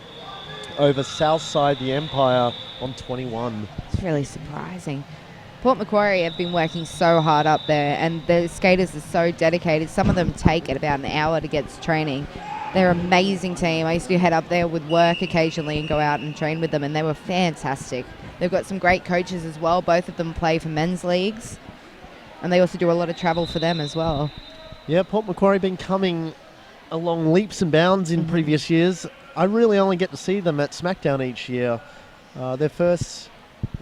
over Southside the Empire on 21. It's really surprising. Port Macquarie have been working so hard up there, and the skaters are so dedicated. Some of them take about an hour to get to training. They're an amazing team. I used to head up there with work occasionally and go out and train with them, and they were fantastic. They've got some great coaches as well. Both of them play for men's leagues, and they also do a lot of travel for them as well. Yeah, Port Macquarie been coming along leaps and bounds in previous years. I really only get to see them at SmackDown each year. Their first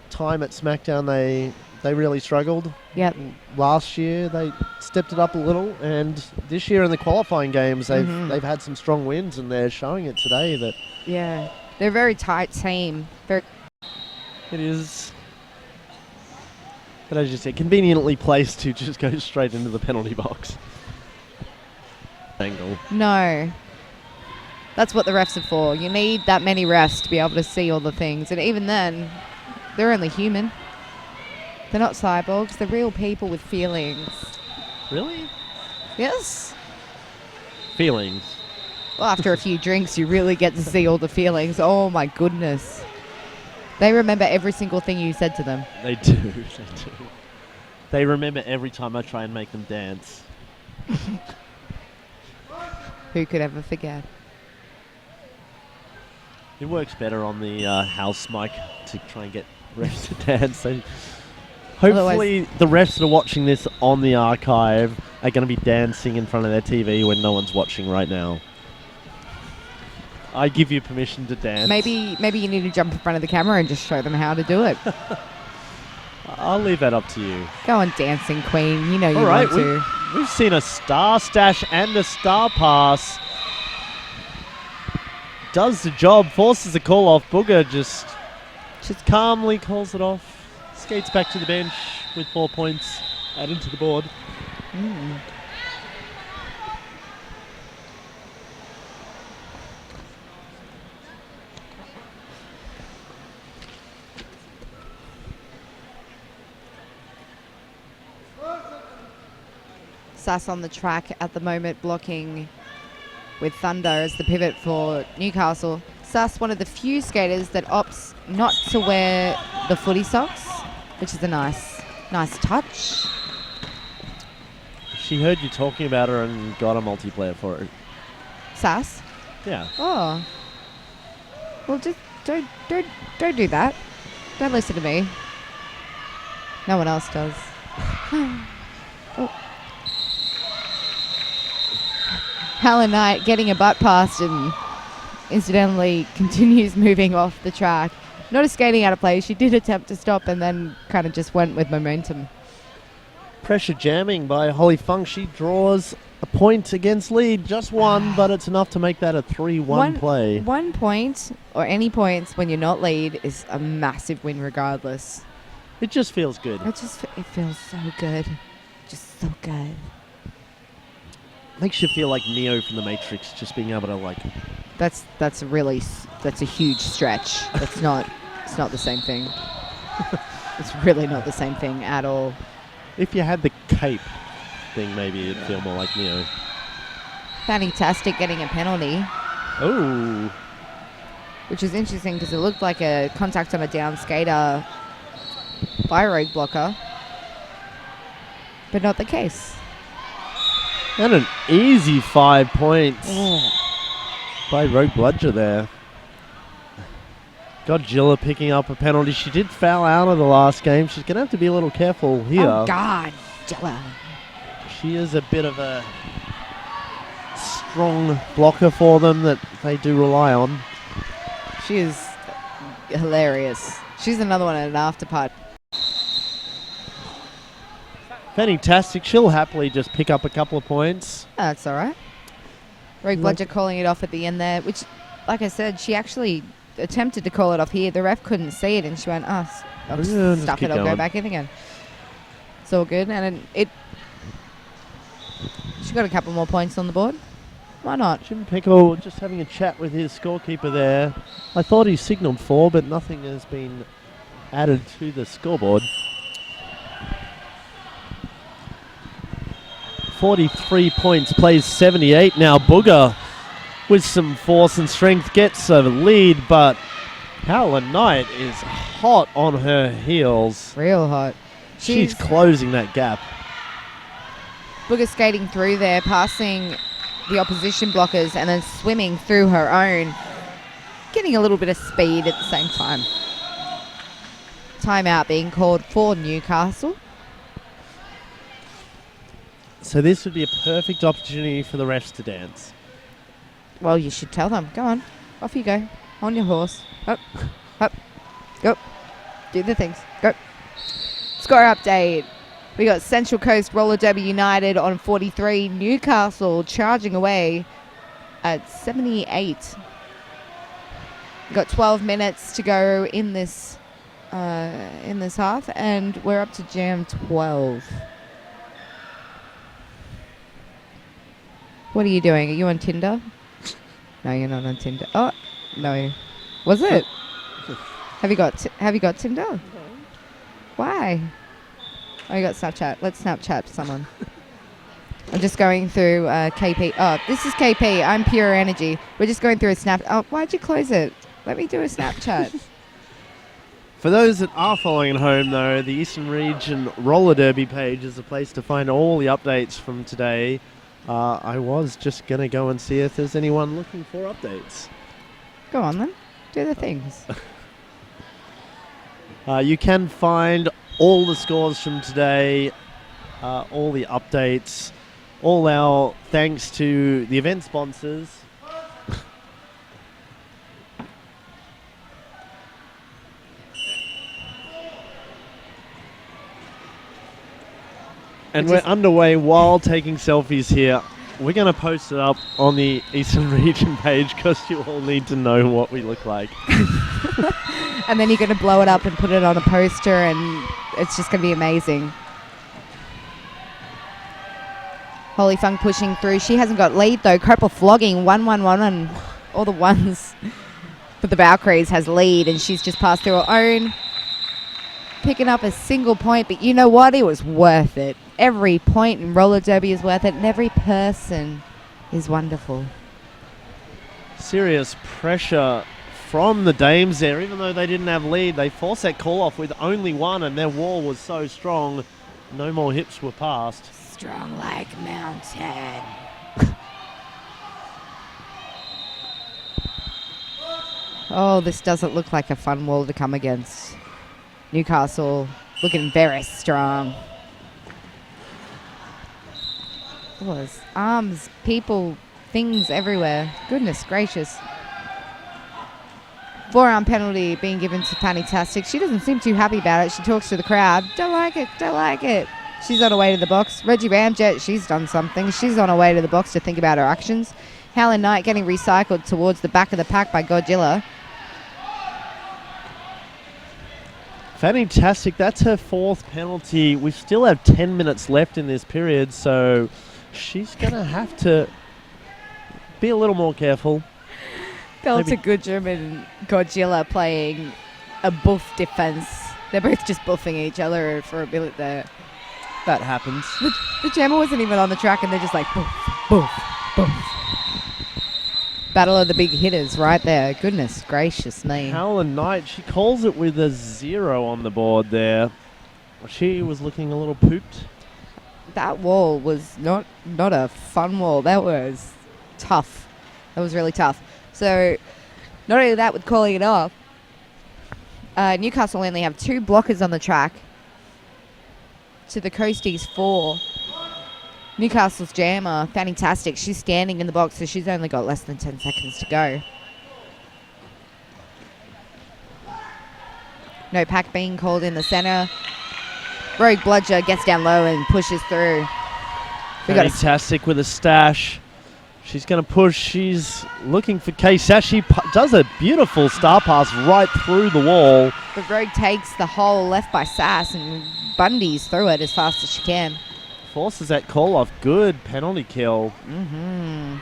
time at SmackDown, they really struggled. Yep. Last year they stepped it up a little, and this year in the qualifying games they've had some strong wins, and they're showing it today. That Yeah, they're a very tight team. it is. But as you said, conveniently placed to just go straight into the penalty box. Angle. No. That's what the refs are for. You need that many refs to be able to see all the things. And even then, they're only human. They're not cyborgs. They're real people with feelings. Really? Yes. Feelings. Well, after a few drinks, you really get to see all the feelings. Oh, my goodness. They remember every single thing you said to them. They do. They do. They remember every time I try and make them dance. Who could ever forget? It works better on the house mic to try and get refs to dance. So hopefully the refs that are watching this on the archive are going to be dancing in front of their TV when no one's watching right now. I give you permission to dance. Maybe you need to jump in front of the camera and just show them how to do it. I'll leave that up to you. Go on, dancing queen. You know you All right, want to. we've seen a star stash and a star pass. Does the job, forces a call off. Booger just calmly calls it off. Skates back to the bench with 4 points added to the board. Sass on the track at the moment, blocking with Thunder as the pivot for Newcastle. Sass, one of the few skaters that opts not to wear the footy socks, which is a nice touch. She heard you talking about her and got a multiplayer for it. Sass? Yeah. Oh. Well, just don't do that. Don't listen to me. No one else does. Oh. Helen Knight getting a butt past and incidentally continues moving off the track. Not a skating out of play. She did attempt to stop and then kind of just went with momentum. Pressure jamming by Holly Funk. She draws a point against lead. Just one, but it's enough to make that a 3-1 play. 1 point or any points when you're not lead is a massive win regardless. It just feels good. It feels so good. Just so good. Makes you feel like Neo from the Matrix, just being able to like... That's a huge stretch. It's not the same thing. It's really not the same thing at all. If you had the cape thing, maybe it'd feel more like Neo. Fantastic getting a penalty. Oh. Which is interesting because it looked like a contact on a down skater by Rogue Blocker. But not the case. And an easy 5 points by Rogue Bludger there. Godzilla picking up a penalty. She did foul out of the last game. She's going to have to be a little careful here. Oh, God. Godzilla. She is a bit of a strong blocker for them that they do rely on. She is hilarious. She's another one at an afterpart. Fantastic. She'll happily just pick up a couple of points. That's all right. Rogue Bludger calling it off at the end there, which, like I said, she actually attempted to call it off here. The ref couldn't see it, and she went, I'll stuff it, I'll go back in again. It's all good. And she got a couple more points on the board. Why not? Jim Pickle just having a chat with his scorekeeper there. I thought he signalled 4, but nothing has been added to the scoreboard. 43 points, plays 78. Now Booger, with some force and strength, gets a lead, but Helen Knight is hot on her heels. Real hot. She's closing that gap. Booger skating through there, passing the opposition blockers and then swimming through her own, getting a little bit of speed at the same time. Timeout being called for Newcastle. So this would be a perfect opportunity for the refs to dance. Well, you should tell them. Go on. Off you go. On your horse. Up. Up. Go. Do the things. Go. Score update. We got Central Coast Roller Derby United on 43. Newcastle charging away at 78. We've got 12 minutes to go in this half, and we're up to jam 12. What are you doing? Are you on Tinder? No, you're not on Tinder. Oh, no. Was it? Have you got Tinder? No. Why? Oh, you got Snapchat. Let's Snapchat someone. I'm just going through KP. Oh, this is KP. I'm Pure Energy. We're just going through a snap. Oh, why'd you close it? Let me do a Snapchat. For those that are following at home, though, the Eastern Region Roller Derby page is a place to find all the updates from today. I was just going to go and see if there's anyone looking for updates. Go on, then. Do the things. You can find all the scores from today, all the updates, all our thanks to the event sponsors. And we're underway while taking selfies here. We're going to post it up on the Eastern Region page because you all need to know what we look like. And then you're going to blow it up and put it on a poster, and it's just going to be amazing. Holly Funk pushing through. She hasn't got lead, though. Copel flogging 1-1-1, and all the ones. But the Valkyries has lead, and she's just passed through her own. Picking up a single point, but you know what? It was worth it. Every point in roller derby is worth it, and every person is wonderful. Serious pressure from the Dames there. Even though they didn't have lead, they forced that call off with only one, and their wall was so strong, no more hips were passed. Strong like mountain. Oh, this doesn't look like a fun wall to come against. Newcastle looking very strong. Was arms, people, things everywhere. Goodness gracious. Forearm penalty being given to Fantastic. She doesn't seem too happy about it. She talks to the crowd. Don't like it, don't like it. She's on her way to the box. Reggie Ramjet, she's done something. She's on her way to the box to think about her actions. Helen Knight getting recycled towards the back of the pack by Godzilla. Fantastic, that's her 4th penalty. We still have 10 minutes left in this period, so she's going to have to be a little more careful. Felt a good German Godzilla playing a buff defense. They're both just buffing each other for a minute there. That happens. The jammer wasn't even on the track, and they're just like, buff, buff, buff. Battle of the big hitters right there. Goodness gracious me. Helen Knight, she calls it with a 0 on the board there. She was looking a little pooped. That wall was not a fun wall. That was tough. That was really tough. So, not only that, with calling it off, Newcastle only have 2 blockers on the track to the Coasties 4. Newcastle's jammer, Fantastic. She's standing in the box, so she's only got less than 10 seconds to go. No pack being called in the center. Rogue Bludger gets down low and pushes through. Fantastic with a stash. She's going to push. She's looking for K-Sash. She does a beautiful star pass right through the wall. But Rogue takes the hole left by Sass and Bundy's through it as fast as she can. Forces that call off. Good penalty kill. Mm-hmm.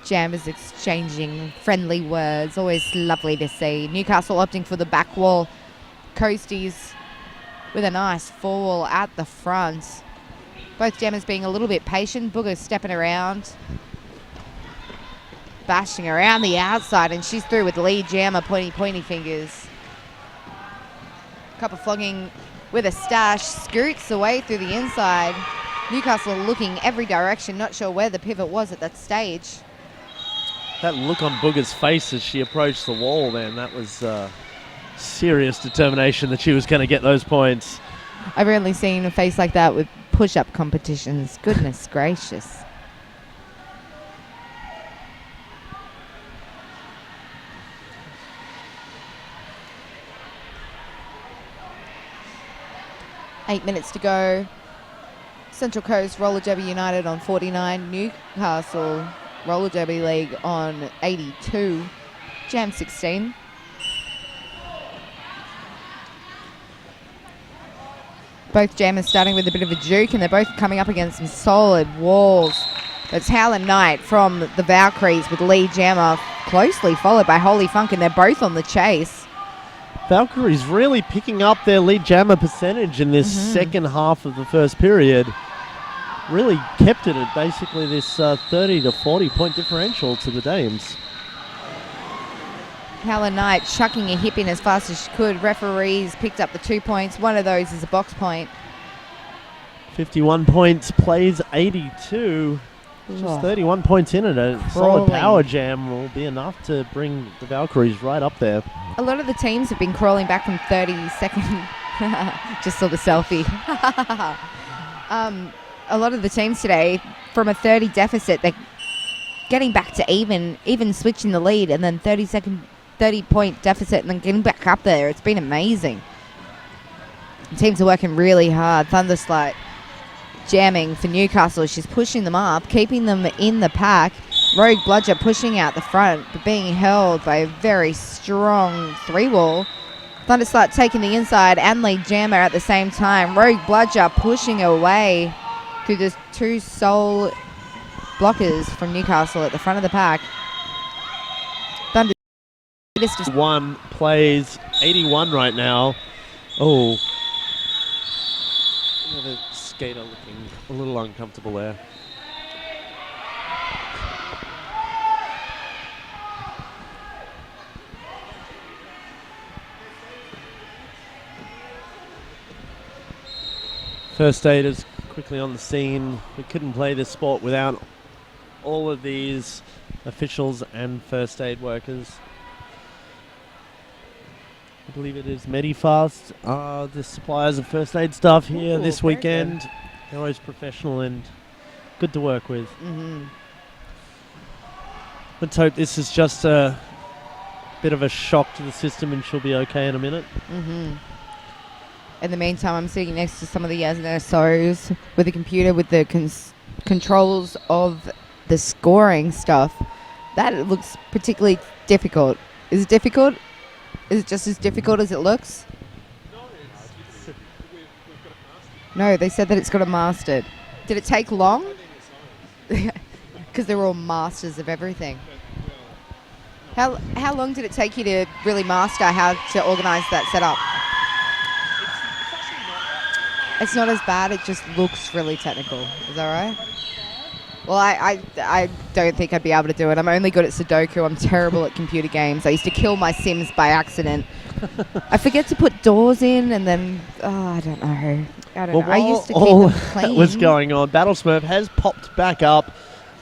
Jammers exchanging friendly words. Always lovely to see. Newcastle opting for the back wall. Coasties with a nice 4 wall at the front. Both jammers being a little bit patient. Booger stepping around. Bashing around the outside, and she's through with lead jammer pointy fingers. Cup of flogging with a stash. Scoots away through the inside. Newcastle looking every direction. Not sure where the pivot was at that stage. That look on Booger's face as she approached the wall, then, that was serious determination that she was going to get those points. I've only seen a face like that with push-up competitions. Goodness gracious. Eight minutes to go. Central Coast Roller Derby United on 49. Newcastle Roller Derby League on 82. Jam 16. Both jammers starting with a bit of a juke, and they're both coming up against some solid walls. It's Howlin' Knight from the Valkyries with lead jammer, closely followed by Holy Funk, and they're both on the chase. Valkyries really picking up their lead jammer percentage in this second half of the first period. Really kept it at basically this 30 to 40 point differential to the Dames. Howlin' Knight chucking a hip in as fast as she could. Referees picked up the 2 points. One of those is a box point. 51 points, plays 82. Just 31 points in it. A solid power jam will be enough to bring the Valkyries right up there. A lot of the teams have been crawling back from 30 second. Just saw the selfie. A lot of the teams today, from a 30 deficit, they're getting back to even switching the lead, and then 30 point deficit, and then getting back up there. It's been amazing. The teams are working really hard. Thunderslide jamming for Newcastle. She's pushing them up, keeping them in the pack. Rogue Bludger pushing out the front, but being held by a very strong 3-wall. Thunderslut taking the inside and lead jammer at the same time. Rogue Bludger pushing away through the 2 sole blockers from Newcastle at the front of the pack. Thunder one plays 81 right now. Oh, the skater looking a little uncomfortable there. First aiders quickly on the scene. We couldn't play this sport without all of these officials and first aid workers. I believe it is Medifast, the suppliers of first aid stuff here this weekend. They're always professional and good to work with. Let's hope this is just a bit of a shock to the system and she'll be okay in a minute. In the meantime, I'm sitting next to some of the NSOs with a computer with the controls of the scoring stuff. That looks particularly difficult. Is it difficult? Is it just as difficult as it looks? No, they said that it's got it mastered. Did it take long? Because they're all masters of everything. How long did it take you to really master how to organise that setup? It's not as bad, it just looks really technical. Is that right? Well, I don't think I'd be able to do it. I'm only good at Sudoku. I'm terrible at computer games. I used to kill my Sims by accident. I forget to put doors in and then, I don't know. I used to keep them clean. That was going on. Battle Smurf has popped back up.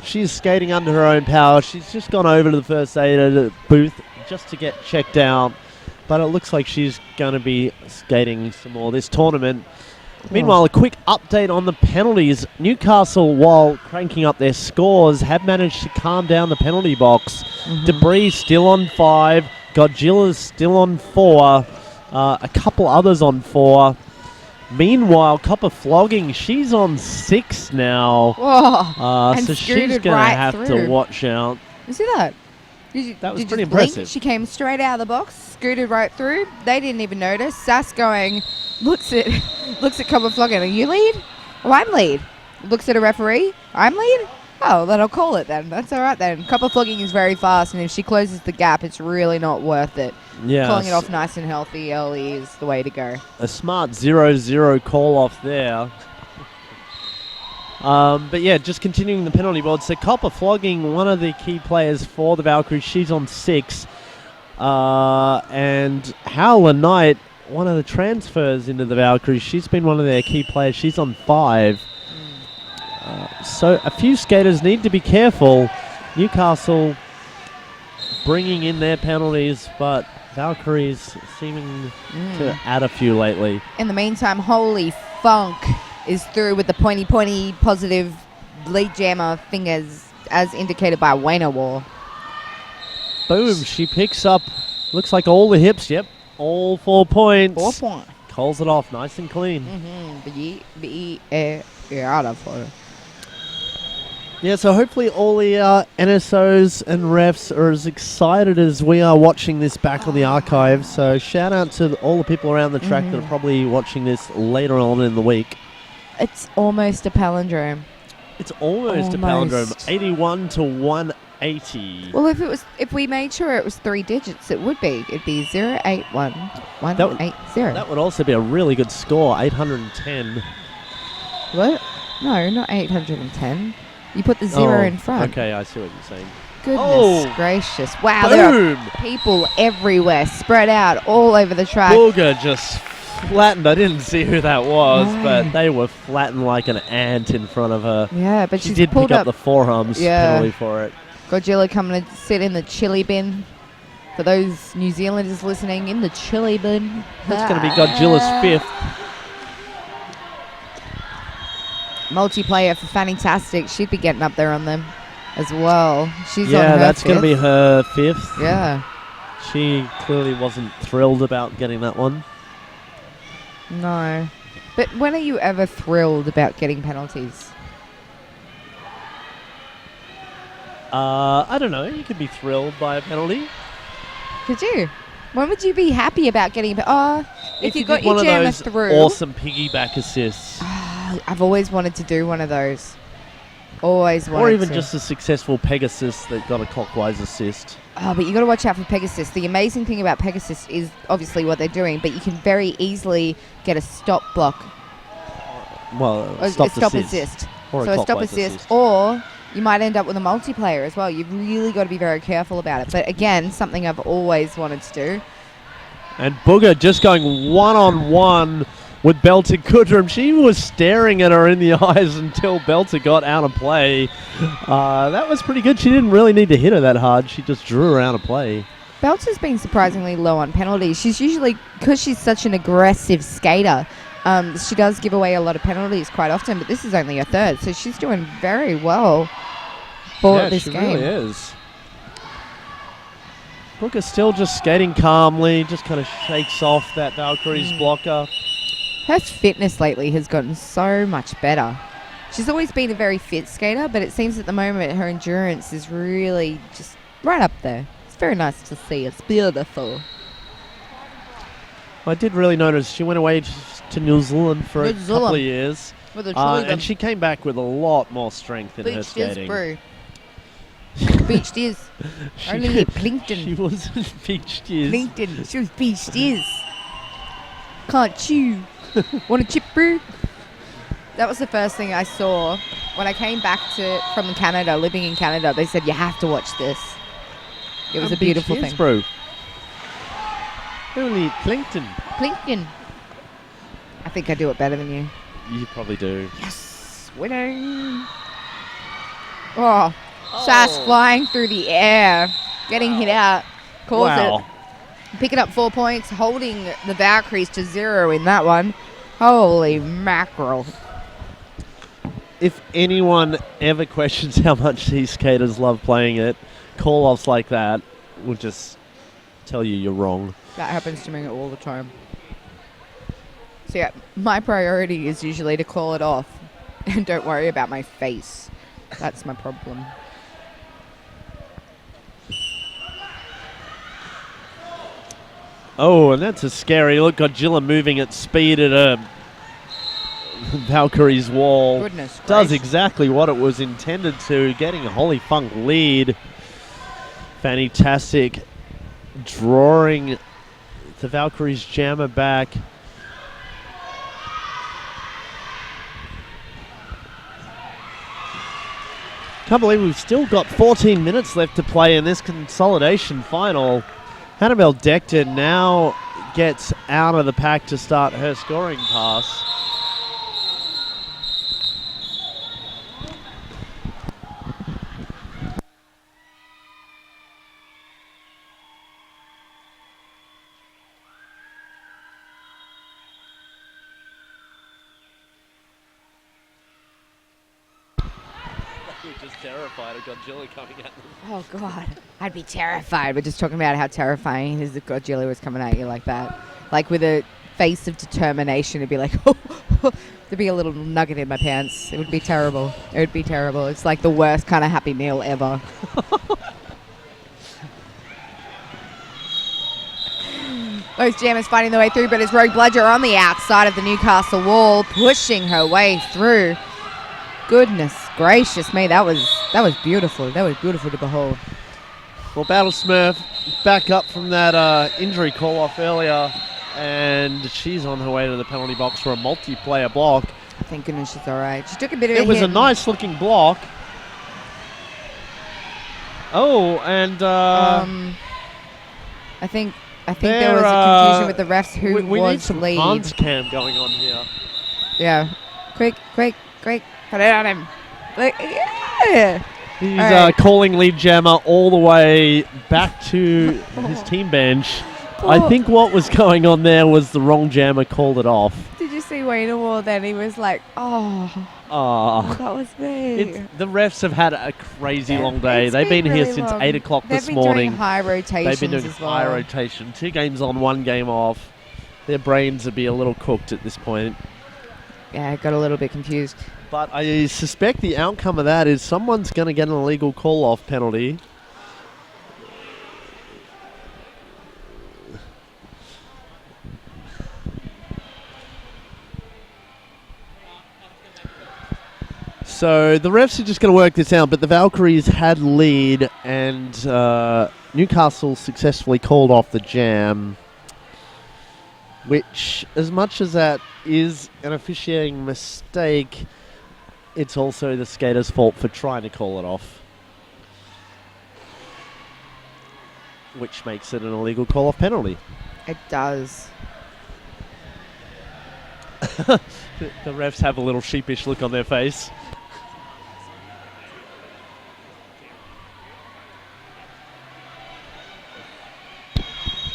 She's skating under her own power. She's just gone over to the first aid booth just to get checked out. But it looks like she's going to be skating some more this tournament. Meanwhile, a quick update on the penalties. Newcastle, while cranking up their scores, have managed to calm down the penalty box. Debris still on 5. Godzilla's still on 4. A couple others on 4. Meanwhile, Copper Flogging, she's on 6 now. So she's going to have to watch out. You see that? That was pretty impressive. She came straight out of the box, scooted right through. They didn't even notice. Sass going, looks at Copper Flogging. Are you lead? Oh, I'm lead. Looks at a referee. I'm lead? Oh, then I'll call it then. That's all right then. Copper Flogging is very fast, and if she closes the gap, it's really not worth it. Yeah. Calling it off nice and healthy early is the way to go. A smart 0-0 call off there. But yeah, just continuing the penalty board. So Copper Flogging, one of the key players for the Valkyries. She's on 6. And Howler Knight, one of the transfers into the Valkyries. She's been one of their key players. She's on 5. So a few skaters need to be careful. Newcastle bringing in their penalties, but Valkyries seeming to add a few lately. In the meantime, Holy Funk is through with the pointy positive lead jammer fingers as indicated by Wayner Wall. Boom, she picks up, looks like all the hips, yep, all 4 points. 4 points. Calls it off nice and clean. Yeah, so hopefully all the NSOs and refs are as excited as we are watching this back on the archive. So shout out to all the people around the track that are probably watching this later on in the week. It's almost a palindrome. It's almost a palindrome. 81 to 180. Well, if we made sure it was 3 digits, it would be. It'd be 081 180. That would also be a really good score. 810. What? No, not 810. You put the 0 in front. Okay, I see what you're saying. Goodness gracious. Wow, boom. There are people everywhere, spread out all over the track. Booger just flattened. I didn't see who that was, but they were flattened like an ant in front of her. Yeah, but she did pick up the forearms penalty for it. Godzilla coming to sit in the chili bin. For those New Zealanders listening, in the chili bin. That's going to be Godzilla's 5th. Multiplayer for Fantastic. She'd be getting up there on them as well. She's on her that's 5th. going to be her 5th. Yeah. She clearly wasn't thrilled about getting that one. No. But when are you ever thrilled about getting penalties? I don't know. You could be thrilled by a penalty. Could you? When would you be happy about getting if you got one your of jammer those through? awesome piggyback assists. I've always wanted to do one of those. Always wanted Or even to. just a successful Pegasus that got a clockwise assist. Oh, but you got to watch out for Pegasus. The amazing thing about Pegasus is obviously what they're doing, but you can very easily get a stop block. Well, A stop assist. Or So a stop clockwise assist, or you might end up with a multiplayer as well. You've really got to be very careful about it. But again, something I've always wanted to do. And Booger just going one-on-one with Belter Goodrum. She was staring at her in the eyes until Belter got out of play. That was pretty good. She didn't really need to hit her that hard. She just drew her out of play. Belter's been surprisingly low on penalties. She's usually, because she's such an aggressive skater, she does give away a lot of penalties quite often, but this is only a third, so she's doing very well for this game. Yeah, she really is. Booker still just skating calmly, just kind of shakes off that Valkyrie's blocker. Her fitness lately has gotten so much better. She's always been a very fit skater, but it seems at the moment her endurance is really just right up there. It's very nice to see. It's beautiful. I did really notice she went away to New Zealand for a couple of years. And she came back with a lot more strength in her skating. Beached is. Only Plinkton. She wasn't beached is. Plinkton. She was beached is. Can't chew. Want a chip brew? That was the first thing I saw when I came back from Canada, living in Canada. They said, you have to watch this. It was a beautiful thing. Bro. Only Plinkton. Plinkton. I think I do it better than you. You probably do. Yes. Winning. Oh. Sass flying through the air. Getting hit out. Calls it. Picking up 4 points. Holding the Valkyries to 0 in that one. Holy mackerel. If anyone ever questions how much these skaters love playing it, call-offs like that will just tell you you're wrong. That happens to me all the time. So yeah, my priority is usually to call it off and don't worry about my face. That's my problem. Oh, and that's a scary look. Godzilla moving at speed at a Valkyrie's wall. Goodness gracious. Does exactly what it was intended to, getting a Holy Funk lead. Fantastic. Drawing the Valkyrie's jammer back. Can't believe we've still got 14 minutes left to play in this consolidation final. Hannibal Dector now gets out of the pack to start her scoring pass. Terrified of Godzilla coming at them. Oh God, I'd be terrified. We're just talking about how terrifying it is that Godzilla was coming at you like that. Like with a face of determination, it'd be like, there'd be a little nugget in my pants. It would be terrible. It would be terrible. It's like the worst kind of Happy Meal ever. Those jammers fighting their way through, but it's Rogue Bludger on the outside of the Newcastle wall, pushing her way through. Goodness gracious me, that was beautiful. That was beautiful to behold. Well, Battle Smurf back up from that injury call-off earlier, and she's on her way to the penalty box for a multiplayer block. Thank goodness she's all right. She took a bit of a hit. It was a nice-looking block. Oh, and I think there was a confusion with the refs who we was need some lead. Hans cam going on here. Yeah, quick, put it on him. Like, yeah. He's right. calling lead jammer all the way back to his team bench. I think what was going on there was the wrong jammer called it off. Did you see Wayne Wall then? He was like, oh, that was me. The refs have had a crazy long day. They've been really here since long. 8 o'clock They've this been morning. doing high rotations. They've been doing as well. high rotation. 2 games on, 1 game off. Their brains would be a little cooked at this point. Yeah, got a little bit confused. But I suspect the outcome of that is someone's going to get an illegal call-off penalty. So the refs are just going to work this out, but the Valkyries had lead, and Newcastle successfully called off the jam, which, as much as that is an officiating mistake, it's also the skaters' fault for trying to call it off, which makes it an illegal call-off penalty. It does. The refs have a little sheepish look on their face.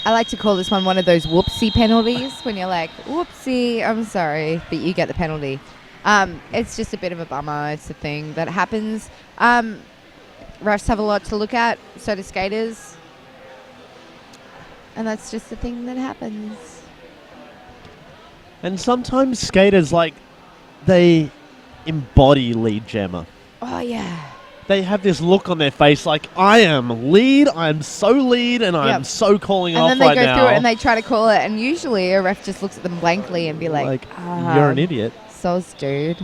I like to call this one of those whoopsie penalties when you're like, whoopsie, I'm sorry, but you get the penalty. It's just a bit of a bummer. It's a thing that happens. Refs have a lot to look at, so do skaters. And that's just the thing that happens. And sometimes skaters, they embody lead jammer. Oh, yeah. They have this look on their face like, I am lead, I'm so lead, and I'm so calling off right now. And then they go through it and they try to call it, and usually a ref just looks at them blankly and be like, you're an idiot. Soz, dude.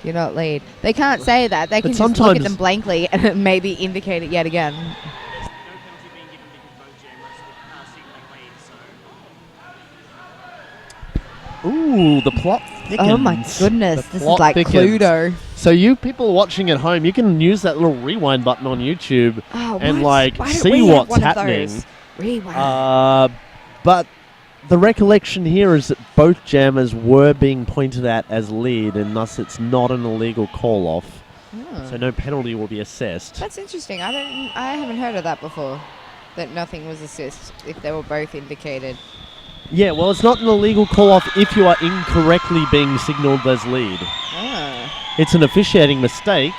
You're not lead. They can't say that. They can just look at them blankly and maybe indicate it yet again. Ooh, the plot thickens. Oh my goodness, this is like Cluedo. So you people watching at home, you can use that little rewind button on YouTube and see what's happening. Rewind. But the recollection here is that both jammers were being pointed at as lead, and thus it's not an illegal call-off. Oh. So no penalty will be assessed. That's interesting. I haven't heard of that before. That nothing was assessed if they were both indicated. Yeah, well, it's not an illegal call-off if you are incorrectly being signalled as lead. Ah. It's an officiating mistake,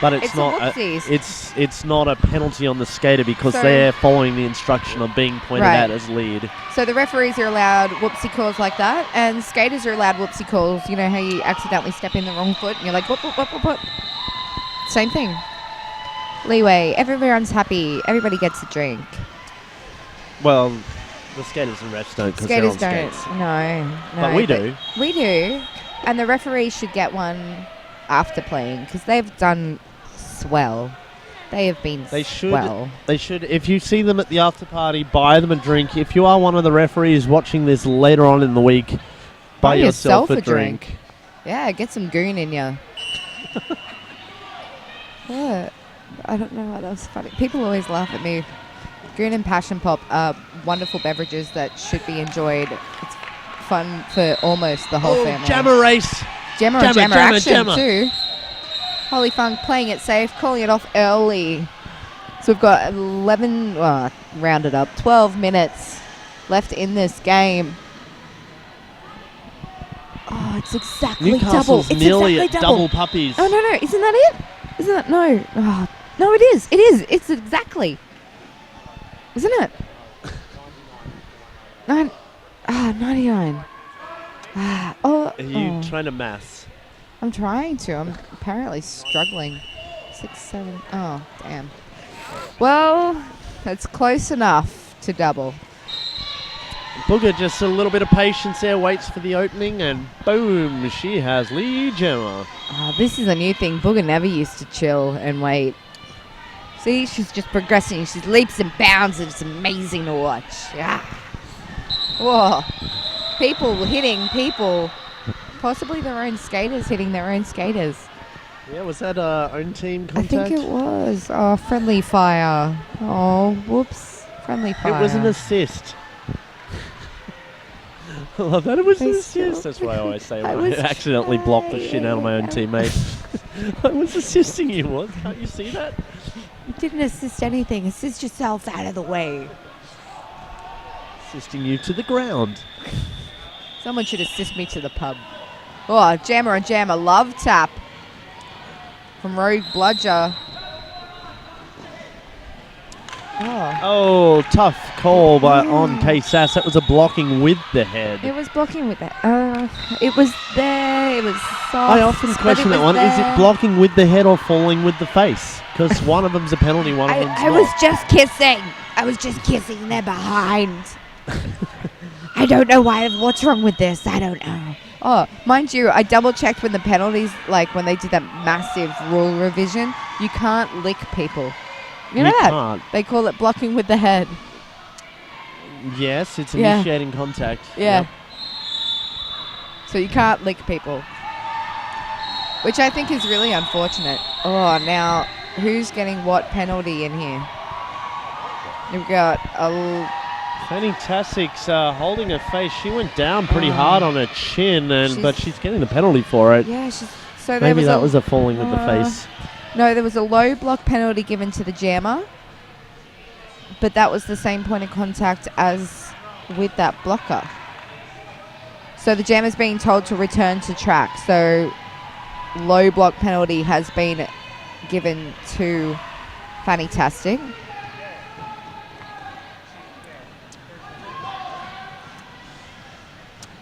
but it's not. Whoopsies. It's not a penalty on the skater because they're following the instruction of being pointed at as lead. So the referees are allowed whoopsie calls like that, and skaters are allowed whoopsie calls. You know how you accidentally step in the wrong foot and you're like, whoop, whoop, whoop, whoop, whoop. Same thing. Leeway. Everyone's happy. Everybody gets a drink. Well, the skaters and refs don't because they're on skates. No. But we do. We do. And the referees should get one after playing because they've done swell. They have been swell. They should. If you see them at the after party, buy them a drink. If you are one of the referees watching this later on in the week, buy yourself a drink. Yeah, get some goon in you. What? I don't know. That was funny. People always laugh at me. Goon and Passion Pop are wonderful beverages that should be enjoyed. It's fun for almost the whole family. Jammer race. Jammer action too. Holy Funk playing it safe, calling it off early. So we've got 12 minutes left in this game. Oh, it's exactly Newcastle's double. nearly at double puppies. Oh, no. Isn't that it? Isn't that? No. Oh, no, it is. It is. It's exactly. Isn't it? 99. Are you trying to maths? I'm trying to. I'm apparently struggling. 6, 7. Oh, damn. Well, that's close enough to double. Booger, just a little bit of patience there, waits for the opening, and boom, she has lead jammer. Oh, this is a new thing. Booger never used to chill and wait. See, she's just progressing. She leaps and bounds, and it's amazing to watch. Yeah. Whoa. People hitting people. Possibly their own skaters hitting their own skaters. Yeah, was that own team contact? I think it was. Oh, friendly fire. Oh, whoops. Friendly fire. It was an assist. I love that. It was an assist. That's what I always say when I accidentally block the shit out of my own teammate. I was assisting you. What? Can't you see that? You didn't assist anything. Assist yourself out of the way. Assisting you to the ground. Someone should assist me to the pub. Oh, Jammer and Jammer. Love tap from Rogue Bludger. Oh, tough call on K-Sass. That was a blocking with the head. It was blocking with that. It was there. It was soft. I often question that one. Is it blocking with the head or falling with the face? Because one of them's a penalty, one of them's not. I was just kissing. I was just kissing their behind. I don't know what's wrong with this. I don't know. Oh, mind you, I double-checked when the penalties, like when they did that massive rule revision, you can't lick people. You know that? Can't. They call it blocking with the head. Yes, it's initiating contact. Yeah. Yep. So you can't lick people. Which I think is really unfortunate. Oh, now, who's getting what penalty in here? We've got Fanny Tassik's holding her face. She went down pretty hard on her chin, but she's getting the penalty for it. Yeah, so maybe that was a falling with the face. No, there was a low block penalty given to the jammer, but that was the same point of contact as with that blocker. So the jammer's being told to return to track. So low block penalty has been given to Fanny Tastic.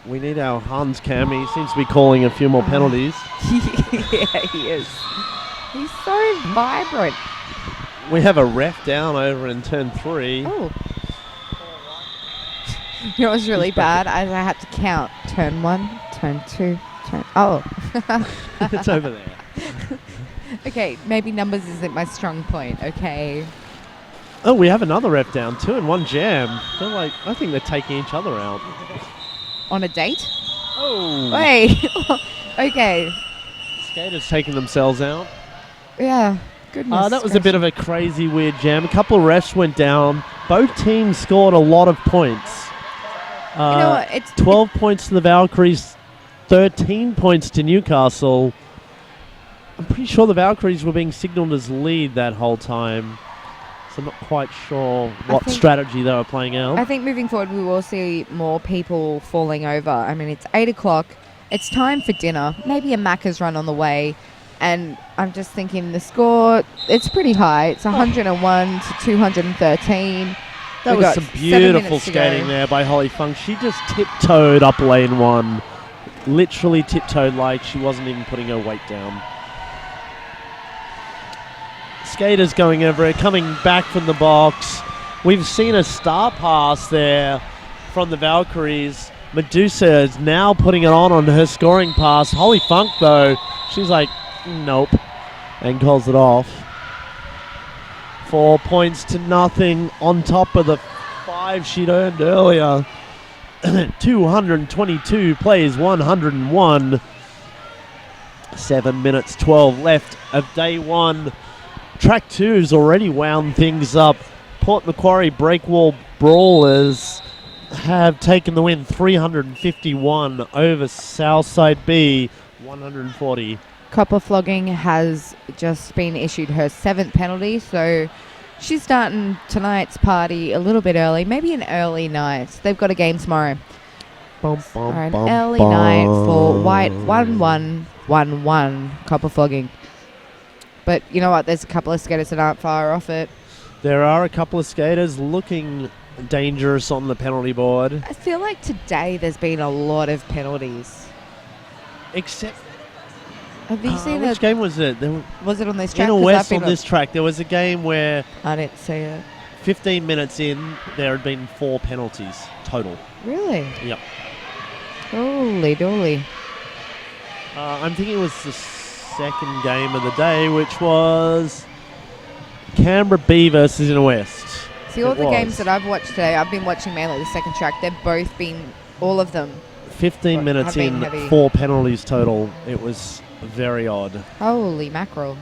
We need our Hans Cam. He seems to be calling a few more penalties. Yeah, he is. He's so vibrant. We have a ref down over in turn 3. Oh. You know what was really bad? I had to count. Turn 1, turn 2, turn... Oh. It's over there. Okay, maybe numbers isn't my strong point, okay? Oh, we have another ref down, 2 and 1 jam. I think they're taking each other out. On a date? Oh. Wait. Okay. Skaters taking themselves out. Yeah. Goodness. That was a bit of a crazy, weird jam. A couple of refs went down. Both teams scored a lot of points. You know what? It's 12 points to the Valkyries, 13 points to Newcastle. I'm pretty sure the Valkyries were being signalled as lead that whole time. So I'm not quite sure what strategy they were playing out. I think moving forward we will see more people falling over. I mean, it's 8 o'clock. It's time for dinner. Maybe a Macca's run on the way. And I'm just thinking the score, it's pretty high. It's 101 to 213. That was some beautiful skating there by Holly Funk. She just tiptoed up lane 1. Literally tiptoed like she wasn't even putting her weight down. Skaters going over it, coming back from the box. We've seen a star pass there from the Valkyries. Medusa is now putting it on her scoring pass. Holly Funk, though, she's like, nope, and calls it off. 4 points to nothing on top of the 5 she'd earned earlier. 222 plays 101. 7 minutes 12 left of day 1. Track 2's already wound things up. Port Macquarie Breakwall Brawlers have taken the win 351 over Southside B 140. Copper Flogging has just been issued her 7th penalty, so she's starting tonight's party a little bit early, maybe an early night. They've got a game tomorrow. An early night for White 1-1-1-1 Copper Flogging. But you know what? There's a couple of skaters that aren't far off it. There are a couple of skaters looking dangerous on the penalty board. I feel like today there's been a lot of penalties. Except... Have you seen which game was it? Was it on this track? Inner West on this track. There was a game where... I didn't see it. 15 minutes in, there had been 4 penalties total. Really? Yep. Holy dolly. I'm thinking it was the second game of the day, which was Canberra B versus Inner West. See, all the games that I've watched today, I've been watching mainly the second track. They've both been, all of them. 15 minutes in, 4 penalties total. It was very odd. Holy mackerel.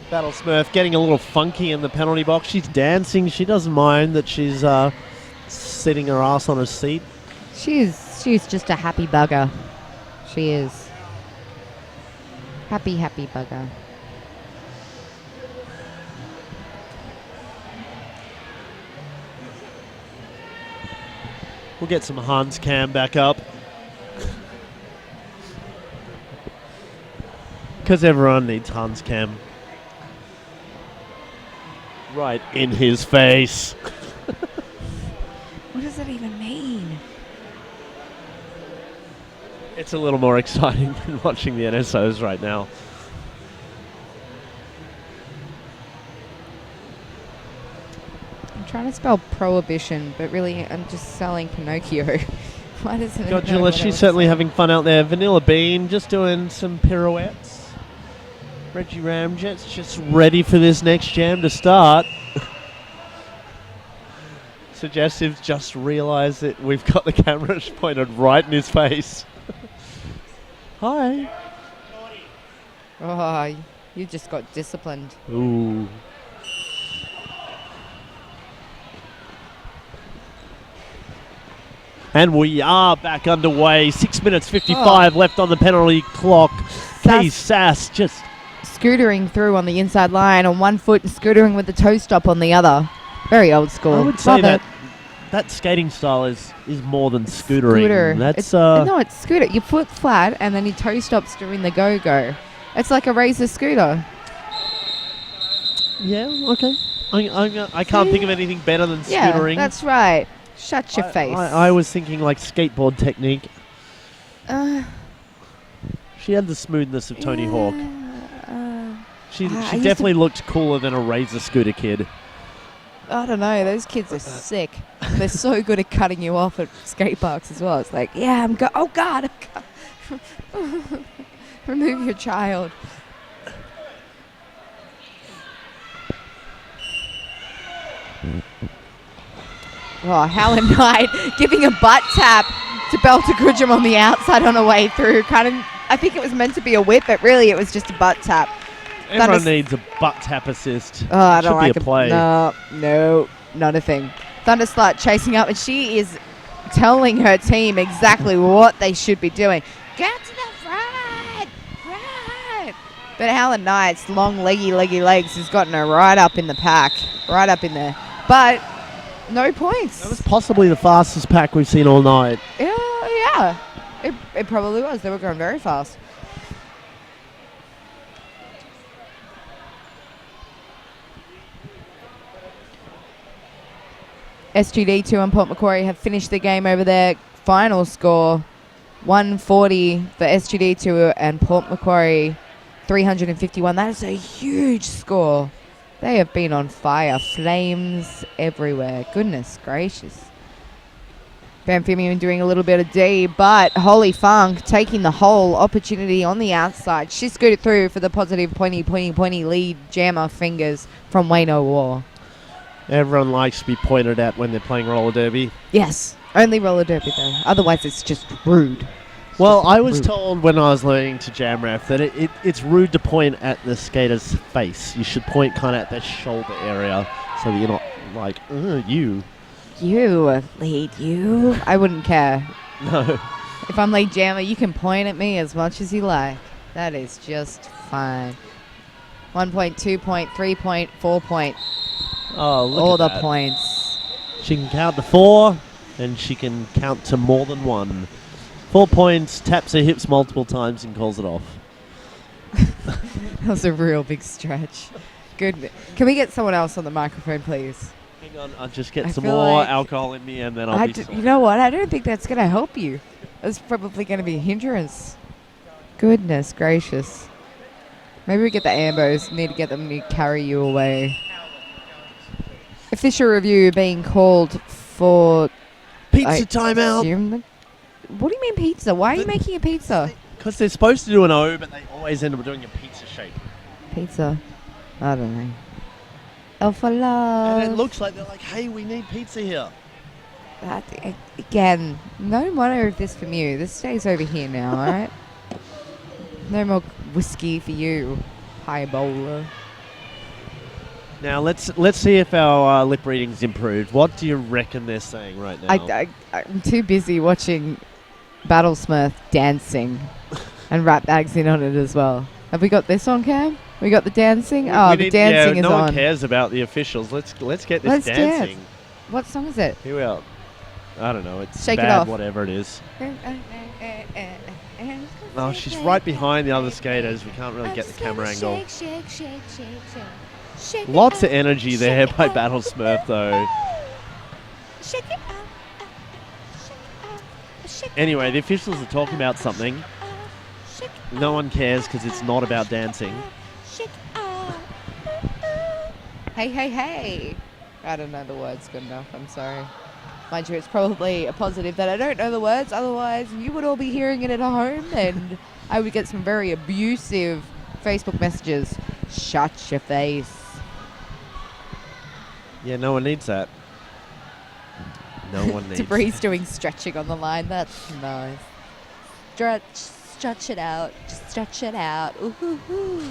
Battle Smurf getting a little funky in the penalty box. She's dancing. She doesn't mind that she's sitting her ass on a seat. She's just a happy bugger. She is. Happy bugger. We'll get some Hans cam back up. Because everyone needs Hans cam. Right in his face. What does that even mean? It's a little more exciting than watching the NSOs right now. I'm trying to spell prohibition, but really I'm just selling Pinocchio. Why doesn't it know Godzilla, what I she's was certainly saying? having fun out there. Vanilla Bean just doing some pirouettes. Reggie Ramjet's just ready for this next jam to start. Suggestive's just realised that we've got the cameras pointed right in his face. Hi. Oh, you just got disciplined. Ooh. And we are back underway. 6 minutes 55 left on the penalty clock. Kay Sass just Scootering through on the inside line on one foot and scootering with the toe stop on the other. Very old school. I would say Love that it. that skating style is more than scootering. Scooter. That's No, it's scooter. Your foot flat and then your toe stops doing the go-go. It's like a razor scooter. yeah, okay. I can't think of anything better than Yeah, scootering. that's right. Shut your face. I was thinking like skateboard technique. She had the smoothness of Tony Hawk. She I used to- definitely looked cooler than a razor scooter kid. I don't know. Those kids are sick. They're so good at cutting you off at skate parks as well. It's like, yeah, oh God. Remove your child. Oh, Helen Knight giving a butt tap to Belter Goodrum on the outside on her way through. I think it was meant to be a whip, but really it was just a butt tap. Everyone needs a butt tap assist. Oh, I don't Should like be a play. No, not a thing. Thunderslut chasing up, and she is telling her team exactly what they should be doing. Get to the front! Right! But Helen Knight's long, leggy legs has gotten her right up in the pack. Right up in there. But no points. That was possibly the fastest pack we've seen all night. Yeah. It probably was. They were going very fast. SGD2 and Port Macquarie have finished the game over there. Final score 140 for SGD2 and Port Macquarie 351. That is a huge score. They have been on fire. Flames everywhere. Goodness gracious. Amphibian doing a little bit of D, but Holly Funk taking the whole opportunity on the outside. She scooted through for the positive pointy lead jammer fingers from Wayne O'War. Everyone likes to be pointed at when they're playing roller derby. Yes, only roller derby though. Otherwise, it's just rude. Well, I was told when I was learning to jam ref that it's rude to point at the skater's face. You should point kind of at their shoulder area so that you're not like, you. You, lead you. I wouldn't care. No. If I'm lead jammer, you can point at me as much as you like. That is just fine. 1 point, 2 point, 3 point, 4 point. Oh, look all at the that. points. She can count to 4, and she can count to more than 1. 4 points, taps her hips multiple times, and calls it off. That was a real big stretch. Good. Can we get someone else on the microphone, please? Hang on, I'll just get I some feel more like alcohol in me, and then I'll be sorry. You know what? I don't think that's going to help you. That's probably going to be a hindrance. Goodness gracious. Maybe we get the Ambos. Need to get them to carry you away. Official review being called for... Pizza timeout! What do you mean pizza? Why are you making a pizza? Because they're supposed to do an O, but they always end up doing a pizza shape. Pizza? I don't know. Alpha love. And it looks like they're like, hey, we need pizza here. Again, no more of this from you. This stays over here now, alright? No more whiskey for you, high bowler. Now let's see if our lip reading's improved. What do you reckon they're saying right now? I'm too busy watching Battlesmith dancing and Rat Bags in on it as well. Have we got this on cam? We got the dancing? The dancing is no on. one cares about the officials. Let's get this dancing. Dance. What song is it? Here we are. I don't know. It's Shake it bad, off. whatever it is. Oh, she's right behind the other skaters. We can't really get the camera angle. Lots of energy there by Battle Smurf, though. Anyway, the officials are talking about something. No one cares because it's not about dancing. Hey, hey, hey. I don't know the words good enough. I'm sorry. Mind you, it's probably a positive that I don't know the words. Otherwise, you would all be hearing it at home and I would get some very abusive Facebook messages. Shut your face. Yeah, no one needs that. No one needs Debris doing stretching on the line. That's nice. Stretch it out. Just stretch it out. Ooh, hoo, hoo.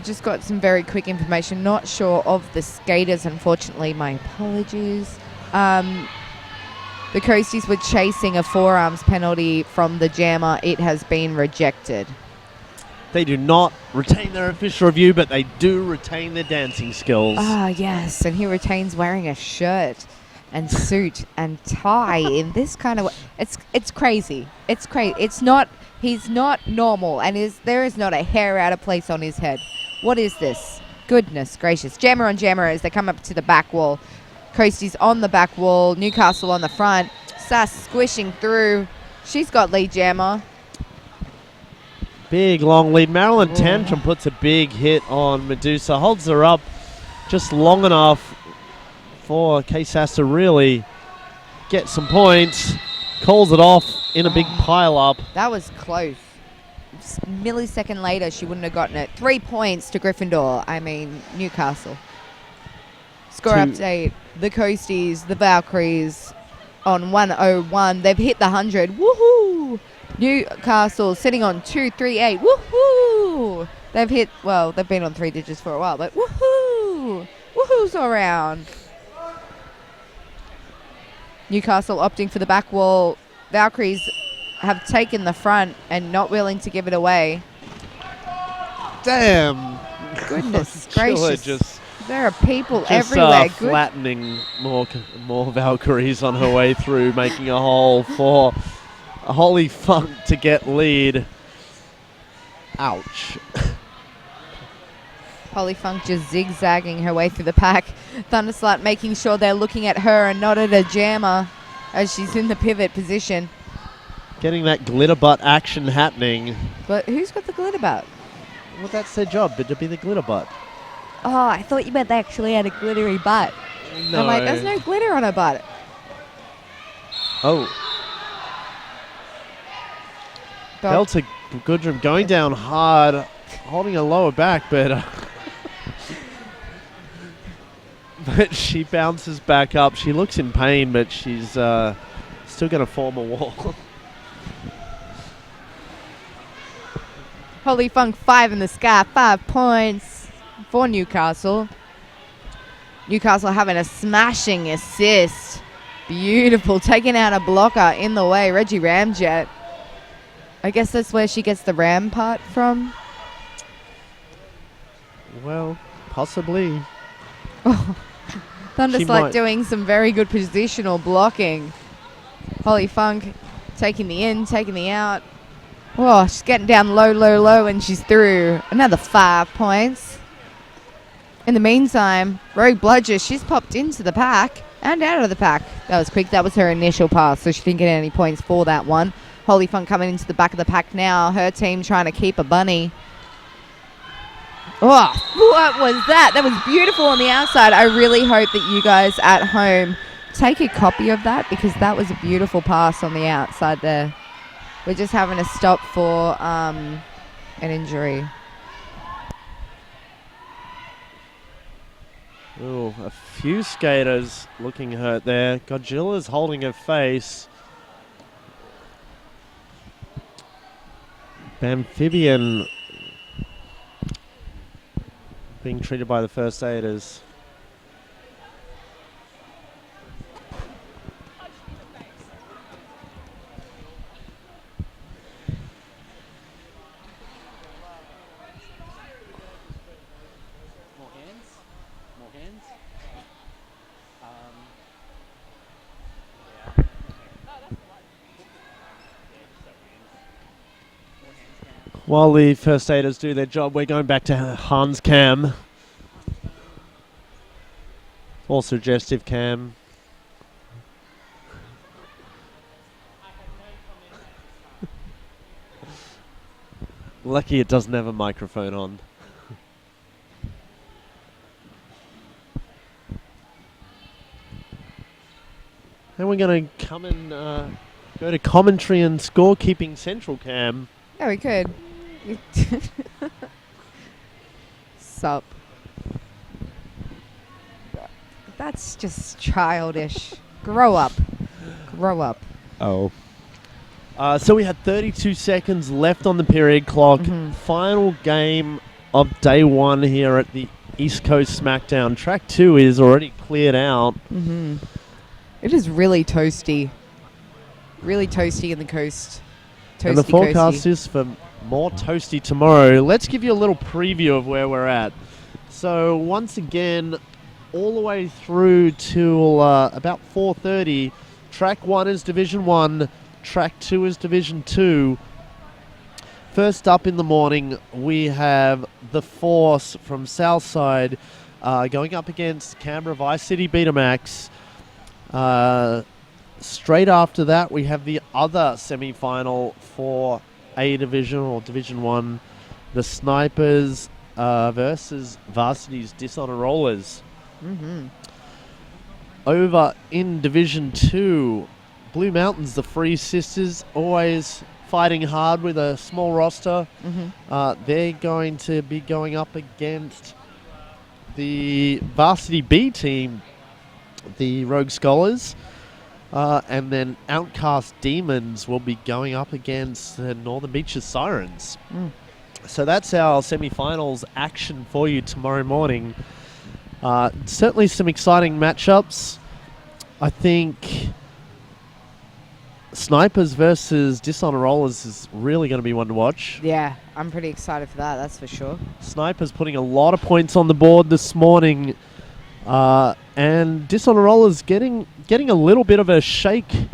Just got some very quick information. Not sure of the skaters, unfortunately. My apologies. The Coasties were chasing a forearms penalty from the jammer. It has been rejected. They do not retain their official review, but they do retain their dancing skills. Ah, yes. And he retains wearing a shirt and suit and tie in this kind of way. It's crazy. It's crazy. He's not normal, and there is not a hair out of place on his head. What is this? Goodness gracious. Jammer on jammer as they come up to the back wall. Coasties on the back wall. Newcastle on the front. Sass squishing through. She's got lead jammer. Big long lead. Marilyn Tantrum puts a big hit on Medusa. Holds her up just long enough for K-Sass to really get some points. Calls it off in a big pile up. That was close. Millisecond later, she wouldn't have gotten it. 3 points to Newcastle. Score update. The Coasties, the Valkyries on 101. They've hit the 100. Woohoo! Newcastle sitting on 238. Woohoo! They've been on 3 digits for a while, but woohoo! Woohoo's all around. Newcastle opting for the back wall. Valkyries have taken the front and not willing to give it away. Damn. Goodness gracious. Just there are people everywhere. Flattening more Valkyries on her way through, making a hole for a Holy Funk to get lead. Ouch. Holy Funk just zigzagging her way through the pack. Thunderslut making sure they're looking at her and not at a jammer as she's in the pivot position. Getting that glitter butt action happening. But who's got the glitter butt? Well, that's their job, but to be the glitter butt. Oh, I thought you meant they actually had a glittery butt. No. I'm like, there's no glitter on her butt. Oh. Delta Goodrum going down hard, holding her lower back, but but she bounces back up. She looks in pain, but she's still going to form a wall. Holy Funk 5 in the sky, 5 points for Newcastle. Newcastle having a smashing assist. Beautiful, taking out a blocker in the way, Reggie Ramjet. I guess that's where she gets the ram part from. Well, possibly. Thunderslight doing some very good positional blocking. Holy Funk taking the in, taking the out. Oh, she's getting down low, low, low, and she's through. Another 5 points. In the meantime, Rogue Bludger, she's popped into the pack and out of the pack. That was quick. That was her initial pass, so she didn't get any points for that one. Holy Funk coming into the back of the pack now. Her team trying to keep a bunny. Oh, what was that? That was beautiful on the outside. I really hope that you guys at home take a copy of that because that was a beautiful pass on the outside there. We're just having to stop for an injury. Ooh, a few skaters looking hurt there. Godzilla's holding her face. Amphibian being treated by the first aiders. While the first aiders do their job, we're going back to Hans Cam. Or suggestive Cam. Lucky it doesn't have a microphone on. And we're going to come and go to commentary and scorekeeping central, Cam. Yeah, we could. Sup. That's just childish. Grow up. Grow up. Oh. So we had 32 seconds left on the period clock. Final game of day one here at the East Coast SmackDown. Track 2 is already cleared out. It is really toasty. Really toasty in the coast. Toasty, and the forecast coasty. is for more toasty tomorrow. Let's give you a little preview of where we're at. So once again, all the way through till about 4:30, track 1 is Division 1, track 2 is Division 2. First up in the morning, we have the Force from Southside going up against Canberra Vice City Betamax. Straight after that, we have the other semi-final for A Division or Division 1, the Snipers versus Varsity's Dishonor Rollers. Over in Division 2, Blue Mountains, the Free Sisters, always fighting hard with a small roster. They're going to be going up against the Varsity B team, the Rogue Scholars. And then Outcast Demons will be going up against the Northern Beaches Sirens. So that's our semi-finals action for you tomorrow morning. Certainly some exciting matchups. I think Snipers versus Dishonor Rollers is really going to be one to watch. Yeah, I'm pretty excited for that, that's for sure. Snipers putting a lot of points on the board this morning. And Dishonor Rollers getting a little bit of a shake, a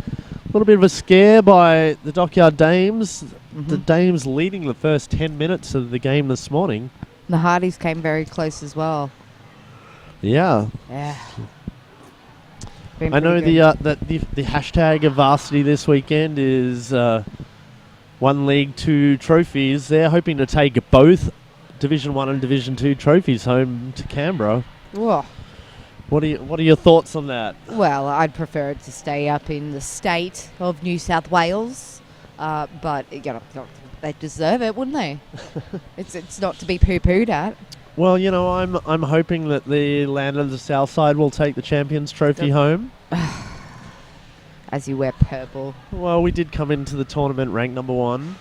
little bit of a scare by the Dockyard Dames. The Dames leading the first 10 minutes of the game this morning. The Hardys came very close as well. Yeah. Yeah. I know the hashtag of Varsity this weekend is 1 league, 2 trophies. They're hoping to take both Division 1 and Division 2 trophies home to Canberra. Whoa. What are your thoughts on that? Well, I'd prefer it to stay up in the state of New South Wales, but they deserve it, wouldn't they? It's not to be poo-pooed at. Well, you know, I'm hoping that the land of the South Side will take the Champions Trophy home. As you wear purple. Well, we did come into the tournament ranked number 1.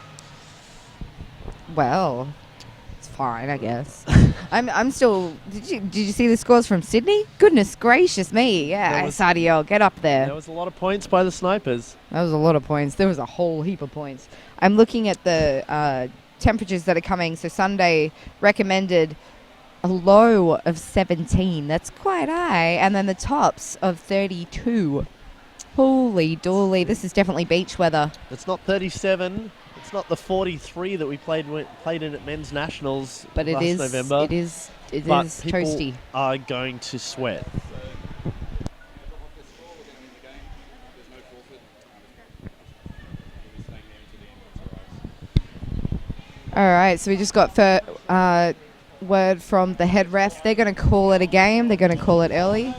Well, it's fine, I guess. I'm still. Did you see the scores from Sydney? Goodness gracious me! Yeah, Sadio, get up there. There was a lot of points by the Snipers. That was a lot of points. There was a whole heap of points. I'm looking at the temperatures that are coming. So Sunday recommended a low of 17. That's quite high, and then the tops of 32. Holy dooly! This is definitely beach weather. It's not 37. It's not the 43 that we played in at Men's Nationals but last November. It is but toasty. People are going to sweat. All right, so we just got word from the head ref. They're going to call it a game. They're going to call it early.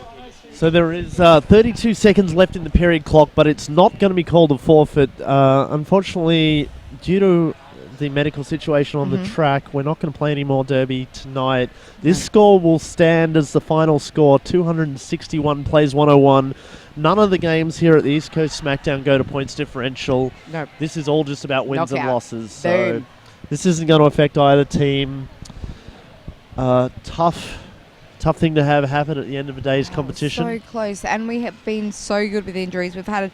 So there is 32 seconds left in the period clock, but it's not going to be called a forfeit. Unfortunately, due to the medical situation on the track, we're not going to play any more derby tonight. This score will stand as the final score, 261 plays 101. None of the games here at the East Coast SmackDown go to points differential. Nope. This is all just about wins and losses. So Boom. this isn't going to affect either team. Tough thing to have happen at the end of a day's competition. So close, and we have been so good with injuries. We've had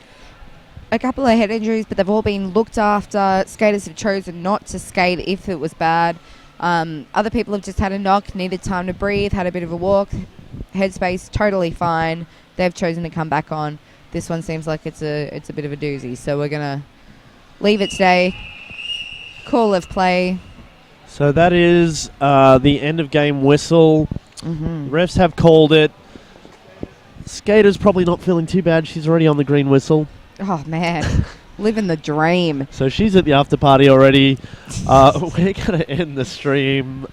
a couple of head injuries, but they've all been looked after. Skaters have chosen not to skate if it was bad. Other people have just had a knock, needed time to breathe, had a bit of a walk. Headspace, totally fine. They've chosen to come back on. This one seems like it's a bit of a doozy, so we're going to leave it today. Call of play. So that is the end of game whistle. Refs have called it. Skater's probably not feeling too bad. She's already on the green whistle. Oh, man. Living the dream. So she's at the after party already. We're going to end the stream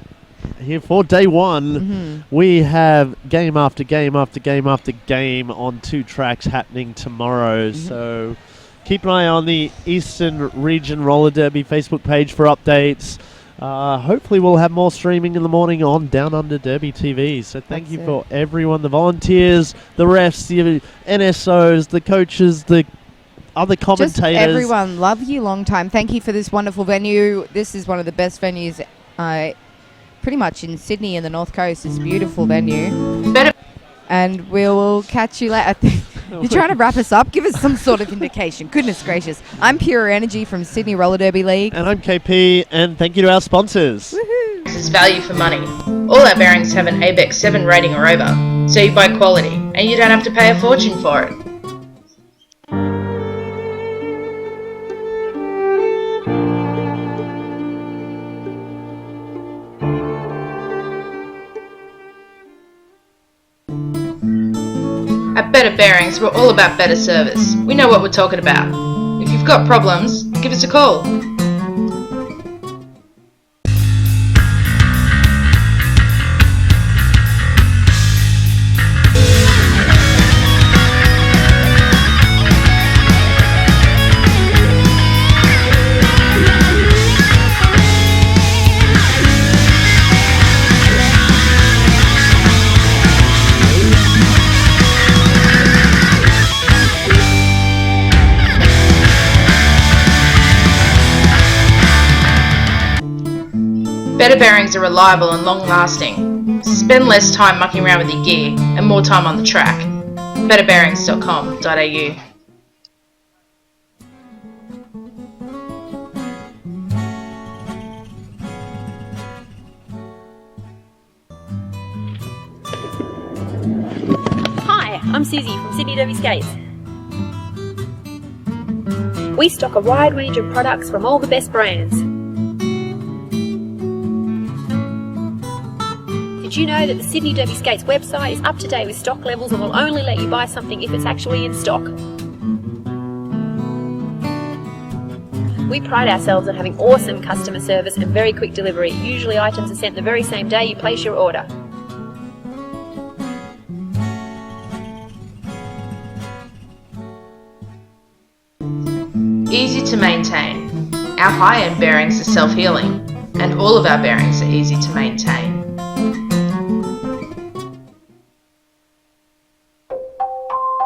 here for day one. We have game after game after game after game on 2 tracks happening tomorrow. So keep an eye on the Eastern Region Roller Derby Facebook page for updates. Hopefully we'll have more streaming in the morning on Down Under Derby TV. So thank you for everyone, the volunteers, the refs, the NSOs, the coaches, the other commentators. Just everyone, love you long time. Thank you for this wonderful venue. This is one of the best venues pretty much in Sydney and the North Coast. It's a beautiful venue. And we'll catch you later. You're trying to wrap us up? Give us some sort of indication. Goodness gracious. I'm Pure Energy from Sydney Roller Derby League. And I'm KP, and thank you to our sponsors. Woohoo! This is value for money. All our bearings have an ABEX 7 rating or over, so you buy quality, and you don't have to pay a fortune for it. At Better Bearings, we're all about better service. We know what we're talking about. If you've got problems, give us a call. Better bearings are reliable and long-lasting. Spend less time mucking around with your gear and more time on the track. betterbearings.com.au. Hi, I'm Susie from Sydney Derby Skates. We stock a wide range of products from all the best brands. Did you know that the Sydney Derby Skates website is up to date with stock levels and will only let you buy something if it's actually in stock? We pride ourselves on having awesome customer service and very quick delivery. Usually items are sent the very same day you place your order. Easy to maintain. Our high-end bearings are self-healing, and all of our bearings are easy to maintain.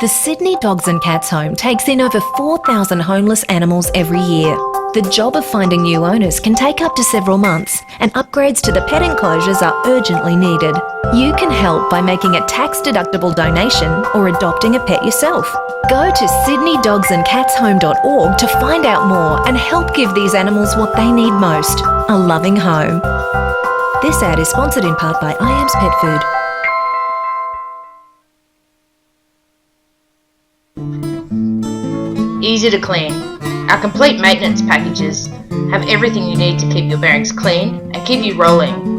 The Sydney Dogs and Cats Home takes in over 4,000 homeless animals every year. The job of finding new owners can take up to several months, and upgrades to the pet enclosures are urgently needed. You can help by making a tax-deductible donation or adopting a pet yourself. Go to sydneydogsandcatshome.org to find out more and help give these animals what they need most, a loving home. This ad is sponsored in part by IAMS Pet Food. Easy to clean. Our complete maintenance packages have everything you need to keep your bearings clean and keep you rolling.